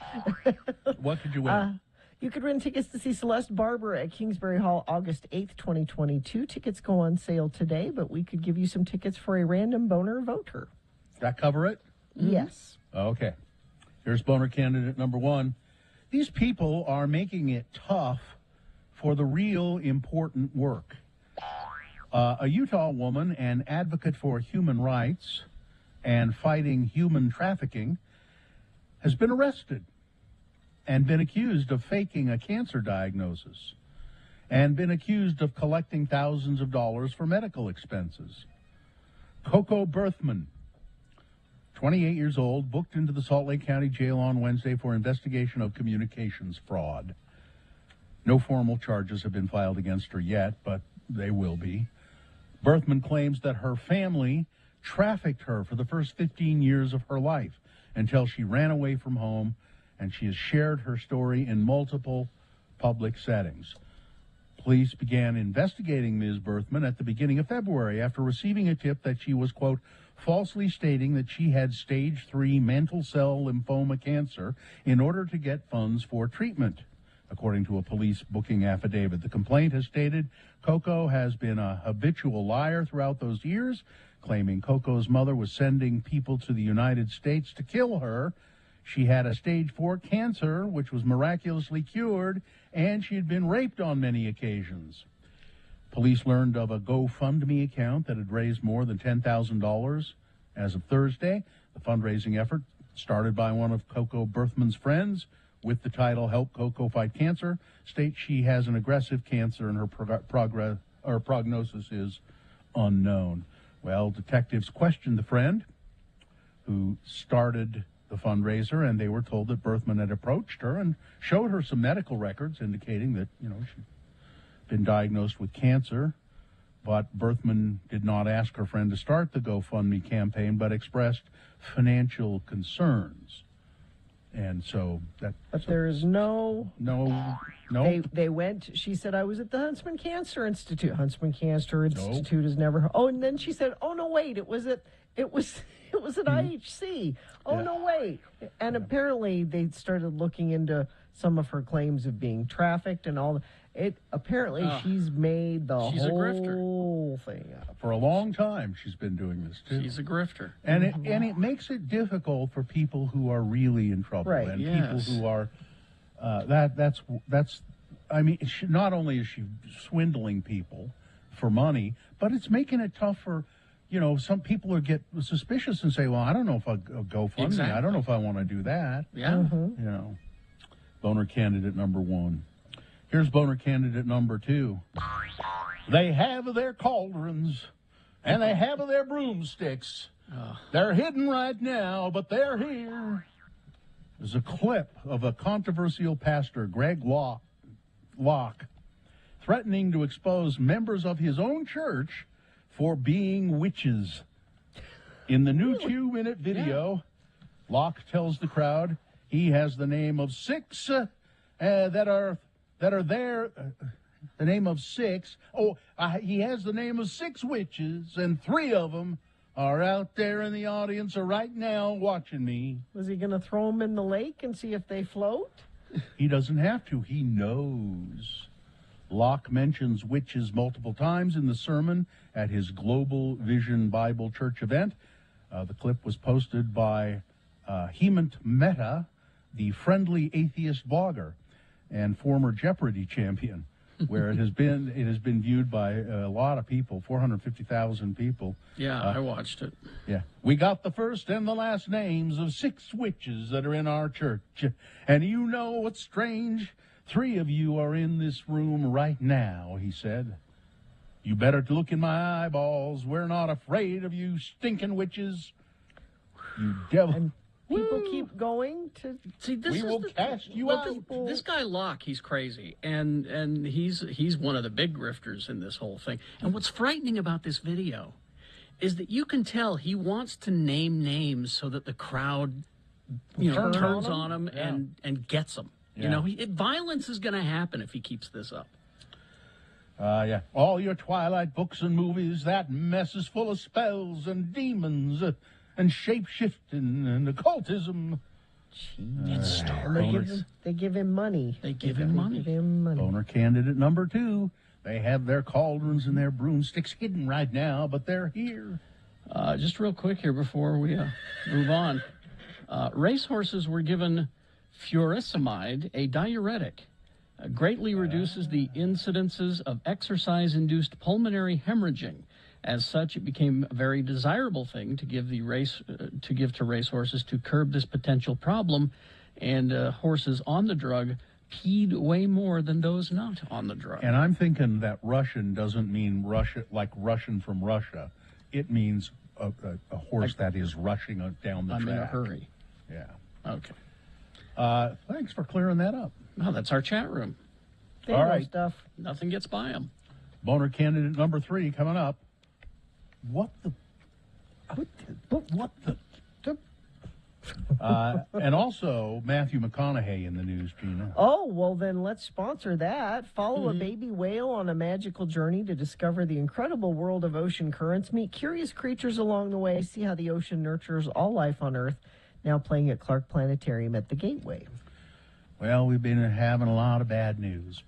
What could you win? You could win tickets to see Celeste Barber at Kingsbury Hall August 8th, 2022. Tickets go on sale today, but we could give you some tickets for a random boner voter. That cover it? Yes. Okay. Here's boner candidate number 1. These people are making it tough for the real important work. A Utah woman, an advocate for human rights and fighting human trafficking, has been arrested and been accused of faking a cancer diagnosis and been accused of collecting thousands of dollars for medical expenses. Coco Berthman, 28 years old, booked into the Salt Lake County Jail on Wednesday for investigation of communications fraud. No formal charges have been filed against her yet, but they will be. Berthman claims that her family trafficked her for the first 15 years of her life until she ran away from home, and she has shared her story in multiple public settings. Police began investigating Ms. Berthman at the beginning of February after receiving a tip that she was, quote, falsely stating that she had stage 3 mantle cell lymphoma cancer in order to get funds for treatment. According to a police booking affidavit, the complaint has stated Coco has been a habitual liar throughout those years, claiming Coco's mother was sending people to the United States to kill her. She had a stage 4 cancer, which was miraculously cured, and she had been raped on many occasions. Police learned of a GoFundMe account that had raised more than $10,000 as of Thursday. The fundraising effort, started by one of Coco Berthman's friends, with the title Help Coco Fight Cancer, states she has an aggressive cancer and her prognosis is unknown. Well, detectives questioned the friend who started the fundraiser, and they were told that Berthman had approached her and showed her some medical records indicating that, she'd been diagnosed with cancer. But Berthman did not ask her friend to start the GoFundMe campaign, but expressed financial concerns. And so that. But there is no. They went. She said, "I was at the Huntsman Cancer Institute." Huntsman Cancer Institute has never. Oh, and then she said, "Oh no, wait! It was at IHC." Oh no, wait! And apparently they started looking into some of her claims of being trafficked and all. Apparently she's made the whole thing up. For a long time, she's been doing this too. She's a grifter, and it makes it difficult for people who are really in trouble, right? And people who are that's. I mean, not only is she swindling people, for money, but it's making it tough for, some people get suspicious and say, well, I don't know if I'll go fund me. I don't know if I want to do that. Yeah. Boner candidate number 1. Here's boner candidate number 2. They have their cauldrons and they have their broomsticks. They're hidden right now, but they're here. There's a clip of a controversial pastor, Greg Locke, threatening to expose members of his own church for being witches. In the new 2-minute video, Locke tells the crowd he has the name of 6 that are there. The name of 6. He has the name of 6 witches, and 3 of them are out there in the audience right now watching me. Was he going to throw them in the lake and see if they float? He doesn't have to. He knows. Locke mentions witches multiple times in the sermon at his Global Vision Bible Church event. The clip was posted by Hemant Mehta, the friendly atheist blogger and former Jeopardy champion, where it has been viewed by a lot of people, 450,000 people. Yeah, I watched it. Yeah. We got the first and the last names of 6 witches that are in our church. And you know what's strange? 3 of you are in this room right now, he said. You better look in my eyeballs. We're not afraid of you stinking witches. You devil. And people keep going to see. This we is will cast you out. This guy Locke, he's crazy, and he's one of the big grifters in this whole thing. And what's frightening about this video is that you can tell he wants to name names so that the crowd, turns on him and gets them. Yeah. Violence is going to happen if he keeps this up. Yeah. All your Twilight books and movies, that mess is full of spells and demons and shape-shifting and occultism. It's Star They give him money. They give him money. Boner candidate number 2. They have their cauldrons and their broomsticks hidden right now, but they're here. Just real quick here before we move on. Racehorses were given furosemide, a diuretic. Greatly reduces the incidences of exercise-induced pulmonary hemorrhaging. As such, it became a very desirable thing to give to racehorses to curb this potential problem. And horses on the drug peed way more than those not on the drug. And I'm thinking that Russian doesn't mean Russia like Russian from Russia. It means a horse that is rushing down the track. I'm in a hurry. Yeah. Okay. Thanks for clearing that up. Oh, that's our chat room. All right. Stuff. Nothing gets by them. Boner candidate number 3 coming up. What the? And also Matthew McConaughey in the news, Gina. Oh, well then let's sponsor that. Follow a baby whale on a magical journey to discover the incredible world of ocean currents. Meet curious creatures along the way. See how the ocean nurtures all life on Earth. Now playing at Clark Planetarium at the Gateway. Well, we've been having a lot of bad news,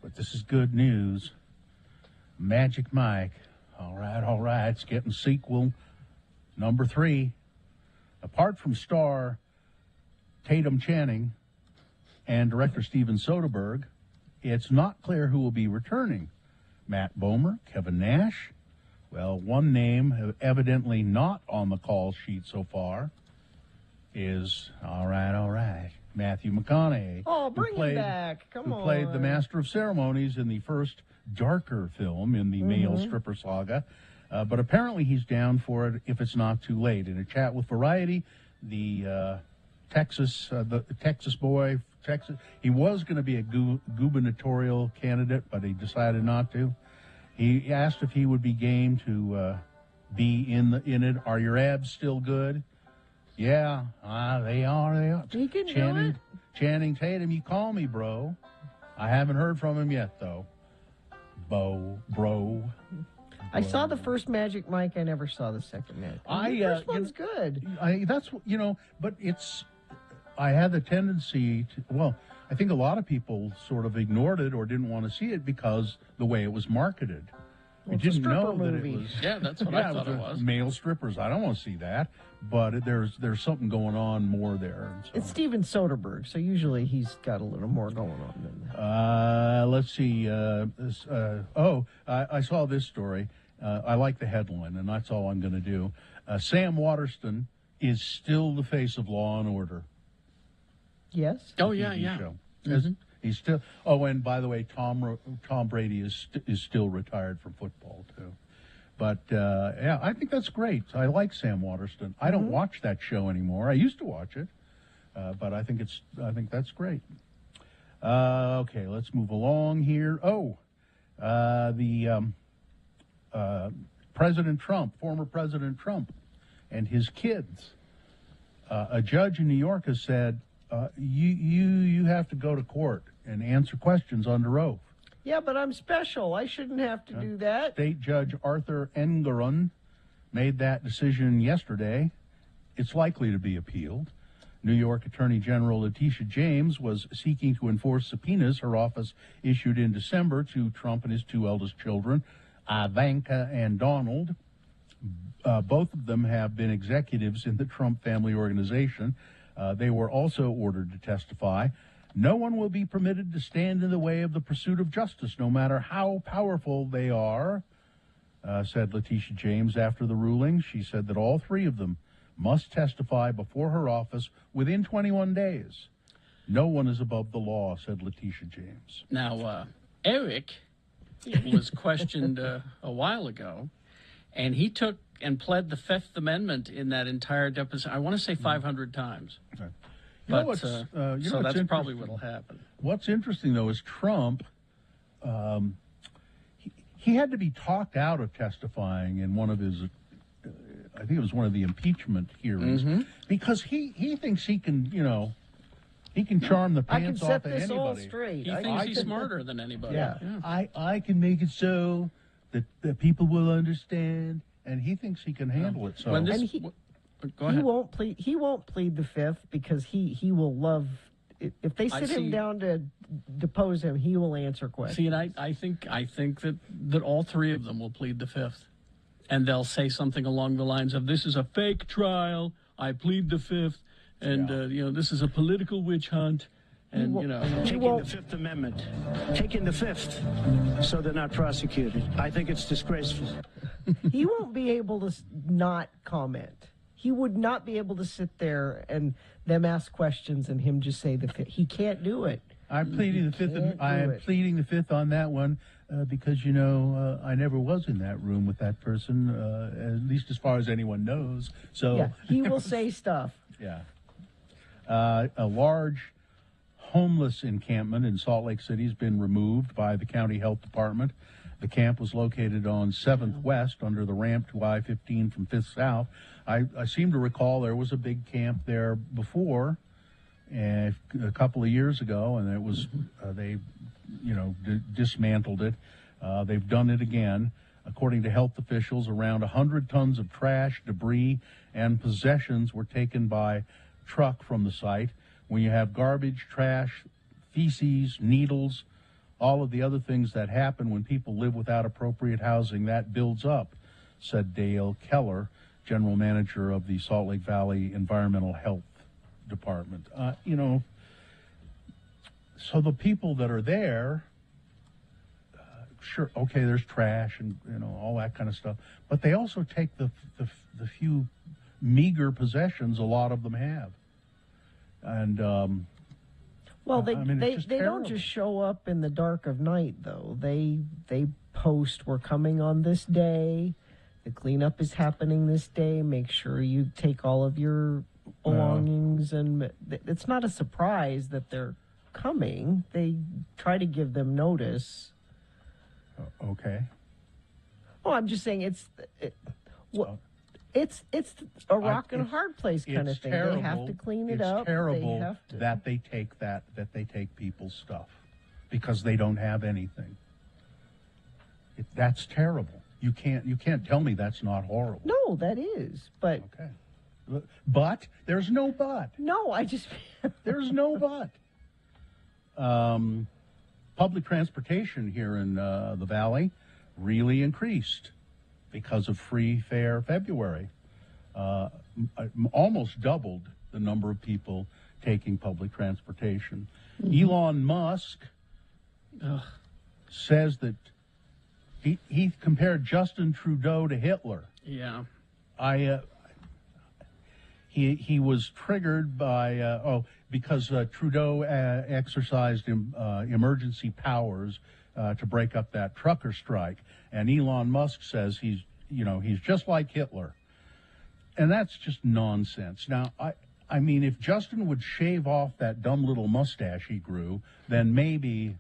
but this is good news. Magic Mike. All right. It's getting sequel number 3. Apart from star Tatum Channing and director Steven Soderbergh, it's not clear who will be returning. Matt Bomer, Kevin Nash. Well, one name evidently not on the call sheet so far is, all right, Matthew McConaughey. Oh, bring him back. Come on. Who played the Master of Ceremonies in the first darker film in the male stripper saga. But apparently he's down for it if it's not too late. In a chat with Variety, the Texas boy, he was going to be a gubernatorial candidate, but he decided not to. He asked if he would be game to be in it. Are your abs still good? Yeah, they are. He can do it. Channing Tatum, you call me, bro. I haven't heard from him yet, though. Bro. I saw the first Magic Mike. I never saw the second Magic. The first one's good. But I had the tendency to, well, I think a lot of people sort of ignored it or didn't want to see it because the way it was marketed. I didn't know that movie. it was. Yeah, that's what I thought it was. Male strippers. I don't want to see that, but there's something going on more there. So. It's Steven Soderbergh, so usually he's got a little more going on than that. Let's see. I saw this story. I like the headline, and that's all I'm going to do. Sam Waterston is still the face of Law and Order. Yes. Oh yeah, yeah. Mm-hmm. He's still. Oh, and by the way, Tom Brady is still retired from football too. But yeah, I think that's great. I like Sam Waterston. I don't watch that show anymore. I used to watch it, but I think that's great. Okay, let's move along here. President Trump, former President Trump, and his kids. A judge in New York has said you have to go to court and answer questions under oath. Yeah, but I'm special. I shouldn't have to do that. State Judge Arthur Engoron made that decision yesterday. It's likely to be appealed. New York Attorney General Letitia James was seeking to enforce subpoenas her office issued in December to Trump and his two eldest children, Ivanka and Donald. Both of them have been executives in the Trump family organization. They were also ordered to testify. No one will be permitted to stand in the way of the pursuit of justice, no matter how powerful they are, said Letitia James after the ruling. She said that all three of them must testify before her office within 21 days. No one is above the law, said Letitia James. Now, Eric was questioned a while ago, and he took and pled the Fifth Amendment in that entire deposition. I want to say 500 times. Okay. But, so that's probably what will happen. What's interesting, though, is Trump, he had to be talked out of testifying in one of his, I think it was one of the impeachment hearings, because he thinks he can, he can charm the pants off of anybody. I can set this all straight. He thinks he's smarter than anybody. Yeah. I can make it so that people will understand, and he thinks he can handle it. So Go ahead. He won't plead the Fifth because he will love. If they sit him down to depose him, he will answer questions. See, and I think that all three of them will plead the Fifth, and they'll say something along the lines of, "This is a fake trial. I plead the Fifth, and this is a political witch hunt." And taking the Fifth Amendment, taking the Fifth, so they're not prosecuted. I think it's disgraceful. He won't be able to not comment. He would not be able to sit there and them ask questions and him just say the Fifth. He can't do it. I'm pleading the Fifth. I am pleading the Fifth on that one because I never was in that room with that person, at least as far as anyone knows. So yeah, he will say stuff. Yeah. A large homeless encampment in Salt Lake City has been removed by the county health department. The camp was located on 7th West under the ramp to I-15 from 5th South. I seem to recall there was a big camp there before, a couple of years ago, and it was they, dismantled it. They've done it again. According to health officials, around 100 tons of trash, debris, and possessions were taken by truck from the site. When you have garbage, trash, feces, needles, all of the other things that happen when people live without appropriate housing, that builds up, said Dale Keller, general manager of the Salt Lake Valley Environmental Health Department. So the people that are there, sure, okay, there's trash and all that kind of stuff, but they also take the few meager possessions a lot of them have, and they don't just show up in the dark of night, though. They post, "We're coming on this day. The cleanup is happening this day. Make sure you take all of your belongings." And it's not a surprise that they're coming. They try to give them notice. Okay. Well, I'm just saying it's a rock and a hard place kind of thing. Terrible. They have to clean it up. It's terrible that they take people's stuff because they don't have anything. That's terrible. You can't tell me that's not horrible. No, that is. But okay. But there's no but. No, there's no but. Public transportation here in the valley really increased because of free fare February. Almost doubled the number of people taking public transportation. Elon Musk says that he compared Justin Trudeau to Hitler. Yeah. He was triggered by because Trudeau exercised emergency powers to break up that trucker strike, and Elon Musk says he's just like Hitler, and that's just nonsense. Now, I mean, if Justin would shave off that dumb little mustache he grew, then maybe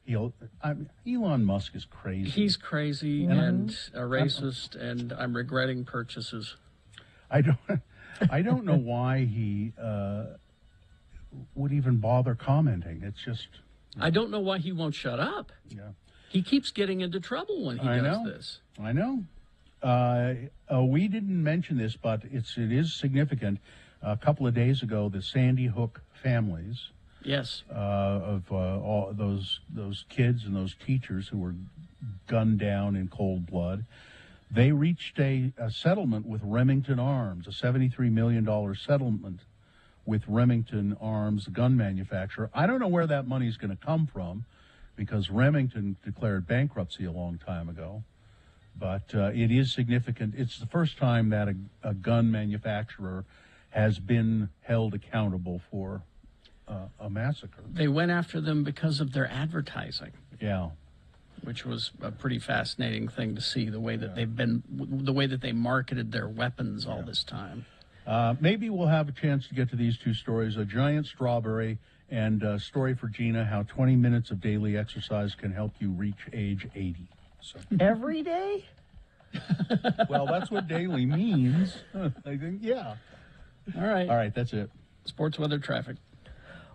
Elon Musk is crazy. He's crazy and a racist, and I'm regretting purchases. I don't know why he would even bother commenting. It's just... I don't know why he won't shut up. Yeah. He keeps getting into trouble when he does this. I know. We didn't mention this, but it is significant. A couple of days ago, the Sandy Hook families... Yes. Of all those kids and those teachers who were gunned down in cold blood, they reached a settlement with Remington Arms, a $73 million settlement with Remington Arms, the gun manufacturer. I don't know where that money's going to come from, because Remington declared bankruptcy a long time ago. But it is significant. It's the first time that a gun manufacturer has been held accountable for a massacre. They went after them because of their advertising. Yeah. Which was a pretty fascinating thing to see, the way that the way that they marketed their weapons all this time. Maybe we'll have a chance to get to these two stories, a giant strawberry and a story for Gina, how 20 minutes of daily exercise can help you reach age 80. So. Every day? Well, that's what daily means. I think, yeah. All right. All right, that's it. Sports, weather, traffic.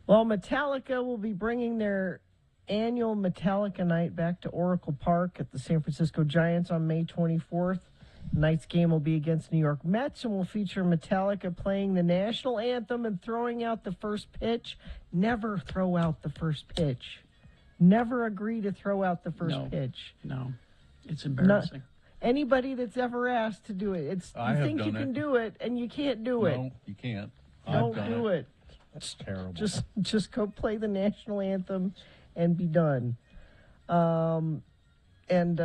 Well, Metallica will be bringing their annual Metallica night back to Oracle Park at the San Francisco Giants on May 24th. Tonight's game will be against New York Mets and will feature Metallica playing the national anthem and throwing out the first pitch. Never throw out the first pitch. Never agree to throw out the first pitch. No, it's embarrassing. Anybody that's ever asked to do it, you think you can do it, and you can't do it. No, you can't. Don't do it. That's terrible. Just go play the national anthem and be done. And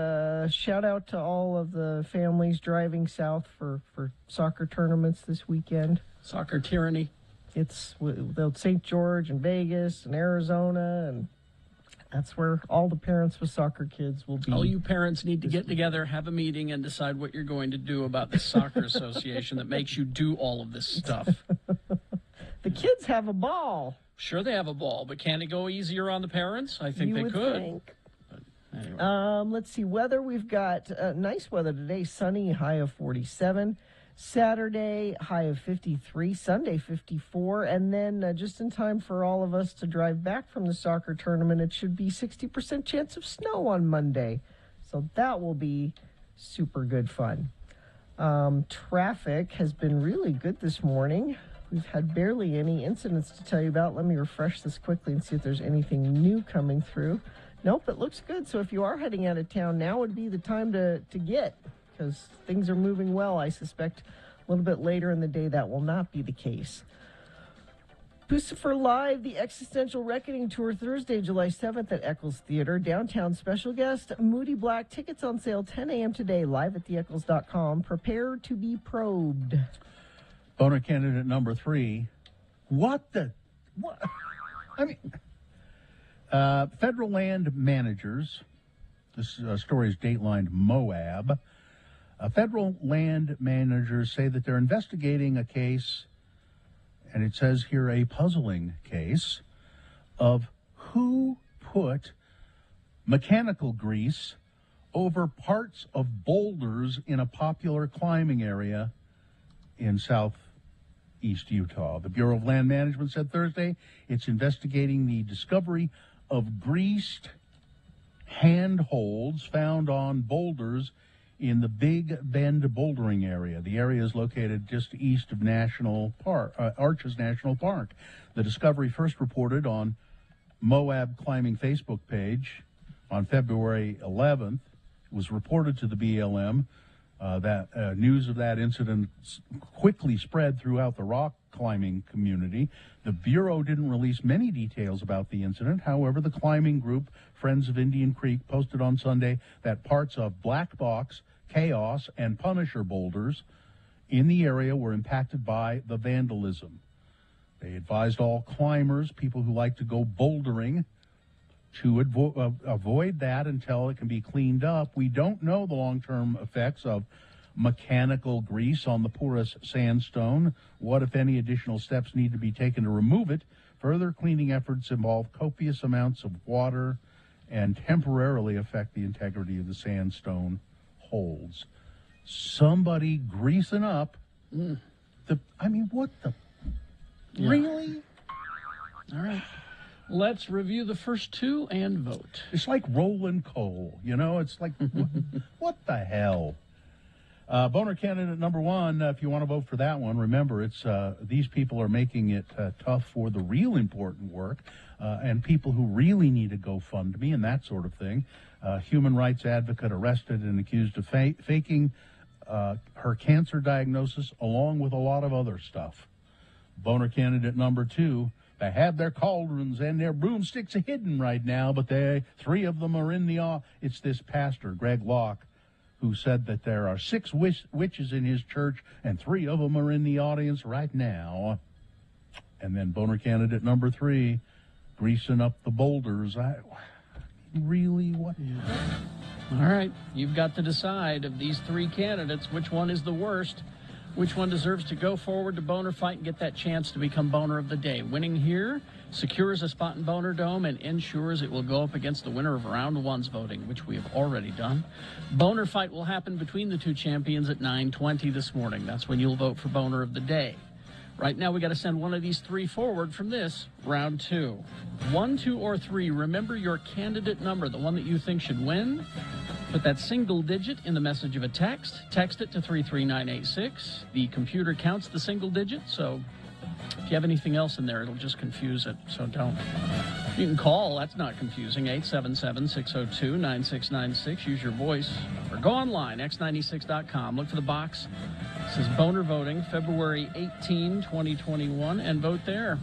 shout out to all of the families driving south for soccer tournaments this weekend. Soccer tyranny. It's St. George and Vegas and Arizona, and that's where all the parents with soccer kids will be. All you parents need to get together, have a meeting, and decide what you're going to do about the soccer association that makes you do all of this stuff. The kids have a ball. Sure, they have a ball, but can it go easier on the parents? I think they could. Think. But anyway. Let's see. Weather, we've got nice weather today. Sunny, high of 47. Saturday, high of 53. Sunday, 54. And then just in time for all of us to drive back from the soccer tournament, it should be 60% chance of snow on Monday. So that will be super good fun. Traffic has been really good this morning. We've had barely any incidents to tell you about. Let me refresh this quickly and see if there's anything new coming through. Nope, it looks good. So if you are heading out of town, now would be the time to get, because things are moving well. I suspect a little bit later in the day that will not be the case. Pucifer Live, the Existential Reckoning Tour, Thursday, July 7th at Eccles Theater. Downtown special guest, Moody Black. Tickets on sale 10 a.m. today, live at theeccles.com. Prepare to be probed. Boner candidate number 3. What? I mean, federal land managers, this story is datelined Moab. Federal land managers say that they're investigating a case, and it says here a puzzling case, of who put mechanical grease over parts of boulders in a popular climbing area in southeast Utah. The Bureau of Land Management said Thursday it's investigating the discovery of greased handholds found on boulders in the Big Bend bouldering area. The area is located just east of Arches National Park. The discovery first reported on Moab Climbing Facebook page on February 11th. was reported to the BLM. That news of that incident quickly spread throughout the rock climbing community. The Bureau didn't release many details about the incident. However, the climbing group, Friends of Indian Creek, posted on Sunday that parts of Black Box, Chaos, and Punisher boulders in the area were impacted by the vandalism. They advised all climbers, people who like to go bouldering, to avoid that until it can be cleaned up. We don't know the long-term effects of mechanical grease on the Pura sandstone. What, if any, additional steps need to be taken to remove it? Further cleaning efforts involve copious amounts of water and temporarily affect the integrity of the sandstone holds. Somebody greasing up what the... Yeah. Really? All right. Let's review the first two and vote. It's like rolling coal, It's like, what the hell? Boner candidate number one, if you want to vote for that one, remember, it's these people are making it tough for the real important work and people who really need a GoFundMe and that sort of thing. Human rights advocate arrested and accused of faking her cancer diagnosis along with a lot of other stuff. Boner candidate number two, they have their cauldrons and their broomsticks hidden right now, but three of them are in the... It's this pastor, Greg Locke, who said that there are 6 witches in his church, and 3 of them are in the audience right now. And then boner candidate number 3, greasing up the boulders. Really? What? All right. You've got to decide of these 3 candidates, which one is the worst. Which one deserves to go forward to Boner Fight and get that chance to become Boner of the Day? Winning here secures a spot in Boner Dome and ensures it will go up against the winner of Round 1's voting, which we have already done. Boner Fight will happen between the 2 champions at 9:20 this morning. That's when you'll vote for Boner of the Day. Right now, we got to send one of these 3 forward from this Round 2. 1, 2, or 3. Remember your candidate number, the one that you think should win. Put that single digit in the message of a text. Text it to 33986. The computer counts the single digit, so if you have anything else in there, it'll just confuse it, so don't. You can call, that's not confusing, 877-602-9696. Use your voice. Or go online, x96.com. Look for the box. It says Boner Voting, February 18, 2021, and vote there.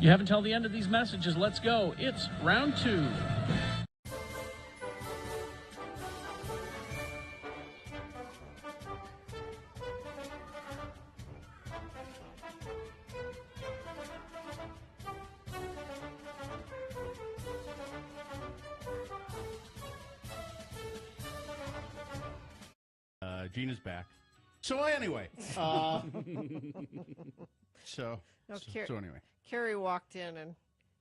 You have until the end of these messages. Let's go. It's Round 2. Gina's back. So anyway, so anyway, Kerry walked in and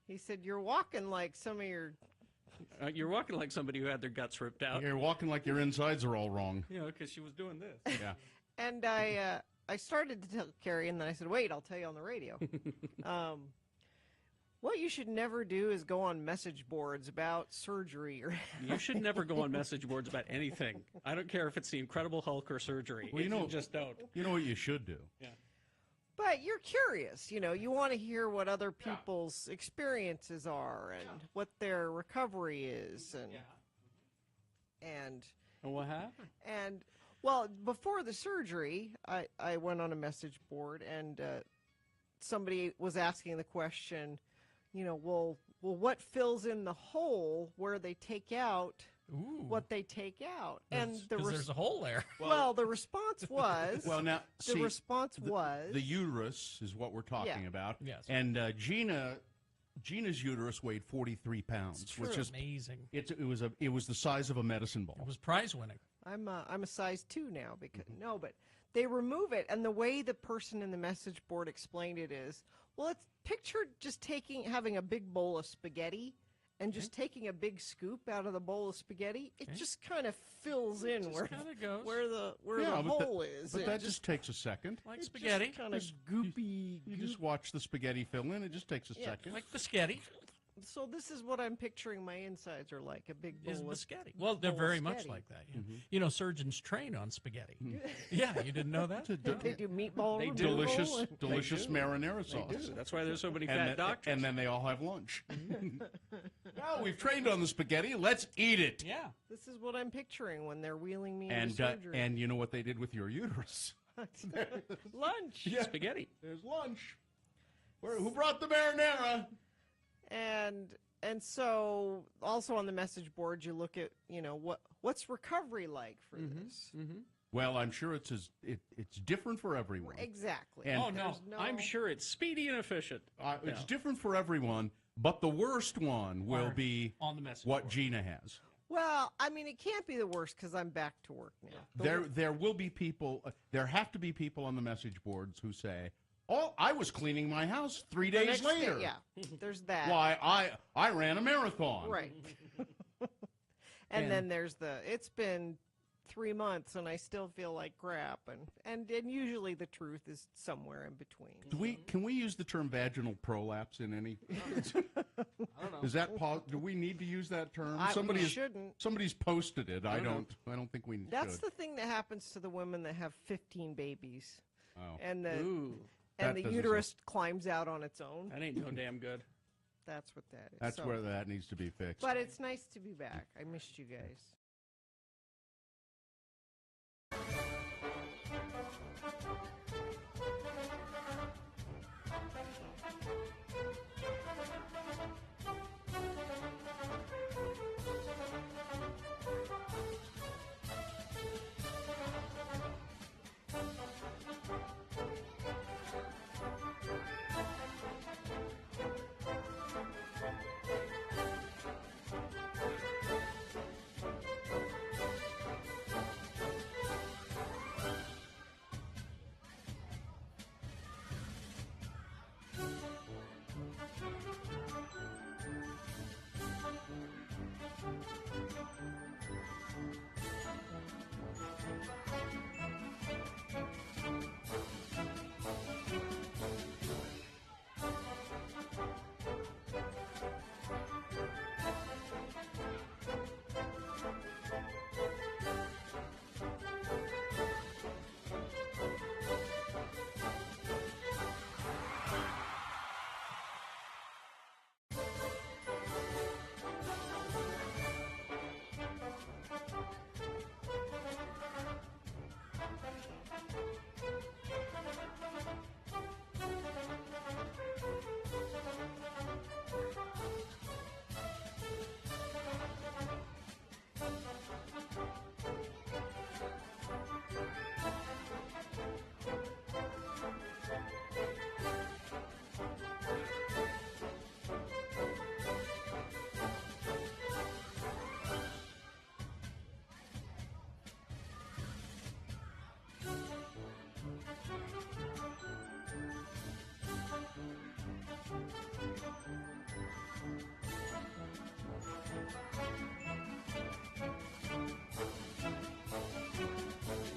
he said, "You're walking like some of your." You're walking like somebody who had their guts ripped out. You're walking like your insides are all wrong. Because she was doing this. Yeah. And I started to tell Kerry, and then I said, "Wait, I'll tell you on the radio." What you should never do is go on message boards about surgery. You should never go on message boards about anything. I don't care if it's the Incredible Hulk or surgery. Well, just don't. You know what you should do? Yeah. But you're curious, you want to hear what other people's experiences are and what their recovery is. And what happened? And, well, before the surgery, I went on a message board and somebody was asking the question, well, what fills in the hole where they take out what they take out? And there's a hole there. Well, the response was. Well, now the response was the uterus is what we're talking about. Yes. And Gina's uterus weighed 43 pounds, which is amazing. It was the size of a medicine ball. It was prize winning. I'm a size 2 now because but they remove it, and the way the person in the message board explained it is, well, it's picture just having a big bowl of spaghetti and just taking a big scoop out of the bowl of spaghetti. It just kind of fills in where the hole is. But that just takes a second. Like spaghetti. Kind of goopy. You just watch the spaghetti fill in. It just takes a second. Like the spaghetti. So this is what I'm picturing my insides are like, a big bowl Is of biscotti. Well, they're very much spaghetti. like that. Yeah. You know, surgeons train on spaghetti. Yeah, you didn't know that? They do meatball. They do. Delicious marinara sauce. They do. That's why there's so many And fat then- doctors. and then they all have lunch. Now we've trained on the spaghetti. Let's eat it. Yeah. This is what I'm picturing when they're wheeling me into And surgery. and you know what they did with your uterus? Lunch. Yeah. Spaghetti. There's lunch. Who brought the marinara? And so also on the message board you look at, what's recovery like for this? Well, I'm sure it's different for everyone. Exactly. And Oh, no. I'm sure it's speedy and efficient. It's different for everyone, but the worst one will be on the message what board. Gina has. Well, I mean, it can't be the worst because I'm back to work now. There will be people. There have to be people on the message boards who say, "Oh, I was cleaning my house 3 The days next later. day, yeah, there's that. Why I ran a marathon. Right. and then there's it's been 3 months and I still feel like crap, and usually the truth is somewhere in between. Can we use the term vaginal prolapse in any? I don't know. Is that do we need to use that term? We shouldn't. Somebody's posted it. I don't think we That's should. the thing that happens to the women that have 15 babies. Oh. And the Ooh. That the doesn't uterus climbs out on its own. That ain't no damn good. That's what that is. That's So- where that needs to be fixed. But it's nice to be back. I missed you guys.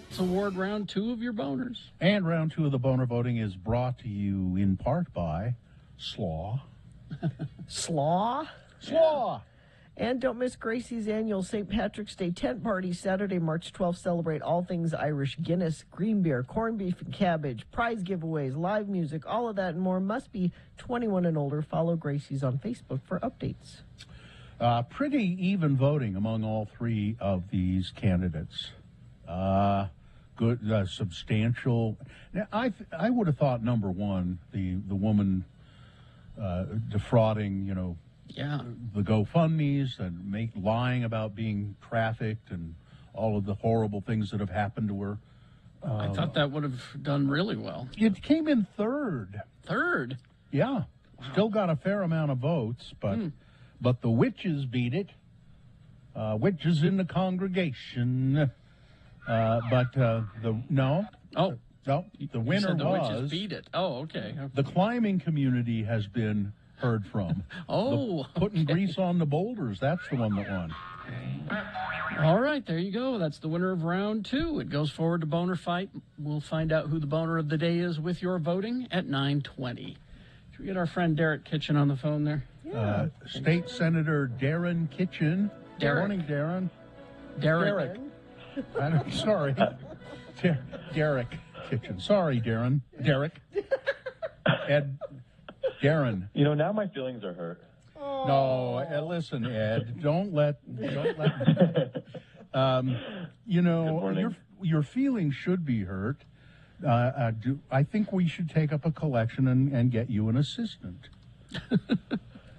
Let's award round 2 of your boners. And round 2 of the boner voting is brought to you in part by Slaw. Slaw? Slaw! And don't miss Gracie's annual St. Patrick's Day tent party Saturday, March 12th. Celebrate all things Irish: Guinness, green beer, corned beef and cabbage, prize giveaways, live music, all of that and more. Must be 21 and older. Follow Gracie's on Facebook for updates. Pretty even voting among all 3 of these candidates. Good, substantial. Now, I would have thought number 1, the woman defrauding, the GoFundMes and lying about being trafficked and all of the horrible things that have happened to her. I thought that would have done really well. It came in 3rd. 3rd? Yeah. Wow. Still got a fair amount of votes, but the witches beat it. Witches in the congregation. The winner said the was witches beat it. Oh, okay. The climbing community has been heard from. Putting grease on the boulders, that's the one that won. All right, there you go. That's the winner of round 2. It goes forward to Boner Fight. We'll find out who the boner of the day is with your voting at 9:20. Should we get our friend Derek Kitchen on the phone there? Yeah. State Senator Darren Kitchen. Good morning, Darren. Derek. I'm sorry. Derek Kitchen. Sorry, Darren. Derek. Ed. Darren. You know, now my feelings are hurt. No, listen, Ed. Don't let. You know, your feelings should be hurt. I think we should take up a collection and get you an assistant.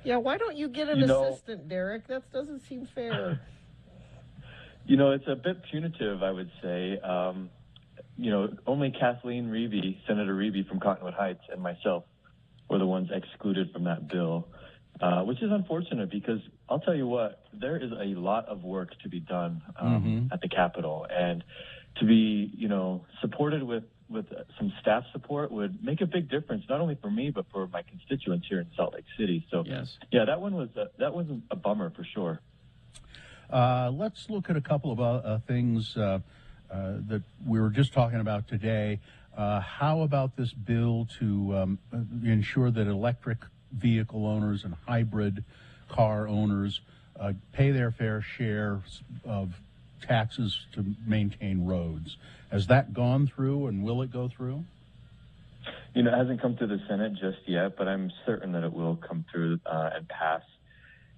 Yeah, why don't you get an assistant, Derek? That doesn't seem fair. You know, it's a bit punitive, I would say. You know, only Kathleen Reeby, Senator Reeby from Cottonwood Heights, and myself were the ones excluded from that bill, which is unfortunate because I'll tell you what, there is a lot of work to be done at the Capitol, and to be, you know, supported with some staff support would make a big difference, not only for me, but for my constituents here in Salt Lake City. So, yeah, that one was a bummer for sure. Let's look at a couple of things that we were just talking about today. How about this bill to ensure that electric vehicle owners and hybrid car owners pay their fair share of taxes to maintain roads? Has that gone through, and will it go through? You know, it hasn't come through the Senate just yet, but I'm certain that it will come through and pass.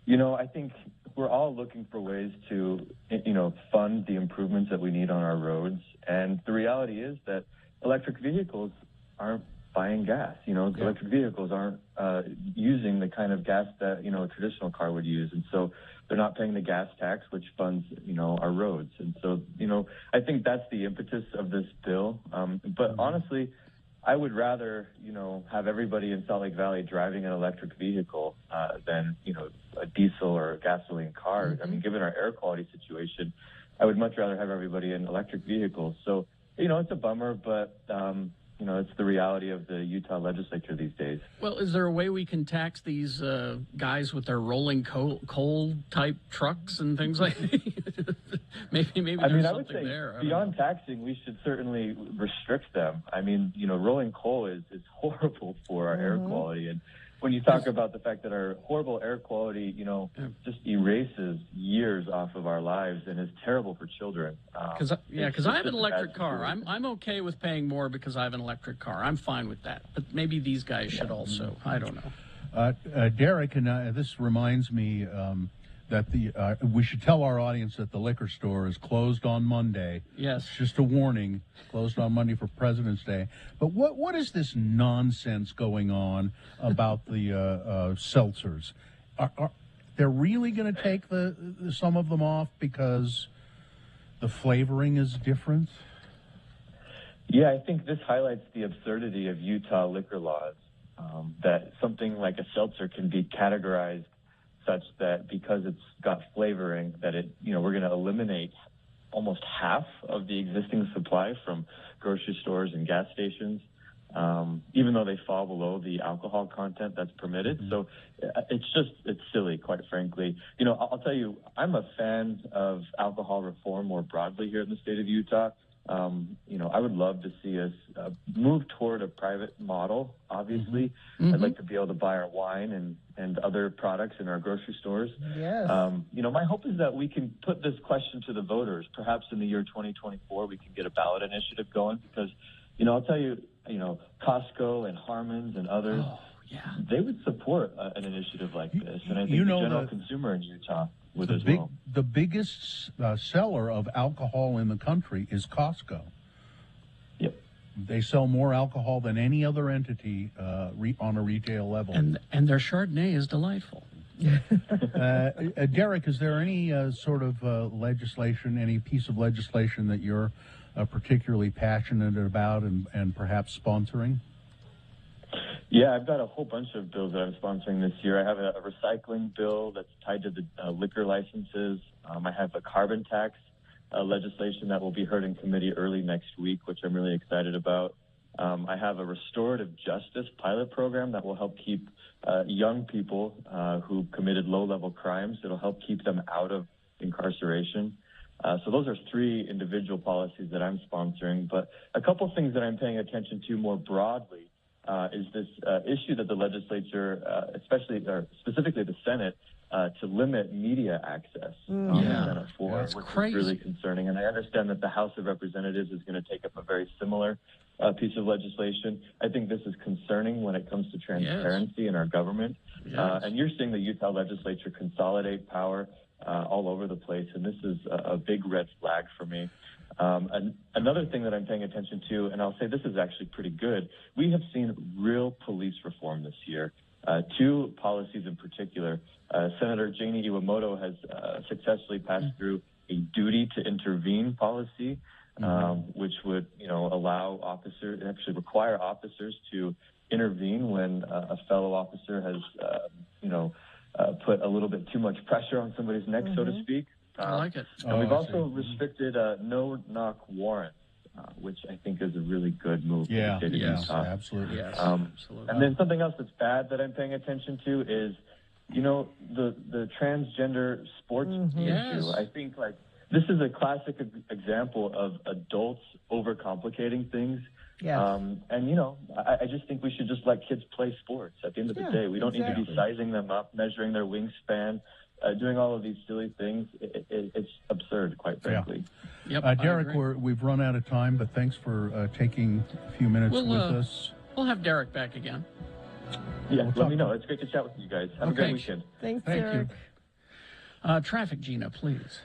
You know, I think we're all looking for ways to, you know, fund the improvements that we need on our roads. And the reality is that electric vehicles aren't buying gas. You know, electric vehicles aren't using the kind of gas that, you know, a traditional car would use. And so they're not paying the gas tax, which funds, you know, our roads. And so, you know, I think that's the impetus of this bill. But honestly, I would rather, you know, have everybody in Salt Lake Valley driving an electric vehicle than, you know, a diesel or a gasoline car. I mean, given our air quality situation, I would much rather have everybody in electric vehicles. So, you know, it's a bummer, but, you know, it's the reality of the Utah legislature these days. Well, is there a way we can tax these guys with their rolling coal type trucks and things like that? maybe I mean, there's I would something say there. Beyond taxing, we should certainly restrict them. I mean, you know, rolling coal is horrible for our air quality. And when you talk about the fact that our horrible air quality, you know, just erases years off of our lives and is terrible for children. Because I have an electric car. I'm okay with paying more because I have an electric car. I'm fine with that. But maybe these guys should also. I don't know. Derek, and this reminds me that we should tell our audience that the liquor store is closed on Monday. Yes. It's just a warning, closed on Monday for President's Day. But what is this nonsense going on about the seltzers? Are they're really going to take some of them off because the flavoring is different? Yeah, I think this highlights the absurdity of Utah liquor laws, that something like a seltzer can be categorized such that because it's got flavoring, that it, you know, we're going to eliminate almost half of the existing supply from grocery stores and gas stations, even though they fall below the alcohol content that's permitted. So it's silly, quite frankly. You know, I'll tell you, I'm a fan of alcohol reform more broadly here in the state of Utah. You know, I would love to see us move toward a private model, obviously. I'd like to be able to buy our wine and other products in our grocery stores. Yes. You know, my hope is that we can put this question to the voters. Perhaps in the year 2024, we can get a ballot initiative going because, you know, I'll tell you, you know, Costco and Harmon's and others, they would support an initiative like this. And I think the general consumer in Utah would as well. The biggest seller of alcohol in the country is Costco. Yep. They sell more alcohol than any other entity on a retail level. And their Chardonnay is delightful. Derek, is there any sort of legislation, any piece of legislation that you're particularly passionate about and perhaps sponsoring? Yeah, I've got a whole bunch of bills that I'm sponsoring this year. I have a recycling bill that's tied to the liquor licenses. I have a carbon tax legislation that will be heard in committee early next week, which I'm really excited about. I have a restorative justice pilot program that will help keep young people who committed low-level crimes. It'll help keep them out of incarceration. So those are three individual policies that I'm sponsoring. But a couple things that I'm paying attention to more broadly is this issue that the legislature, specifically the Senate, to limit media access on the Senate floor, which is really concerning. And I understand that the House of Representatives is going to take up a very similar piece of legislation. I think this is concerning when it comes to transparency in our government. And you're seeing the Utah legislature consolidate power all over the place, and this is a big red flag for me. Another thing that I'm paying attention to, and I'll say this is actually pretty good, we have seen real police reform this year. Two policies in particular. Senator Janie Iwamoto has successfully passed through a duty to intervene policy, which would, allow officers, actually require officers to intervene when a fellow officer has, put a little bit too much pressure on somebody's neck, so to speak. I like it. And we've also restricted no-knock warrants, which I think is a really good move. Yeah, for the state of Utah. Absolutely. Absolutely. And then something else that's bad that I'm paying attention to is, the transgender sports issue. I think, this is a classic example of adults overcomplicating things. And, I just think we should just let kids play sports. At the end of the day, we don't need to be sizing them up, measuring their wingspan, doing all of these silly things. It's absurd, quite frankly. Derek, we've run out of time, but thanks for taking a few minutes with us. We'll have Derek back again. Yeah, let me know. It's great to chat with you guys. Have a great weekend. Thank Derek. You. Traffic, Gina, please.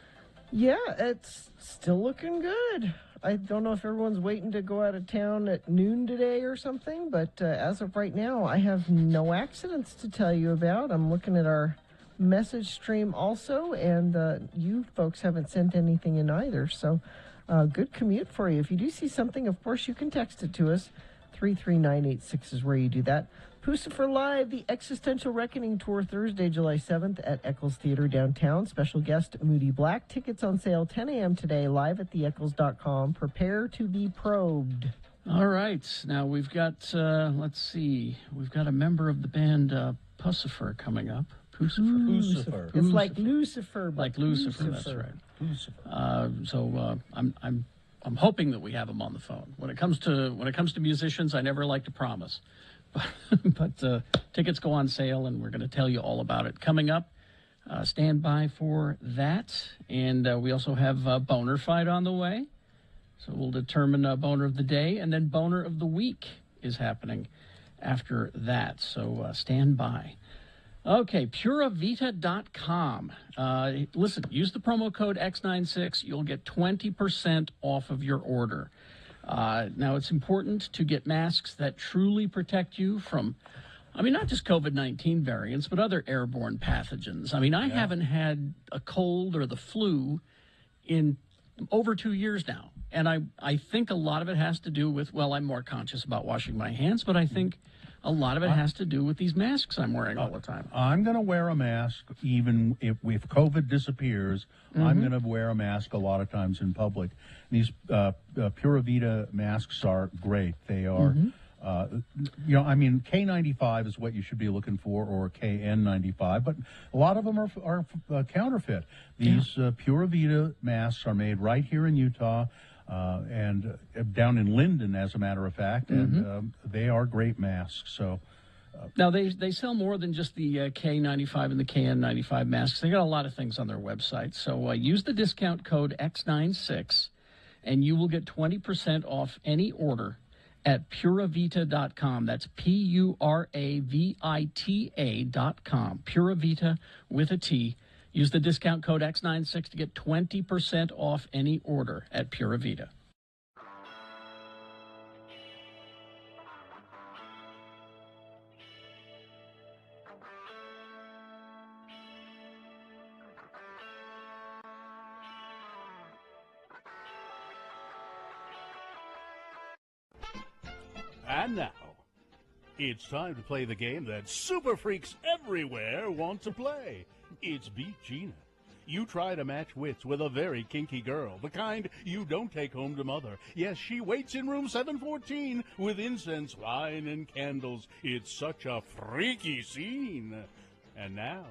Yeah, it's still looking good. I don't know if everyone's waiting to go out of town at noon today or something, but as of right now, I have no accidents to tell you about. I'm looking at our message stream also, and you folks haven't sent anything in either, so good commute for you. If you do see something, of course, you can text it to us. 33986 is where you do that. Pucifer Live, the Existential Reckoning Tour, Thursday, July 7th at Eccles Theater downtown. Special guest, Moody Black. Tickets on sale 10 a.m. today, live at theeccles.com. Prepare to be probed. All right. Now we've got, let's see, we've got a member of the band Pucifer coming up. Pucifer. It's like Lucifer. Like Lucifer, that's right. So I'm hoping that we have him on the phone. When it comes to musicians, I never like to promise. But tickets go on sale, and we're going to tell you all about it coming up. Stand by for that. And we also have Boner Fight on the way. So we'll determine Boner of the Day, and then Boner of the Week is happening after that. So stand by. Okay, puravita.com. Listen, use the promo code X96. You'll get 20% off of your order. Now, it's important to get masks that truly protect you from, not just COVID-19 variants, but other airborne pathogens. I haven't had a cold or the flu in over 2 years now. And I think a lot of it has to do with, I'm more conscious about washing my hands, but I think a lot of it has to do with these masks I'm wearing all the time. I'm going to wear a mask even if COVID disappears. I'm going to wear a mask a lot of times in public. These Pura Vida masks are great. They are, K95 is what you should be looking for, or KN95, but a lot of them are counterfeit. These Pura Vida masks are made right here in Utah. And down in Linden, as a matter of fact, and they are great masks. So now they sell more than just the K95 and the KN95 masks. They got a lot of things on their website. So use the discount code X96, and you will get 20% off any order at puravita.com. That's puravita.com. Puravita with a T. Use the discount code X96 to get 20% off any order at Pura Vida. And now, it's time to play the game that super freaks everywhere want to play. It's Beat Gina. You try to match wits with a very kinky girl, the kind you don't take home to mother. Yes, she waits in room 714 with incense, wine, and candles. It's such a freaky scene. And now,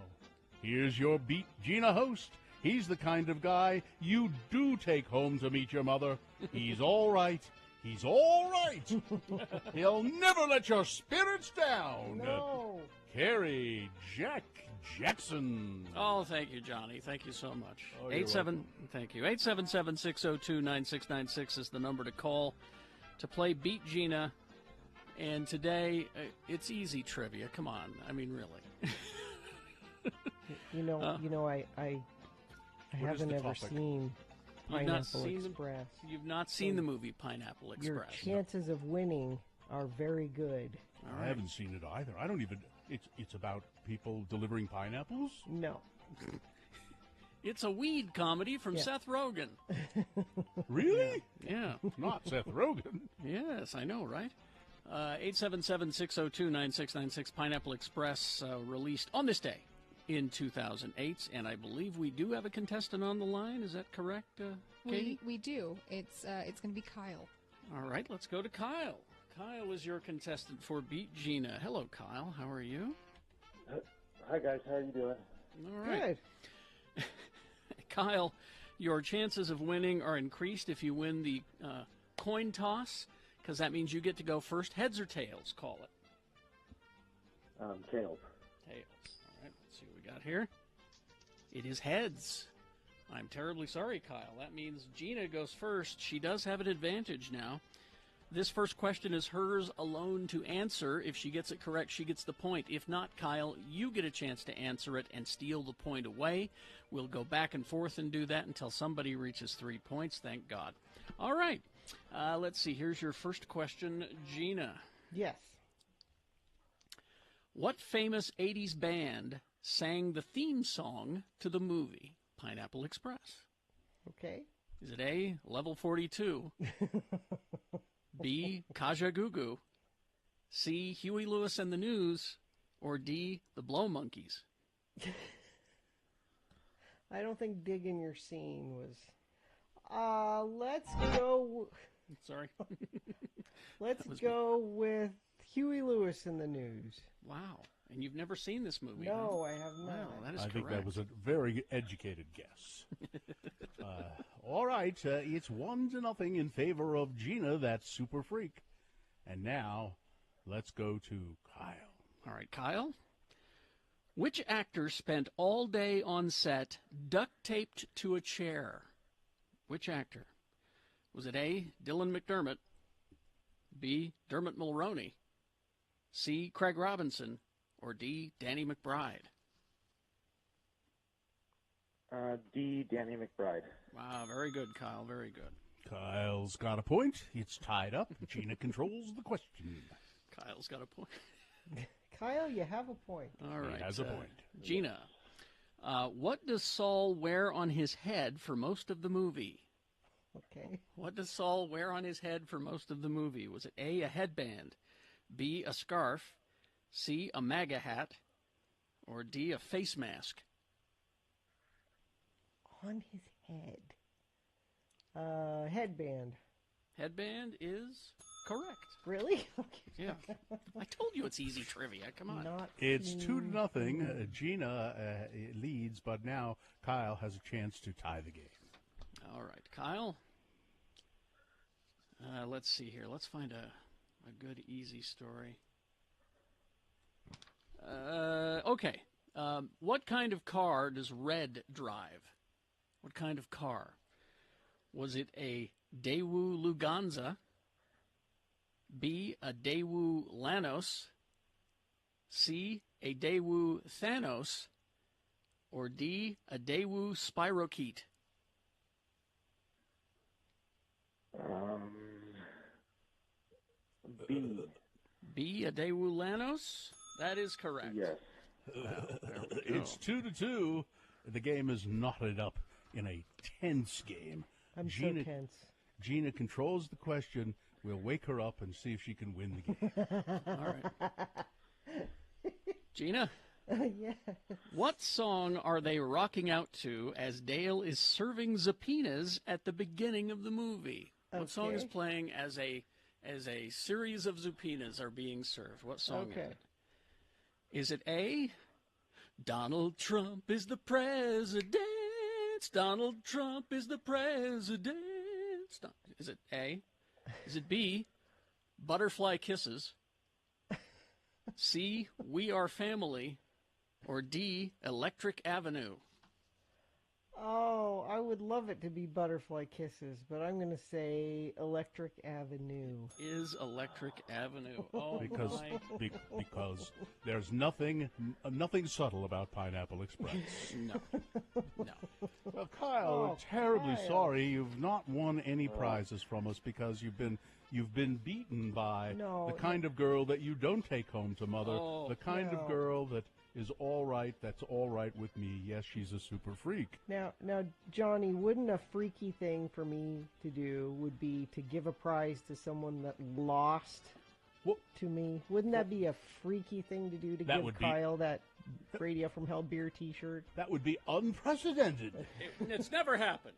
here's your Beat Gina host. He's the kind of guy you do take home to meet your mother. He's all right. He's all right. He'll never let your spirits down. No. Carrie Jack Jackson. Oh, thank you, Johnny. Thank you so much. Oh, you're welcome. Thank you. 877-602-9696 is the number to call to play Beat Gina. And today, it's easy trivia. Come on. I mean, really. I haven't ever seen Pineapple Express. You've not seen the movie Pineapple Express. Your chances of winning are very good. I haven't seen it either. I don't even. It's about people delivering pineapples? No. It's a weed comedy from Seth Rogen. Really? Yeah. Not Seth Rogen. Yes, I know, right? 877-602-9696, Pineapple Express, released on this day in 2008, and I believe we do have a contestant on the line. Is that correct, Katie? We do. It's going to be Kyle. All right, let's go to Kyle. Kyle is your contestant for Beat Gina. Hello, Kyle. How are you? Hi, guys. How are you doing? All right. Good. Kyle, your chances of winning are increased if you win the coin toss, because that means you get to go first. Heads or tails? Call it. Tails. Tails. All right, let's see what we got here. It is heads. I'm terribly sorry, Kyle. That means Gina goes first. She does have an advantage now. This first question is hers alone to answer. If she gets it correct, she gets the point. If not, Kyle, you get a chance to answer it and steal the point away. We'll go back and forth and do that until somebody reaches 3 points, thank God. All right. Let's see. Here's your first question, Gina. Yes. What famous 80s band sang the theme song to the movie Pineapple Express? Okay. Is it A, Level 42, B, Kaja Gugu, C, Huey Lewis and the News, or D, the Blow Monkeys? I don't think Digging Your Scene was... let's go... Sorry. Let's go with Huey Lewis and the News. Wow. And you've never seen this movie? No, huh? I have not. Wow, that is I correct. think that was a very educated guess. All right, it's 1-0 in favor of Gina, that super freak. And now, let's go to Kyle. All right, Kyle. Which actor spent all day on set duct-taped to a chair? Which actor? Was it A, Dylan McDermott, B, Dermot Mulroney, C, Craig Robinson, or D, Danny McBride? D, Danny McBride. Wow, very good, Kyle, very good. Kyle's got a point. It's tied up. Gina controls the question. Kyle's got a point. Kyle, you have a point. All right. He has a point. Gina, what does Saul wear on his head for most of the movie? Okay. What does Saul wear on his head for most of the movie? Was it A, a headband, B, a scarf, C, a MAGA hat, or D, a face mask? On his head. Headband. Headband is correct. Really? Okay. Yeah. I told you it's easy trivia. Come on. It's 2-0. Gina leads, but now Kyle has a chance to tie the game. All right, Kyle. Let's see here. Let's find a good, easy story. Okay. What kind of car does Red drive? What kind of car? Was it a Daewoo Luganza, B, a Daewoo Lanos, C, a Daewoo Thanos, or D, a Daewoo Spirochete? B. B, a Daewoo Lanos? That is correct. Yes. Well, It's 2-2. The game is knotted up in a tense game. I'm so tense. Gina controls the question. We'll wake her up and see if she can win the game. All right. Gina? Yeah. What song are they rocking out to as Dale is serving subpoenas at the beginning of the movie? What song is playing as a series of subpoenas are being served? What song is it? Is it A, Donald Trump is the president? Donald Trump is the president. Is it A, Is it B, butterfly kisses, C, we are family, or D, Electric Avenue? Oh, I would love it to be butterfly kisses, but I'm going to say Electric Avenue. Is Electric Avenue. Oh, because my. because there's nothing subtle about Pineapple Express. No. Well, Kyle, Oh, we're terribly Kyle. sorry you've not won any prizes from us because you've been beaten by the kind of girl that you don't take home to mother, the kind of girl that is all right, that's all right with me. Yes, she's a super freak. Now, Johnny, wouldn't a freaky thing for me to do would be to give a prize to someone that lost to me? Wouldn't that be a freaky thing to do to That give would be- Kyle that Radio from Hell beer T-shirt? That would be unprecedented. It's never happened.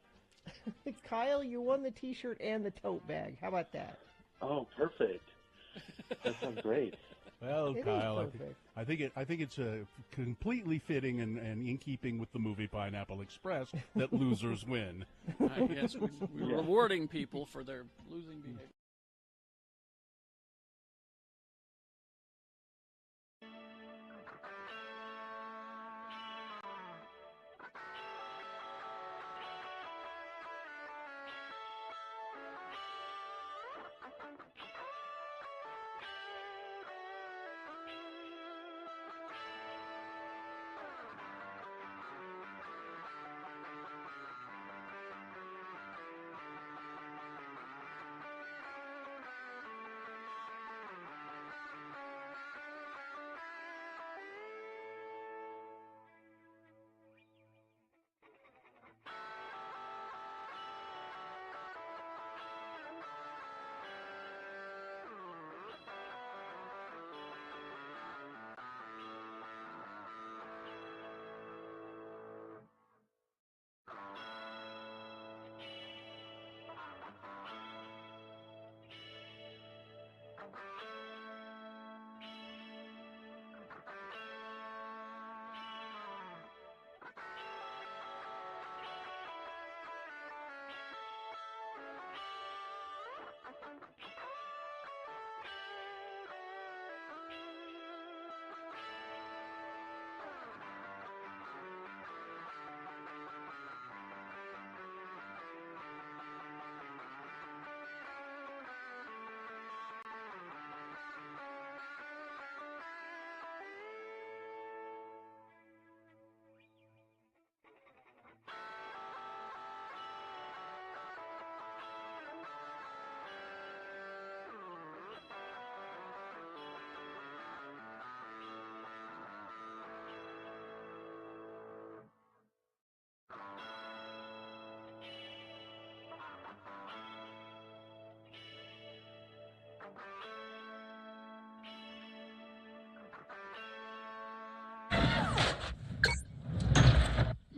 Kyle, you won the T-shirt and the tote bag. How about that? Oh, perfect. That sounds great. Well, It is Kyle, perfect. I think it's completely fitting and in keeping with the movie Pineapple Express that losers win. Yes, we're rewarding people for their losing behavior.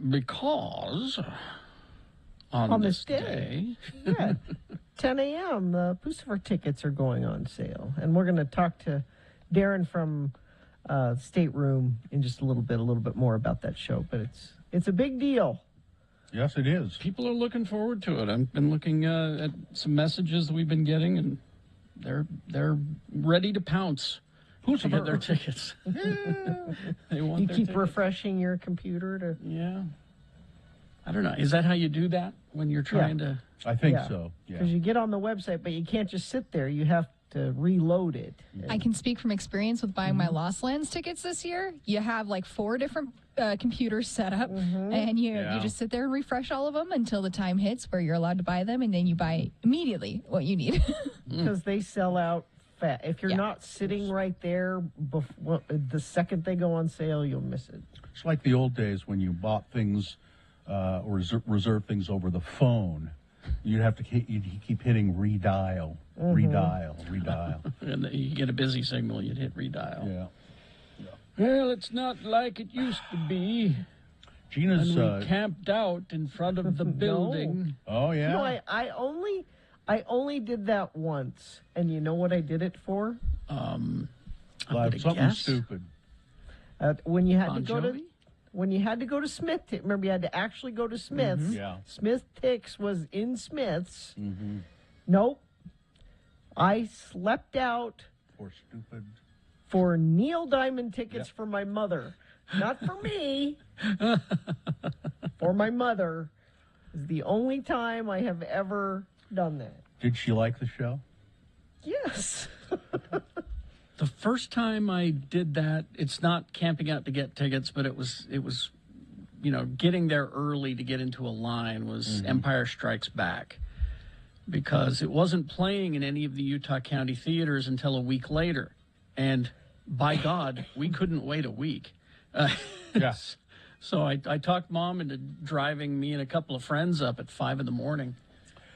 Because on this day, yeah, 10 a.m., the Pucifer tickets are going on sale. And we're going to talk to Darren from Stateroom in just a little bit more about that show. But it's a big deal. Yes, it is. People are looking forward to it. I've been looking at some messages that we've been getting, and they're ready to pounce to get their tickets. They want You their keep tickets. refreshing your computer to... Yeah. I don't know. Is that how you do that when you're trying to... I think so, yeah. Because you get on the website, but you can't just sit there. You have to reload it. I can speak from experience with buying my Lost Lands tickets this year. You have like 4 different computers set up, and you just sit there and refresh all of them until the time hits where you're allowed to buy them, and then you buy immediately what you need. Because they sell out fast. If you're not sitting right there, the second they go on sale, you'll miss it. It's like the old days when you bought things or reserved things over the phone. You'd have to keep hitting redial, redial. And then you get a busy signal, you'd hit redial. Yeah. Well, it's not like it used to be. Gina's when we camped out in front of the building. Oh yeah. No, I only did that once, and you know what I did it for? Something stupid. When you had Bon to go to Jovi? when you had to go to Smith. Remember, you had to actually go to Smith's. Yeah. Smith Tix was in Smith's. Mm-hmm. Nope. I slept out for Neil Diamond tickets for my mother. Not for me. For my mother. Is the only time I have ever done that. Did she like the show? Yes. The first time I did that, it's not camping out to get tickets, but it was getting there early to get into a line was Empire Strikes Back, because it wasn't playing in any of the Utah County theaters until a week later. And by God, we couldn't wait a week. Yes. So I talked Mom into driving me and a couple of friends up at 5 a.m.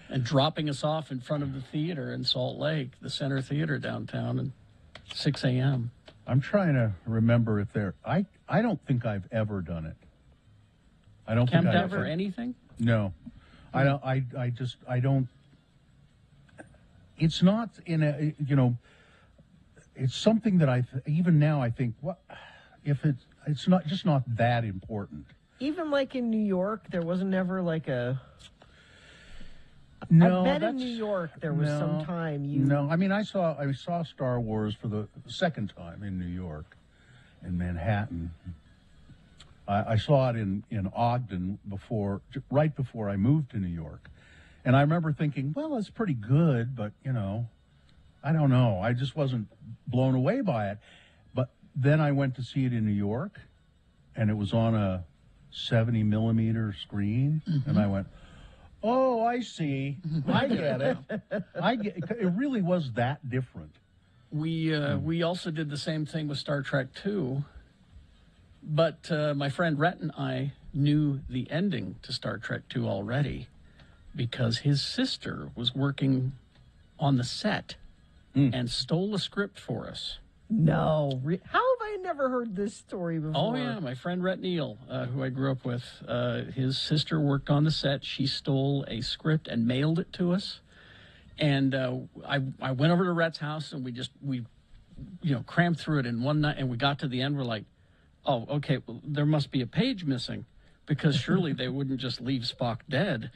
and dropping us off in front of the theater in Salt Lake, the Center Theater downtown, at 6 a.m. I'm trying to remember if I don't think I've ever done it. I don't Camped think I've out for anything? No. I don't. I don't. It's not in a. It's something that even now I think. What if it's not just not that important? Even like in New York, there wasn't ever like a. No, I bet in New York there was some time you. No, I mean I saw Star Wars for the second time in New York, in Manhattan. I saw it in Ogden right before I moved to New York, and I remember thinking, well, it's pretty good, but I don't know. I just wasn't blown away by it. But then I went to see it in New York, and it was on a 70 millimeter screen, and I went, oh, I see. I get it. It really was that different. We also did the same thing with Star Trek II, but my friend Rhett and I knew the ending to Star Trek II already because his sister was working on the set and stole a script for us. No. How have I never heard this story before? Oh, yeah. My friend Rhett Neal, who I grew up with, his sister worked on the set. She stole a script and mailed it to us. And I went over to Rhett's house, and we crammed through it in one night. And we got to the end. We're like, oh, okay, well, there must be a page missing, because surely they wouldn't just leave Spock dead.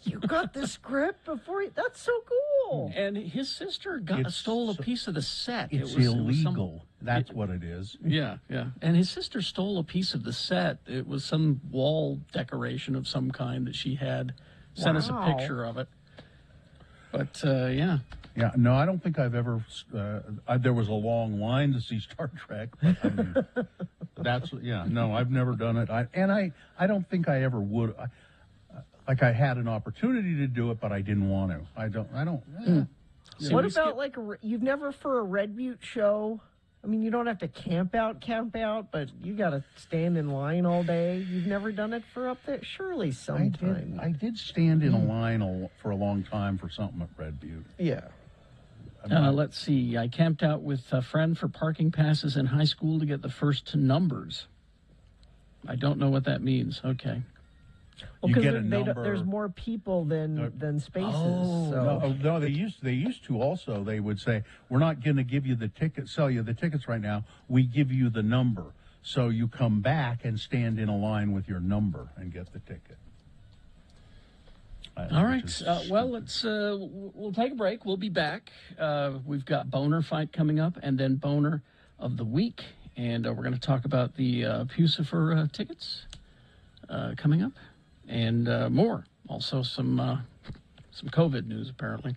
You got the script before that's so cool. And his sister stole a piece of the set. It's illegal. That's what it is. Yeah. And his sister stole a piece of the set. It was some wall decoration of some kind that she had. Sent us a picture of it. But, yeah. Yeah, no, I don't think I've ever. There was a long line to see Star Trek. But, I mean, no, I've never done it. I don't think I ever would. Like I had an opportunity to do it, but I didn't want to. I don't. What about like you've never for a Red Butte show? I mean, you don't have to camp out, but you got to stand in line all day. You've never done it for up there? Surely sometime. I did stand in a line for a long time for something at Red Butte. Yeah. Let's see. I camped out with a friend for parking passes in high school to get the first numbers. I don't know what that means. Okay. Well, because there's more people than spaces. Oh, so. no, they used to also. They would say, we're not going to give you the ticket, sell you the tickets right now. We give you the number. So you come back and stand in a line with your number and get the ticket. All right. Well, we'll take a break. We'll be back. We've got Boner Fight coming up, and then Boner of the Week. And we're going to talk about the Pucifer tickets coming up. And more. Also some COVID news, apparently,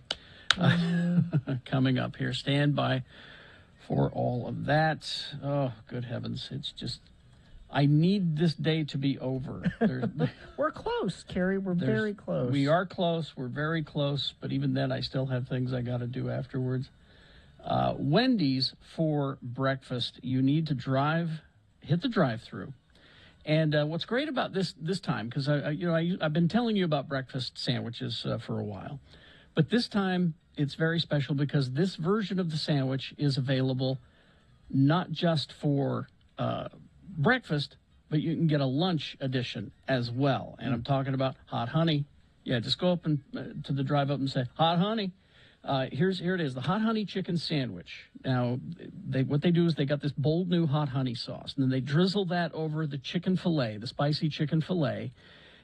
coming up here. Stand by for all of that. Oh, good heavens. It's just, I need this day to be over. We're close, Carrie. We're very close. We are close. We're very close. But even then, I still have things I got to do afterwards. Wendy's for breakfast. You need to hit the drive-through. And what's great about this time, because I've been telling you about breakfast sandwiches for a while, but this time it's very special because this version of the sandwich is available not just for breakfast, but you can get a lunch edition as well. And I'm talking about hot honey. Yeah, just go up to the drive up and say, hot honey. Here it is, the hot honey chicken sandwich. Now, what they do is they got this bold new hot honey sauce, and then they drizzle that over the chicken fillet, the spicy chicken fillet,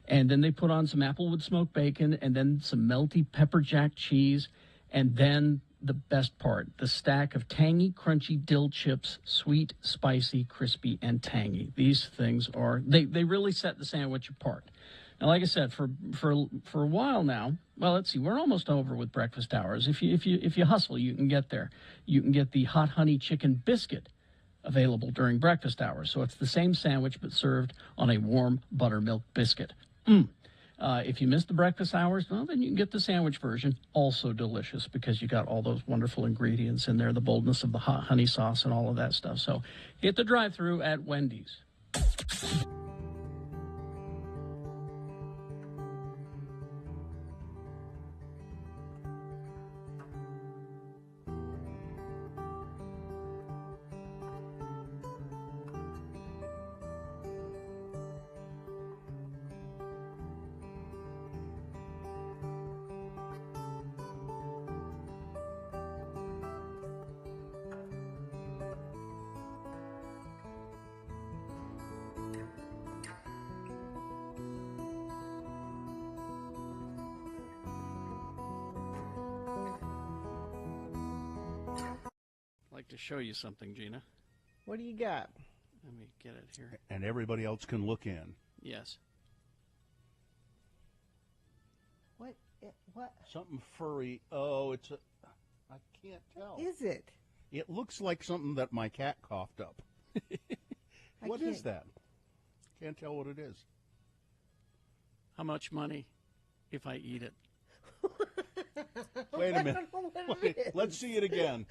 And then they put on some applewood smoked bacon and then some melty pepper jack cheese. And then the best part, the stack of tangy, crunchy dill chips, sweet, spicy, crispy, and tangy. These things are, they really set the sandwich apart. Now, like I said, for a while now, well, let's see, we're almost over with breakfast hours. If you hustle, you can get there. You can get the hot honey chicken biscuit available during breakfast hours. So it's the same sandwich but served on a warm buttermilk biscuit. If you miss the breakfast hours, well, then you can get the sandwich version, also delicious because you got all those wonderful ingredients in there, the boldness of the hot honey sauce and all of that stuff. So hit the drive-thru at Wendy's. To show you something, Gina. What do you got? Let me get it here. And everybody else can look in. Yes. What? What? Something furry. Oh, it's a... I can't tell. What is it? It looks like something that my cat coughed up. What is that? Can't tell what it is. How much money if I eat it? Wait a minute. Wait, let's see it again.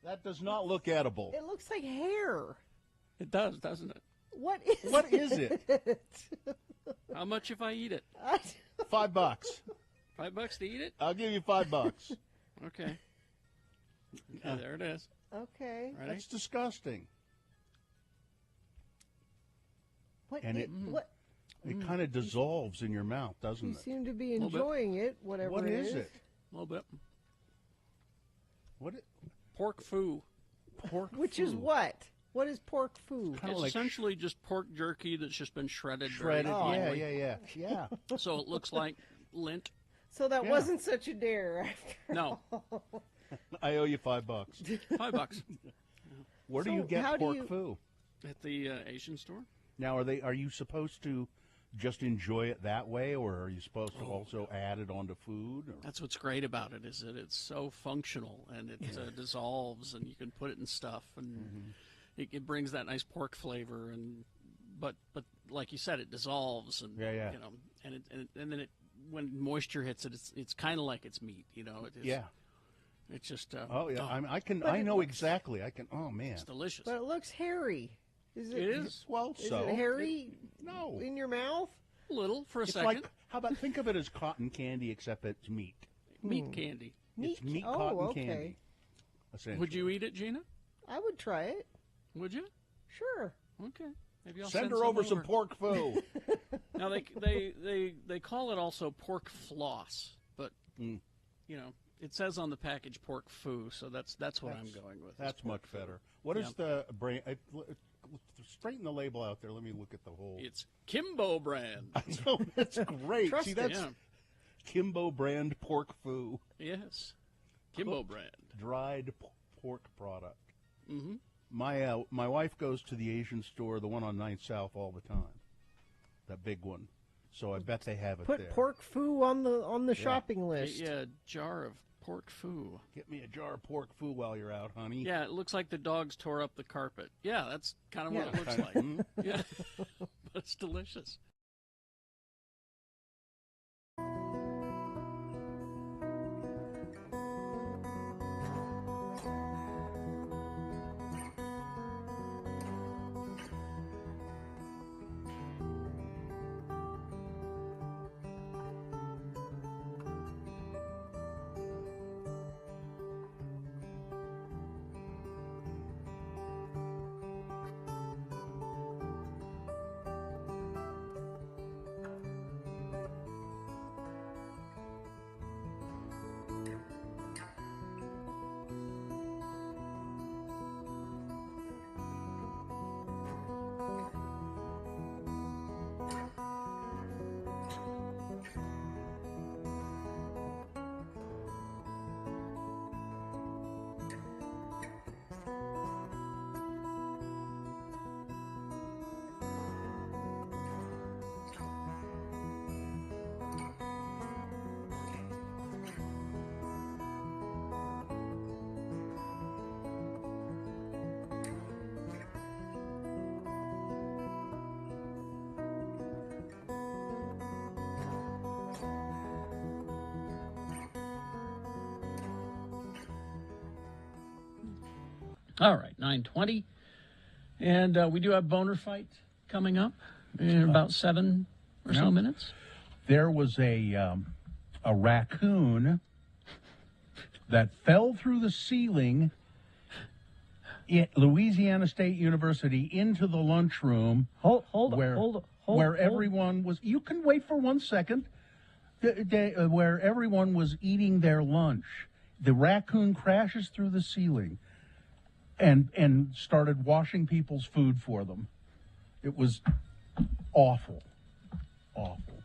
That does not look edible. It looks like hair. It does, doesn't it? What is it? How much if I eat it? $5. $5 to eat it? I'll give you $5. Okay. Yeah, there it is. Okay. Ready? That's disgusting. What? And it kind of dissolves in your mouth, doesn't You it? seem to be enjoying it, whatever What it is it? A little bit. What? Pork foo. Which is what? What is pork foo? It's like essentially just pork jerky that's just been shredded. Shredded, very yeah. So it looks like lint. So that wasn't such a dare. No. I owe you $5. $5. Where do you get pork foo? At the Asian store. Now, are you supposed to just enjoy it that way, or are you supposed to also add it onto food? Or? That's what's great about it, is that it's so functional and it dissolves, and you can put it in stuff, and it brings that nice pork flavor. And but like you said, it dissolves, and you know, and then when moisture hits it, it's kind of like it's meat, you know. It's just I know exactly. Oh man, it's delicious. But it looks hairy. Is it? It is. Well, is it hairy? No. In your mouth? A little for a second. Like, how about think of it as cotton candy, except it's meat. Meat candy. It's meat cotton candy. Would you eat it, Gina? I would try it. Would you? Sure. Okay. Maybe I'll send her over some pork foo. Now they call it also pork floss, but you know, it says on the package pork foo, so that's what I'm going with. That's much better. What is the brand? Straighten the label out there. Let me look at the whole. It's Kimbo brand. So that's great. Trust See, that's Kimbo brand pork foo. Yes, Kimbo brand dried pork product. Mm-hmm. My wife goes to the Asian store, the one on 9th South, all the time. That big one. So I bet they have it there. Put pork foo on the shopping list. Get you a jar of pork foo. Get me a jar of pork foo while you're out, honey. Yeah, it looks like the dogs tore up the carpet. Yeah, that's kind of what it looks like. Yeah, but it's delicious. All right, 9:20. And we do have boner fight coming up in about 7 or so minutes. There was a raccoon that fell through the ceiling at Louisiana State University into the lunchroom. Where everyone was. You can wait for 1 second. Where everyone was eating their lunch. The raccoon crashes through the ceiling and started washing people's food for them. It was awful. Awful.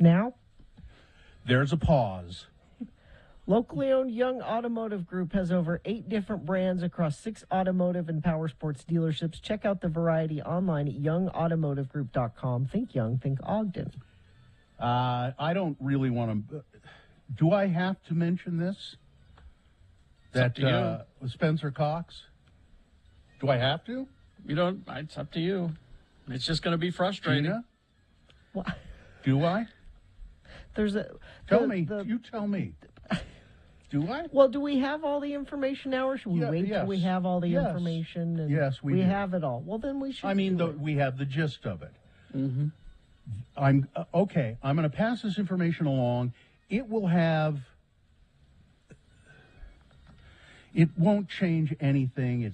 Now? There's a pause. Locally owned Young Automotive Group has over 8 different brands across 6 automotive and power sports dealerships. Check out the variety online at youngautomotivegroup.com. Think Young, think Ogden. I don't really want to... Do I have to mention this? That Spencer Cox? Do I have to? You don't. It's up to you. It's just going to be frustrating. Gina? What? Do I? There's a... Tell me. You tell me. Do I? Well, do we have all the information now, or should we wait till we have all the information? And yes, we do. have it all. Well, then we should. I mean, we have the gist of it. Mm-hmm. I'm okay. I'm going to pass this information along. It will have. It won't change anything.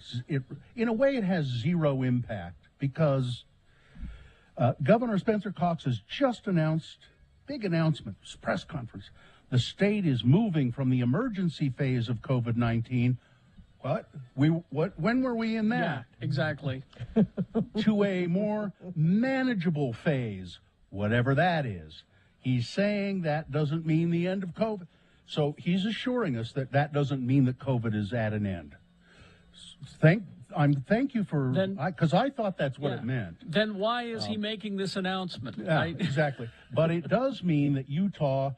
In a way, it has zero impact because Governor Spencer Cox has just announced, big announcement, press conference. The state is moving from the emergency phase of COVID-19. When were we in that? Yeah, exactly. To a more manageable phase, whatever that is. He's saying that doesn't mean the end of COVID. So he's assuring us that doesn't mean that COVID is at an end. Thank you for, because I thought that's what it meant. Then why is he making this announcement? Yeah, exactly. But it does mean that Utah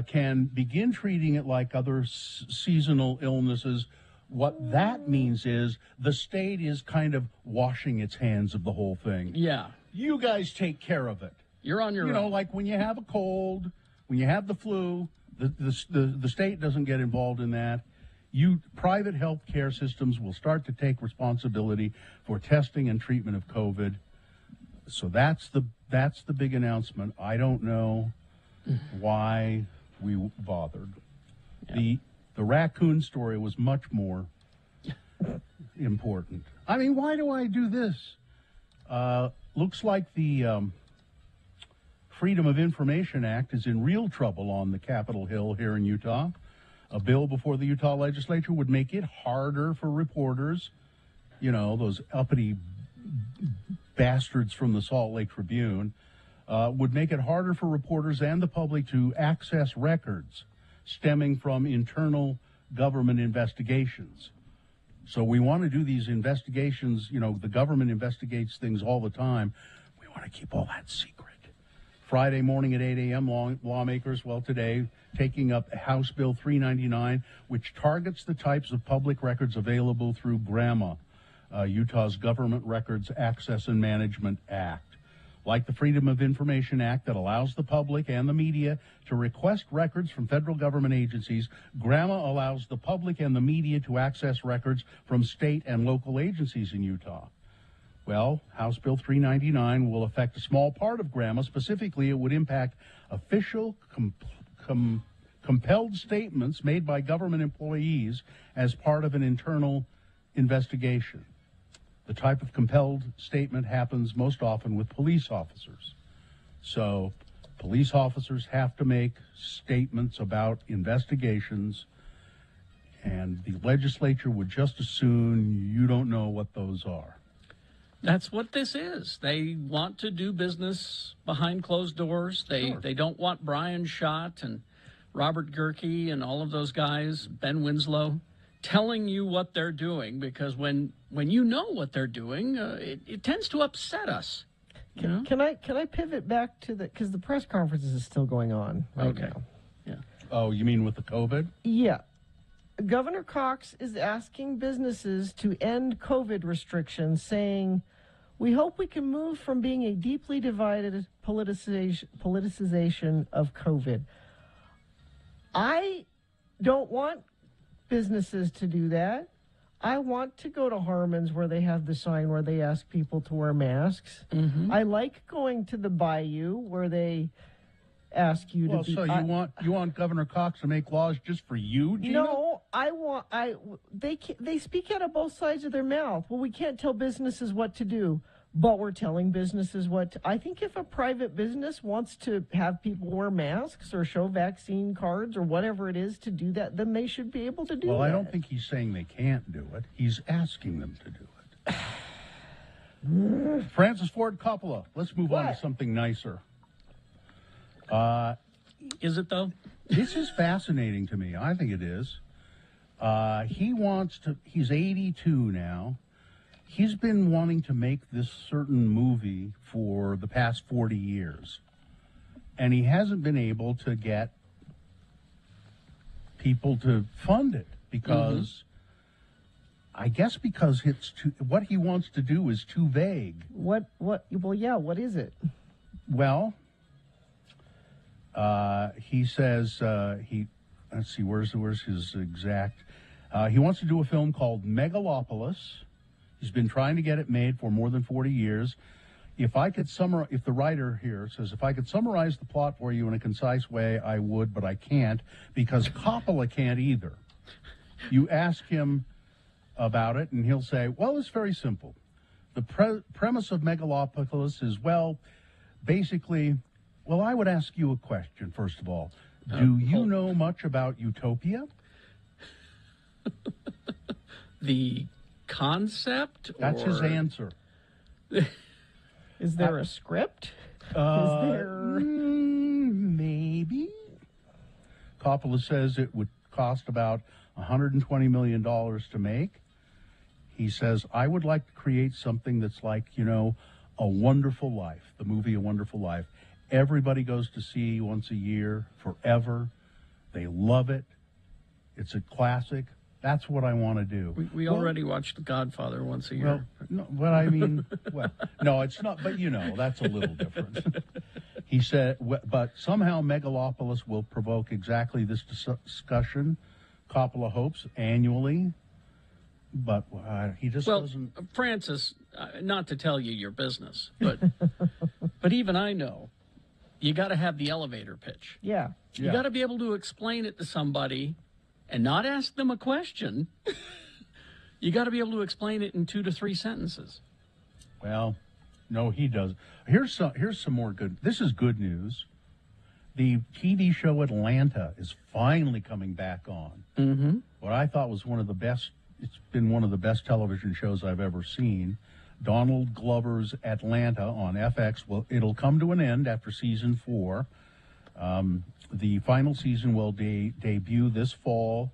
can begin treating it like other seasonal illnesses. What that means is the state is kind of washing its hands of the whole thing. Yeah. You guys take care of it. You're on your own. You know, like when you have a cold, when you have the flu, the state doesn't get involved in that. Private health care systems will start to take responsibility for testing and treatment of COVID. So that's the big announcement. I don't know why we bothered. Yeah. The raccoon story was much more important. I mean, why do I do this? Looks like the Freedom of Information Act is in real trouble on the Capitol Hill here in Utah. A bill before the Utah legislature would make it harder for reporters, those uppity bastards from the Salt Lake Tribune, would make it harder for reporters and the public to access records stemming from internal government investigations. So we want to do these investigations. The government investigates things all the time. We want to keep all that secret. Friday morning at 8 a.m., lawmakers, today, taking up House Bill 399, which targets the types of public records available through GRAMA, Utah's Government Records Access and Management Act. Like the Freedom of Information Act that allows the public and the media to request records from federal government agencies, GRAMA allows the public and the media to access records from state and local agencies in Utah. Well, House Bill 399 will affect a small part of GRAMA. Specifically, it would impact official compelled statements made by government employees as part of an internal investigation. The type of compelled statement happens most often with police officers. So police officers have to make statements about investigations, and the legislature would just as soon you don't know what those are. That's what this is. They want to do business behind closed doors. They don't want Brian Schott and Robert Gerke and all of those guys, Ben Winslow, telling you what they're doing, because when you know what they're doing, it tends to upset us. Can I pivot back to because the press conferences is still going on right now. Yeah. Oh, you mean with the COVID? Yeah. Governor Cox is asking businesses to end COVID restrictions, saying, "We hope we can move from being a deeply divided politicization of COVID." I don't want businesses to do that. I want to go to Harmon's where they have the sign where they ask people to wear masks. Mm-hmm. I like going to the Bayou where they ask you to be... So you want Governor Cox to make laws just for you, Gina? No, they speak out of both sides of their mouth. Well, we can't tell businesses what to do, but we're telling businesses what to... I think if a private business wants to have people wear masks or show vaccine cards or whatever it is to do that, then they should be able to do that. Well, I don't think he's saying they can't do it. He's asking them to do it. Francis Ford Coppola. Let's move on to something nicer. Is it, though? This is fascinating to me. I think it is. He's 82 now. He's been wanting to make this certain movie for the past 40 years. And he hasn't been able to get people to fund it because, I guess because what he wants to do is too vague. Well, yeah, what is it? Well, he says, let's see, where's his exact, he wants to do a film called Megalopolis. He's been trying to get it made for more than 40 years. If the writer here says, if I could summarize the plot for you in a concise way, I would, but I can't, because Coppola can't either. You ask him about it, and he'll say, well, it's very simple. The premise of Megalopolis is, basically, I would ask you a question, first of all. Do you know much about Utopia? The concept? That's his answer. Is there a script? Is there... Maybe. Coppola says it would cost about $120 million to make. He says, I would like to create something that's like, A Wonderful Life, the movie A Wonderful Life. Everybody goes to see once a year, forever. They love it. It's a classic. That's what I want to do. We already watched The Godfather once a year. No, but I mean, no, it's not. But that's a little different. He said, but somehow Megalopolis will provoke exactly this discussion. Coppola hopes annually, but he just doesn't. Francis, not to tell you your business, but but even I know, you got to have the elevator pitch. Yeah. You got to be able to explain it to somebody. And not ask them a question. You got to be able to explain it in 2 to 3 sentences. Well, no, he does. Here's some more good. This is good news. The TV show Atlanta is finally coming back on. Mm-hmm. What I thought was one of the best. It's been one of the best television shows I've ever seen. Donald Glover's Atlanta on FX. Well, it'll come to an end after season 4. The final season will debut this fall.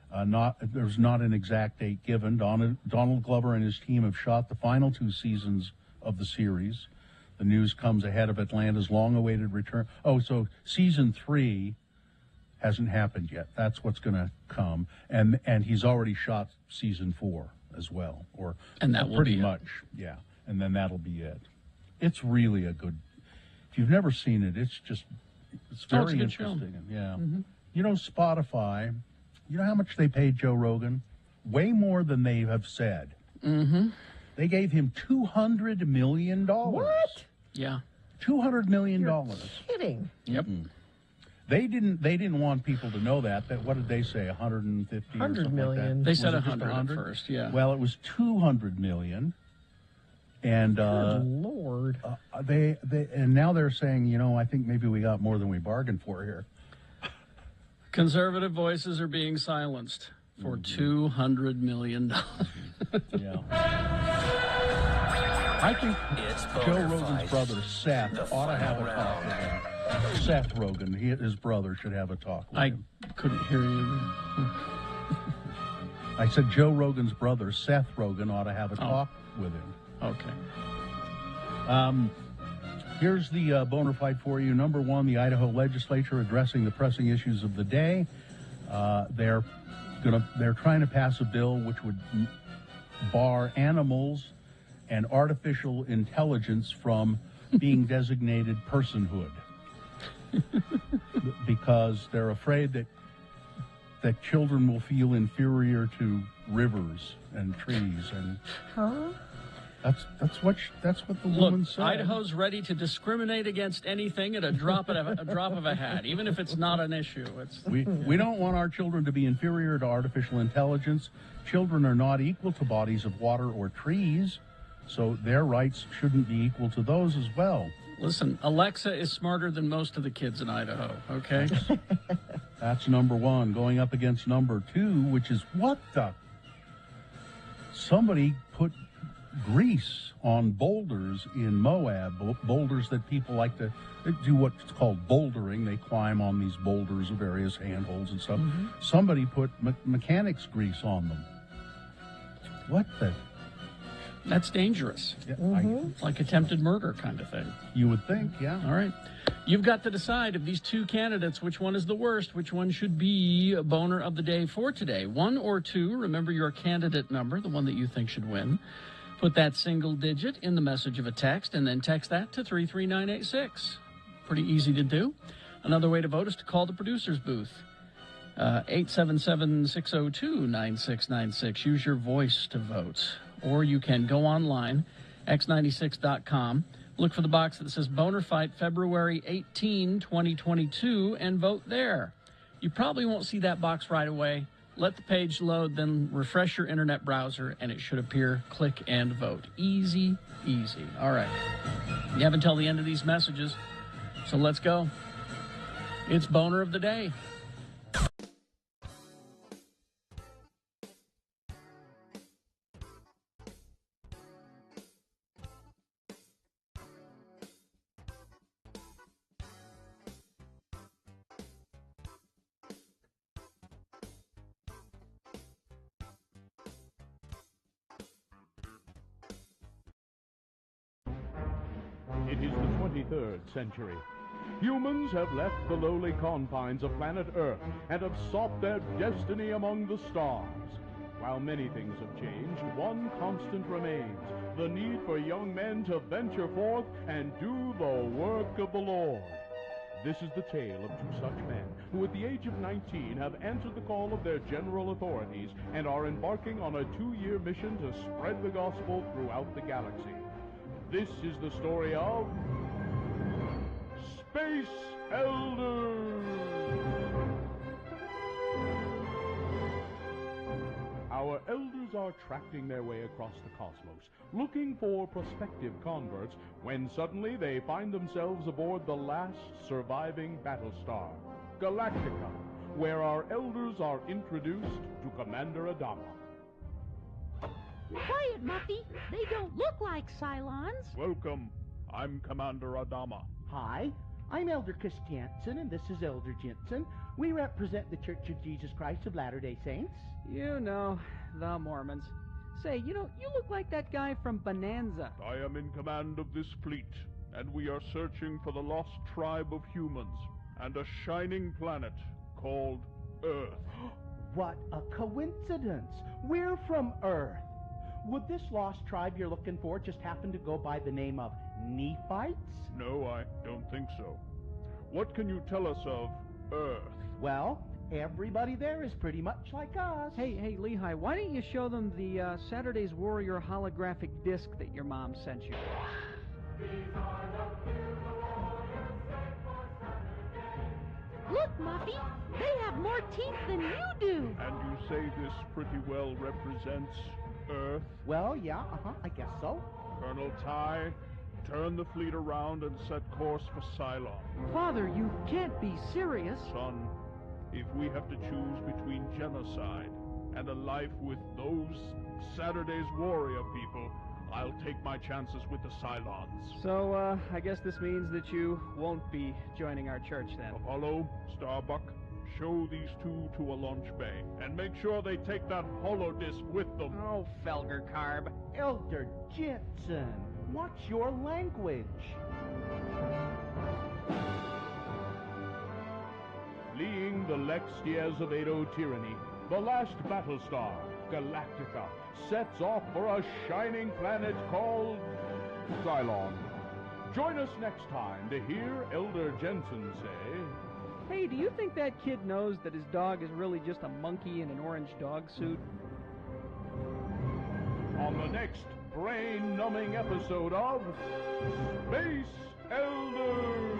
There's not an exact date given. Donald Glover and his team have shot the final 2 seasons of the series. The news comes ahead of Atlanta's long-awaited return. Oh, so season 3 hasn't happened yet. That's what's going to come, and he's already shot season 4 as well, and that will pretty be much, yeah. And then that'll be it. It's really a good. If you've never seen it, it's very a good interesting. show. Yeah. Mm-hmm. Spotify, you know how much they paid Joe Rogan? Way more than they have said. Mm-hmm. They gave him $200 million. What? Yeah. $200 million. You're kidding. Yep. Mm-mm. They didn't want people to know that. What did they say? 150 100 or something million. like that? They said Was it just 100 at first, yeah. Well, it was 200 million. And Good Lord. And now they're saying, I think maybe we got more than we bargained for here. Conservative voices are being silenced for $200 million. Yeah. I think Joe Rogan's brother, Seth, ought to have a talk with him. Seth Rogen, his brother, should have a talk with him. I couldn't hear you. I said Joe Rogan's brother, Seth Rogen, ought to have a talk with him. Okay. Here's the bona fide for you. Number 1, the Idaho legislature addressing the pressing issues of the day. They're trying to pass a bill which would bar animals and artificial intelligence from being designated personhood, because they're afraid that children will feel inferior to rivers and trees, and huh? That's what the Look, woman said. Idaho's ready to discriminate against anything at a drop of a hat, even if it's not an issue. We don't want our children to be inferior to artificial intelligence. Children are not equal to bodies of water or trees, so their rights shouldn't be equal to those as well. Listen, Alexa is smarter than most of the kids in Idaho, okay? That's number one. Going up against number two, which is what the... Somebody put grease on boulders in Moab, boulders that people like to do what's called bouldering. They climb on these boulders of various handholds and stuff. Mm-hmm. Somebody put mechanics grease on them. What the... That's dangerous. Yeah, It's like attempted murder kind of thing. You would think, yeah. All right. You've got to decide of these two candidates, which one is the worst, which one should be a boner of the day for today. 1 or 2, remember your candidate number, the one that you think should win. Put that single digit in the message of a text and then text that to 33986. Pretty easy to do. Another way to vote is to call the producer's booth. 877-602-9696. Use your voice to vote. Or you can go online, x96.com, look for the box that says Boner Fight February 18, 2022, and vote there. You probably won't see that box right away. Let the page load, then refresh your internet browser, and it should appear. Click and vote. Easy, easy. All right. You have until the end of these messages, so let's go. It's Boner of the Day. It is the 23rd century. Humans have left the lowly confines of planet Earth and have sought their destiny among the stars. While many things have changed, one constant remains: the need for young men to venture forth and do the work of the Lord. This is the tale of two such men who at the age of 19 have answered the call of their general authorities and are embarking on a 2-year mission to spread the gospel throughout the galaxy. This is the story of Space Elders. Our elders are tracking their way across the cosmos, looking for prospective converts, when suddenly they find themselves aboard the last surviving battlestar, Galactica, where our elders are introduced to Commander Adama. Quiet, Muffy. They don't look like Cylons. Welcome. I'm Commander Adama. Hi, I'm Elder Christiansen, and this is Elder Jensen. We represent the Church of Jesus Christ of Latter-day Saints. You know, the Mormons. Say, you look like that guy from Bonanza. I am in command of this fleet, and we are searching for the lost tribe of humans and a shining planet called Earth. What a coincidence! We're from Earth. Would this lost tribe you're looking for just happen to go by the name of Nephites? No, I don't think so. What can you tell us of Earth? Well, everybody there is pretty much like us. Hey, Lehigh, why don't you show them the Saturday's Warrior holographic disc that your mom sent you? Look, Muffy. They have more teeth than you do. And you say this pretty well represents Earth? Well, yeah, I guess so. Colonel Ty, turn the fleet around and set course for Cylon. Father, you can't be serious. Son, if we have to choose between genocide and a life with those Saturday's Warrior people, I'll take my chances with the Cylons. So, I guess this means that you won't be joining our church then. Apollo, Starbuck, show these two to a launch bay, and make sure they take that holodisc with them. Oh, Felger Carb. Elder Jensen, what's your language? Fleeing the Lex Diaz of Edo tyranny, the last battlestar, Galactica, sets off for a shining planet called Cylon. Join us next time to hear Elder Jensen say... Hey, do you think that kid knows that his dog is really just a monkey in an orange dog suit? on the next brain-numbing episode of Space Elders.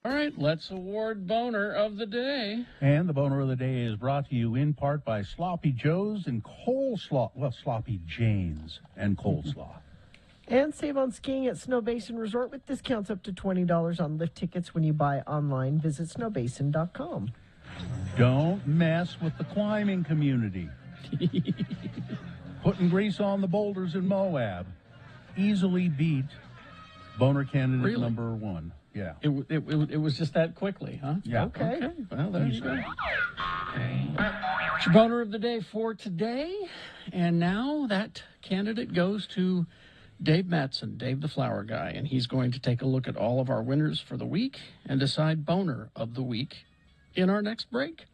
All right, let's award Boner of the Day. And the Boner of the Day is brought to you in part by Sloppy Joe's and Coleslaw. Well, Sloppy Jane's and Coleslaw. And save on skiing at Snow Basin Resort with discounts up to $20 on lift tickets when you buy online. Visit snowbasin.com. Don't mess with the climbing community. Putting grease on the boulders in Moab. Easily beat Boner candidate number one. Yeah. It was just that quickly, huh? Yeah. Okay. Well, there you go. It's your Boner of the Day for today. And now that candidate goes to Dave Mattson, Dave the Flower Guy, and he's going to take a look at all of our winners for the week and decide Boner of the Week in our next break.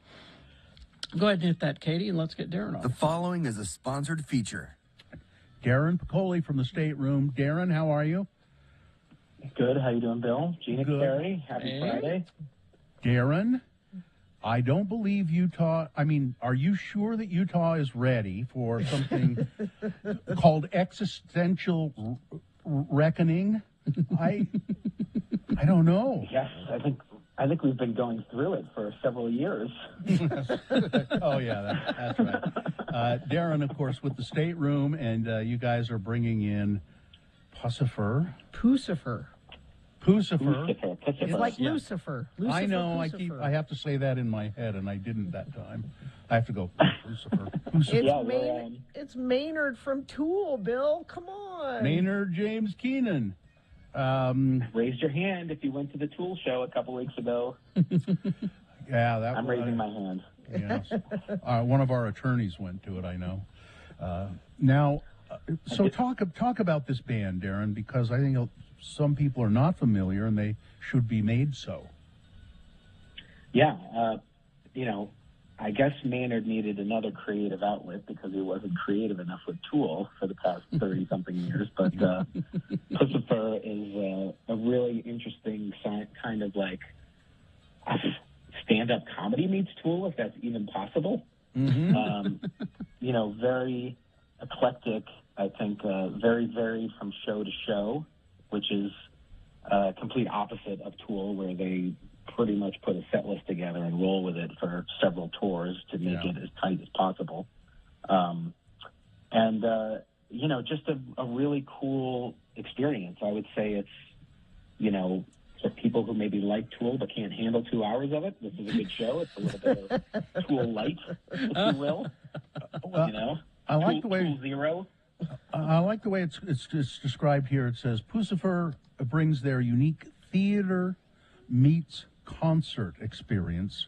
Go ahead and hit that, Katie, and let's get Darren on. The following is a sponsored feature. Darren Piccoli from the stateroom. Darren, how are you? Good. How you doing, Bill? Gina, Good. Carey, happy Friday. Darren, I don't believe Utah. I mean, are you sure that Utah is ready for something called existential reckoning? I don't know. Yes, I think we've been going through it for several years. Oh yeah, that's right. Darren, of course, with the stateroom, and you guys are bringing in Pucifer. Pucifer. It's like Lucifer. Lucifer. I know. Pucifer. I have to say that in my head, and I didn't that time. I have to go Lucifer. It's Maynard from Tool, Bill. Come on. Maynard James Keenan. Raised your hand if you went to the Tool show a couple weeks ago. Yeah, I'm raising my hand. Yes. One of our attorneys went to it, I know. Now, so talk about this band, Darren, because I think some people are not familiar and they should be made so. Yeah, I guess Maynard needed another creative outlet because he wasn't creative enough with Tool for the past 30-something years. But Pucifer is a really interesting kind of like stand-up comedy meets Tool, if that's even possible. Mm-hmm. Very eclectic, I think, very varied from show to show, which is complete opposite of Tool, where they pretty much put a set list together and roll with it for several tours to make it as tight as possible. Just a really cool experience. I would say it's, for people who maybe like Tool but can't handle 2 hours of it, this is a good show. It's a little bit of Tool light, if you will. I like the way Tool Zero. I like the way it's described here. It says Pucifer brings their unique theater meets concert experience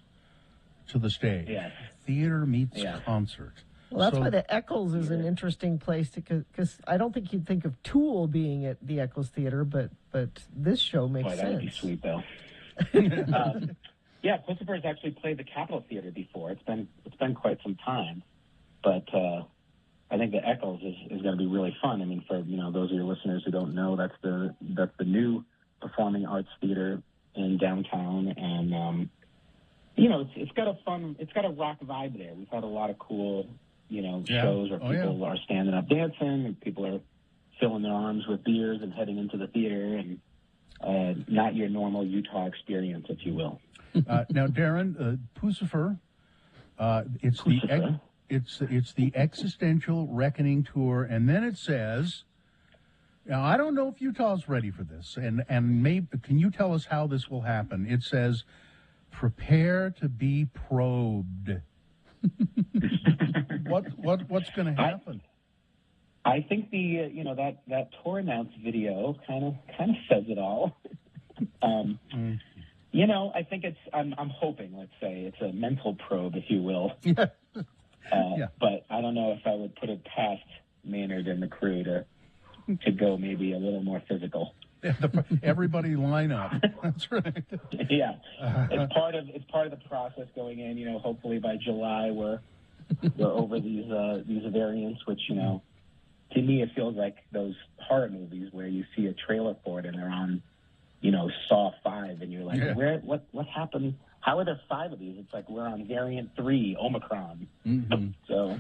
to the stage. Yes. Theater meets concert. Well, that's why the Eccles is an interesting place because I don't think you'd think of Tool being at the Eccles Theater, but this show makes sense. That would be sweet, though. Pucifer has actually played the Capitol Theater before. It's been quite some time, but I think the Eccles is going to be really fun. I mean, for those of your listeners who don't know, that's the new performing arts theater in downtown, and it's got a rock vibe there. We've had a lot of cool, shows where people are standing up dancing and people are filling their arms with beers and heading into the theater, and not your normal Utah experience, if you will. Now, Darren, Pucifer, it's the Existential Reckoning Tour, and then it says, now I don't know if Utah's ready for this, and maybe can you tell us how this will happen? It says, prepare to be probed. What's going to happen? I think that tour announce video kind of says it all. I think I'm hoping, let's say, it's a mental probe, if you will. But I don't know if I would put it past Maynard and the crew to go maybe a little more physical. Everybody line up. That's right. Yeah, it's part of the process going in. Hopefully by July we're over these variants, which to me it feels like those horror movies where you see a trailer for it and they're on, Saw 5, and you're like, what happened? How are there 5 of these? It's like we're on variant 3, Omicron. Mm-hmm. So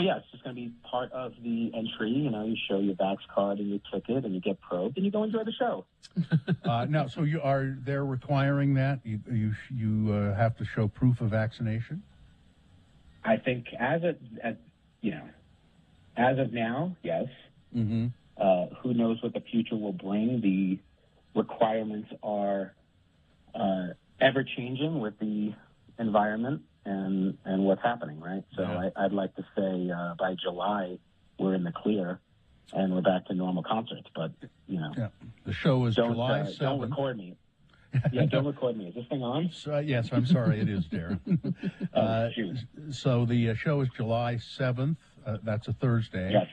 yeah, it's just going to be part of the entry. You show your Vax card and your ticket, and you get probed, and you go enjoy the show. Now, so they're requiring that you have to show proof of vaccination? I think as of now, yes. Mm-hmm. Who knows what the future will bring? The requirements are ever changing with the environment and what's happening, right? So I'd like to say by July we're in the clear and we're back to normal concerts. But the show is July 7th. Don't record me. Yeah, don't record me. Is this thing on? Yes, I'm sorry, it is, Darren. So the show is July 7th. That's a Thursday. Yes.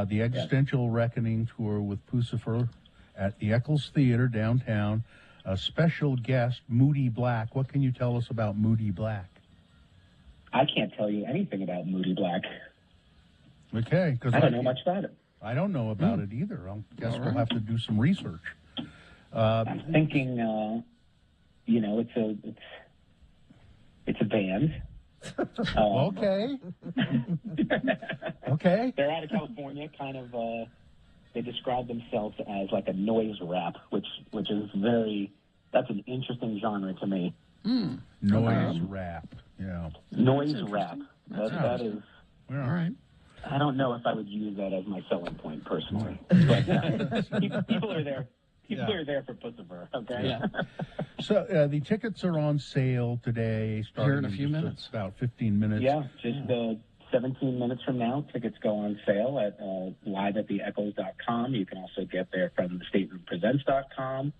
The Existential Reckoning Tour with Pucifer at the Eccles Theater downtown. A special guest, Moody Black. What can you tell us about Moody Black? I can't tell you anything about Moody Black. Okay, because I don't know much about it. I don't know about it either. I guess we'll have to do some research. I'm thinking, it's a band. Okay. Okay. They're out of California, kind of. They describe themselves as like a noise rap, which is that's an interesting genre to me. Noise rap. Yeah. Noise rap. That is. All right. I don't know if I would use that as my selling point personally, but people are there. People are there for Pucifer, okay? Yeah. So the tickets are on sale today, starting here in a few minutes. About 15 minutes. Yeah, just 17 minutes from now, tickets go on sale at liveattheechoes.com. You can also get there from thestateroompresents.com.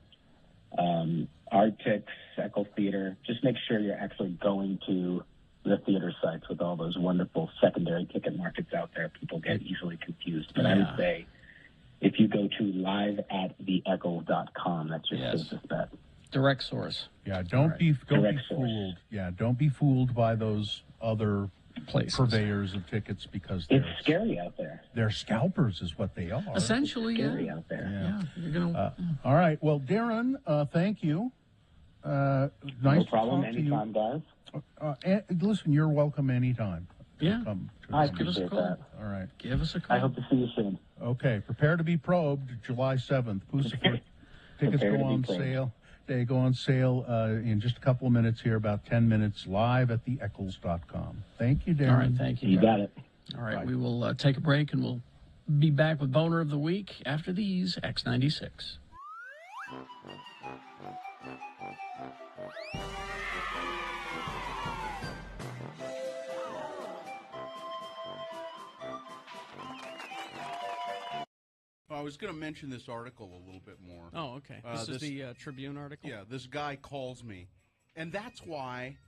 Artix, Echo Theater. Just make sure you're actually going to the theater sites with all those wonderful secondary ticket markets out there. People get easily confused. But I would say if you go to liveattheecho.com, that's your safest bet. Direct source. Yeah, don't be fooled. Yeah, don't be fooled by those other purveyors of tickets because it's scary out there. They're scalpers, is what they are. Essentially, scary out there. Yeah. You're gonna. All right. Well, Darren, thank you. Nice no problem. to talk Anytime, to you. Guys. Listen, you're welcome anytime. Yeah. I give us a call. that. All right. Give us a call. I hope to see you soon. Okay. Prepare to be probed. July 7th. Pucifer. Tickets go on sale. They go on sale in just a couple of minutes here, about 10 minutes, live at theechoes.com. Thank you, Darren. All right, thank you. You got it. All right, we will take a break, and we'll be back with Boner of the Week after these X96. I was going to mention this article a little bit more. Oh, okay. This is the Tribune article? Yeah, this guy calls me. And that's why,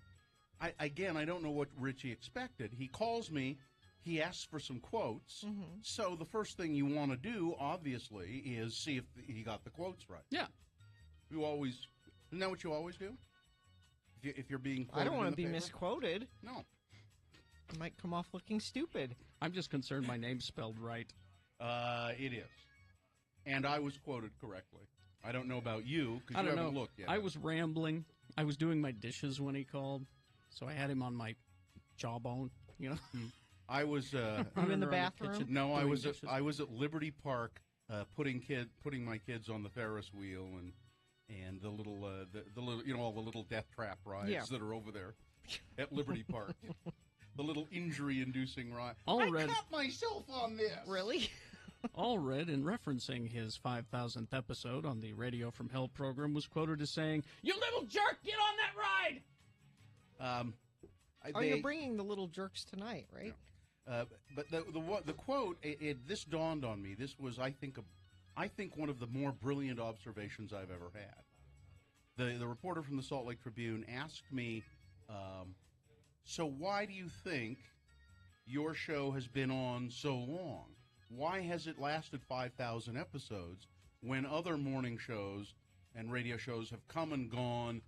I don't know what Richie expected. He calls me, he asks for some quotes. Mm-hmm. So the first thing you want to do, obviously, is see if he got the quotes right. Yeah. Isn't that what you always do? If you're being quoted I don't want to be paper? misquoted. No. I might come off looking stupid. I'm just concerned my name's spelled right. It is. And I was quoted correctly. I don't know about you, because you haven't looked yet. I was rambling. I was doing my dishes when he called, so I had him on my jawbone, you know. I was You in the bathroom? No, I was at Liberty Park putting my kids on the Ferris wheel and the little all the little death trap rides that are over there at Liberty Park. The little injury-inducing ride. I cut myself on this. Really? Allred, in referencing his 5,000th episode on the Radio from Hell program, was quoted as saying, "You little jerk, get on that ride!" You're bringing the little jerks tonight, right? But the quote, this dawned on me. This was, I think one of the more brilliant observations I've ever had. The reporter from the Salt Lake Tribune asked me, so why do you think your show has been on so long? Why has it lasted 5,000 episodes when other morning shows and radio shows have come and gone?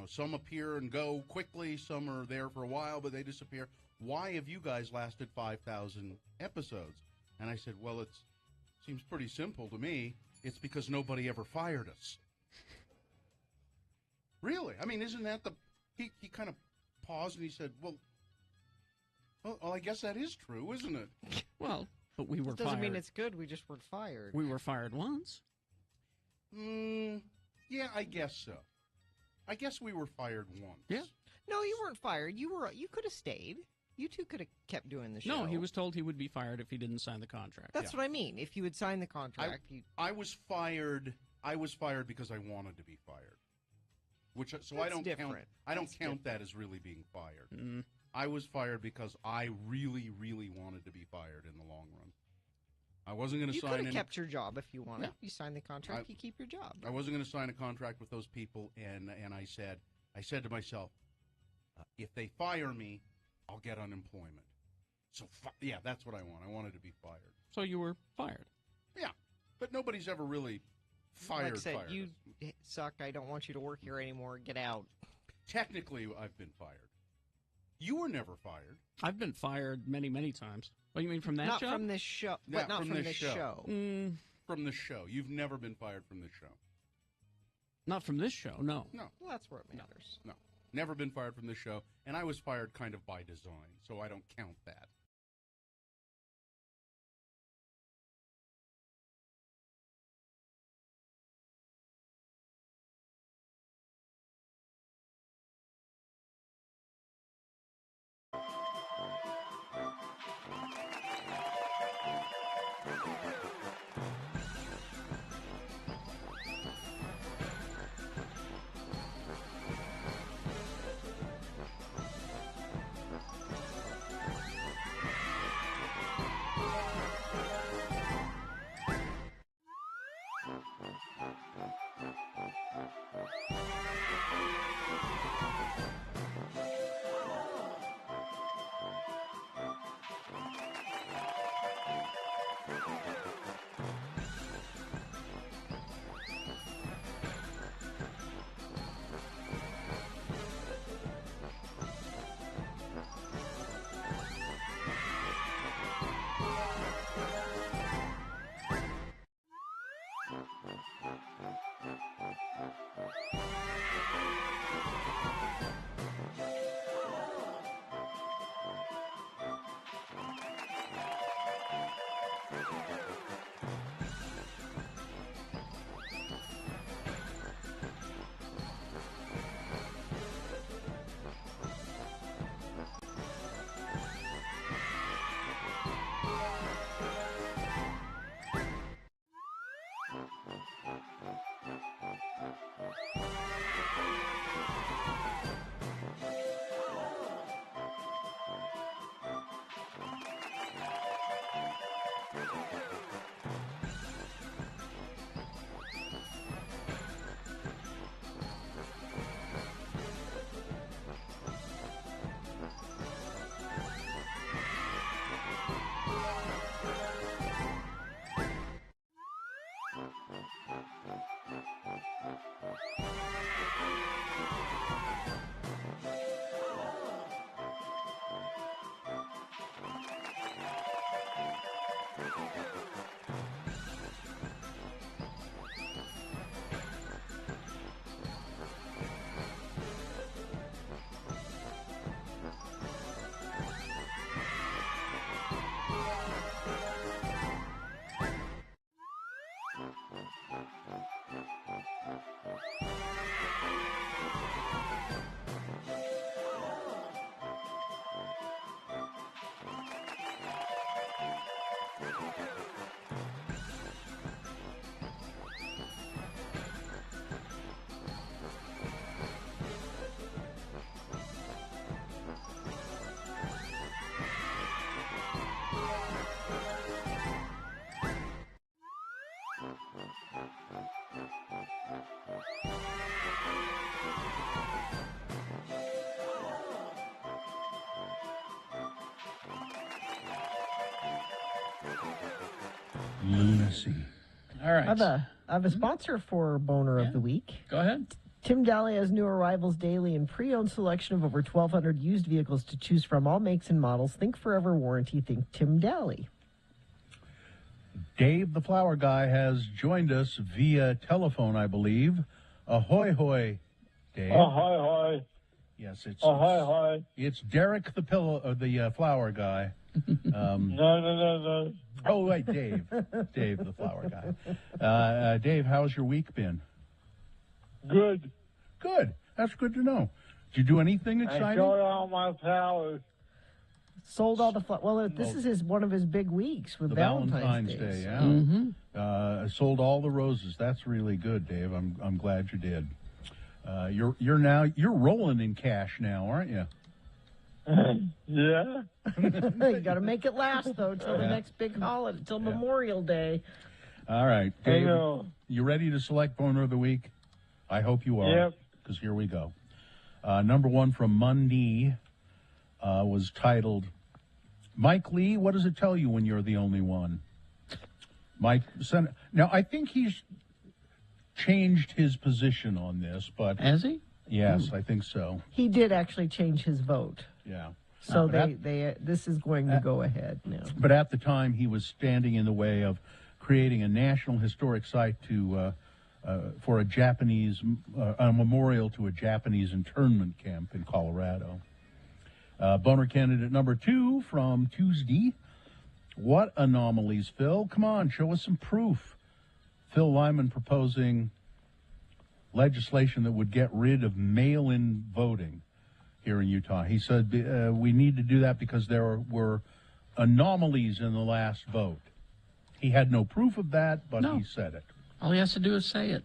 Some appear and go quickly, some are there for a while, but they disappear. Why have you guys lasted 5,000 episodes? And I said, well, it seems pretty simple to me. It's because nobody ever fired us. Really? I mean, isn't that he kind of paused and he said, well, I guess that is true, isn't it? Well, but we were It doesn't fired. mean it's good. We just weren't fired. We were fired once. Yeah, I guess so. I guess we were fired once. Yeah. No, you weren't fired. You could have stayed. You two could have kept doing the show. No, he was told he would be fired if he didn't sign the contract. That's what I mean. If you had signed the contract, I was fired. I was fired because I wanted to be fired. I don't different. count that as really being fired. Mm. I was fired because I really, really wanted to be fired in the long run. I wasn't going to sign. You could have kept your job if you wanted. Yeah. You signed the contract. You keep your job. I wasn't going to sign a contract with those people, and I said to myself, if they fire me, I'll get unemployment. So that's what I want. I wanted to be fired. So you were fired. Yeah, but nobody's ever really fired. Like I said, fired you us. suck. I don't want you to work here anymore. Get out. Technically, I've been fired. You were never fired. I've been fired many, many times. Oh, you mean from that not job? Not from this show. Yeah, but not from this show. From this show. You've never been fired from this show. Not from this show, no. No. Well, that's where it matters. No. Never been fired from this show. And I was fired kind of by design, so I don't count that. lunacy. All right. I have a sponsor for Boner of the Week. Go ahead. Tim Daly has new arrivals daily and pre-owned selection of over 1,200 used vehicles to choose from, all makes and models. Think forever warranty. Think Tim Daly. Dave the Flower Guy has joined us via telephone, I believe. Ahoy, hoy, Dave. Ahoy, hoy. Yes, it's ahoy, hoy. It's Derek the Flower Guy. No. Oh, wait, Dave. Dave the Flower Guy. Dave, how's your week been? Good. Good. That's good to know. Did you do anything exciting? I sold all my flowers. Sold all the flowers. Well, this is one of his big weeks with The Valentine's Day. So. Yeah. Mm-hmm. Sold all the roses. That's really good, Dave. I'm glad you did. You're rolling in cash now, aren't you? Yeah. You got to make it last though till the next big holiday, till Memorial Day. All right, Dave. I know. You ready to select Boner of the Week? I hope you are. Yep. Because here we go. Number one from Monday was titled, Mike Lee, what does it tell you when you're the only one? Mike, now I think he's changed his position on this, but... Has he? Yes, I think so. He did actually change his vote. Yeah. So this is going to go ahead now. But at the time, he was standing in the way of creating a national historic site for a memorial to a Japanese internment camp in Colorado. Boner candidate number 2 from Tuesday. What anomalies, Phil? Come on, show us some proof. Phil Lyman proposing legislation that would get rid of mail-in voting here in Utah. He said we need to do that because there were anomalies in the last vote. He had no proof of that, but he said it. All he has to do is say it.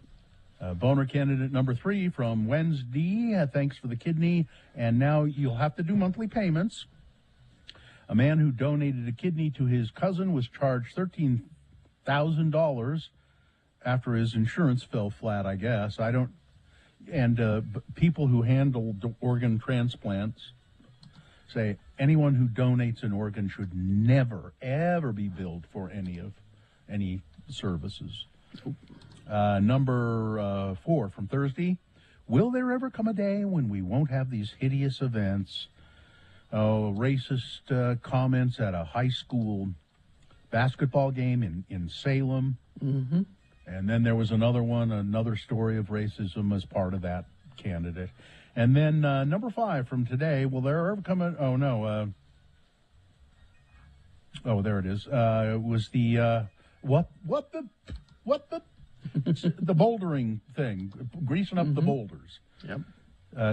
Boner candidate number 3 from Wednesday. Thanks for the kidney. And now you'll have to do monthly payments. A man who donated a kidney to his cousin was charged $13,000 after his insurance fell flat, I guess. People who handle organ transplants say anyone who donates an organ should never, ever be billed for any services. Number 4 from Thursday. Will there ever come a day when we won't have these hideous events? Racist comments at a high school basketball game in Salem. Mm-hmm. And then there was another story of racism as part of that candidate. And then number 5 from today. Will there ever come a... Oh, no. There it is. It was the... the bouldering thing, greasing up the boulders. Yep.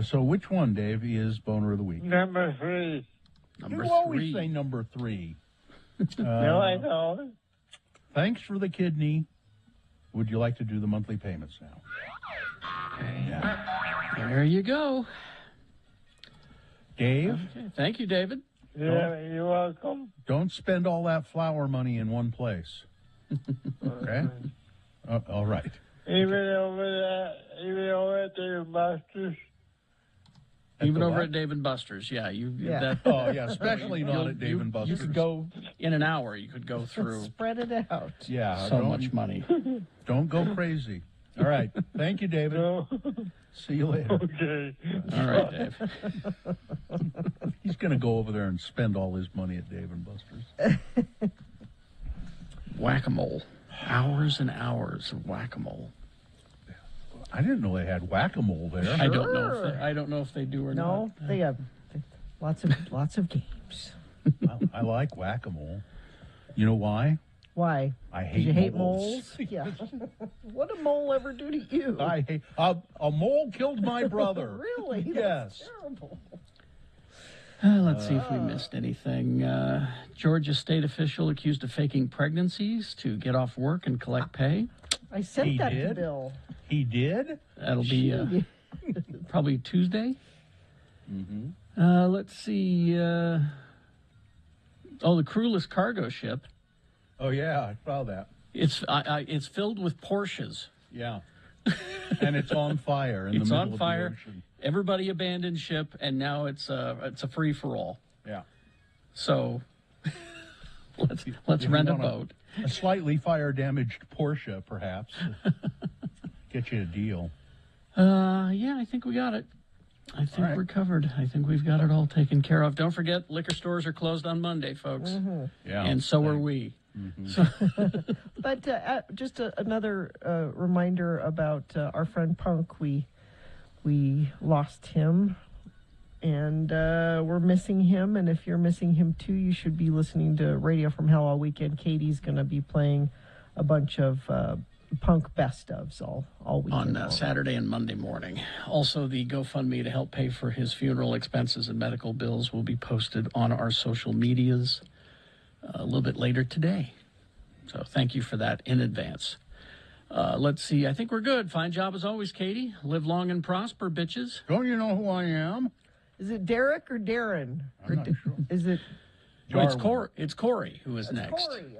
So which one, Dave, is Boner of the Week? Number 3. You always say number 3. No, I don't. Thanks for the kidney. Would you like to do the monthly payments now? Yeah. There you go. Dave? Okay. Thank you, David. Yeah, you're welcome. Don't spend all that flower money in one place. Okay? All right. Even over at the Buster's. Even over at Dave and Buster's, yeah. Especially not at Dave and Buster's. You could go in an hour. You could go through. Spread it out. Yeah. So much money. Don't go crazy. All right. Thank you, David. No. See you later. Okay. All right, Dave. He's going to go over there and spend all his money at Dave and Buster's. Whack-a-mole. Hours and hours of whack-a-mole. I didn't know they had whack-a-mole there. I don't know if they do or not. No, they have lots of games. I like whack-a-mole. You know why? Why? I hate you hate moles. Yeah. What did a mole ever do to you? I hate a mole killed my brother. Really? Yes. That's terrible. Let's see if we missed anything. Georgia state official accused of faking pregnancies to get off work and collect pay. I sent that to Bill. He did? That'll be probably Tuesday. Mm-hmm. Let's see. The crewless cargo ship. Oh, yeah, I saw that. It's filled with Porsches. Yeah. And it's on fire in the middle of the ocean. Everybody abandoned ship, and now it's a free-for-all. Yeah. So Let's rent a boat. A slightly fire-damaged Porsche, perhaps. Get you a deal. Yeah, I think we got it. I think we're covered. I think we've got it all taken care of. Don't forget, liquor stores are closed on Monday, folks. Yeah. And so are we. So But just another reminder about our friend Punk. We lost him, and we're missing him. And if you're missing him too, you should be listening to Radio from Hell all weekend. Katie's going to be playing a bunch of Punk best ofs all weekend on Saturday and Monday morning. Also, the GoFundMe to help pay for his funeral expenses and medical bills will be posted on our social medias a little bit later today. So thank you for that in advance. Let's see. I think we're good. Fine job as always, Katie. Live long and prosper, bitches. Don't you know who I am? Is it Derek or Darren? I'm not sure. Is it? Oh, it's Corey who is next. Corey, okay.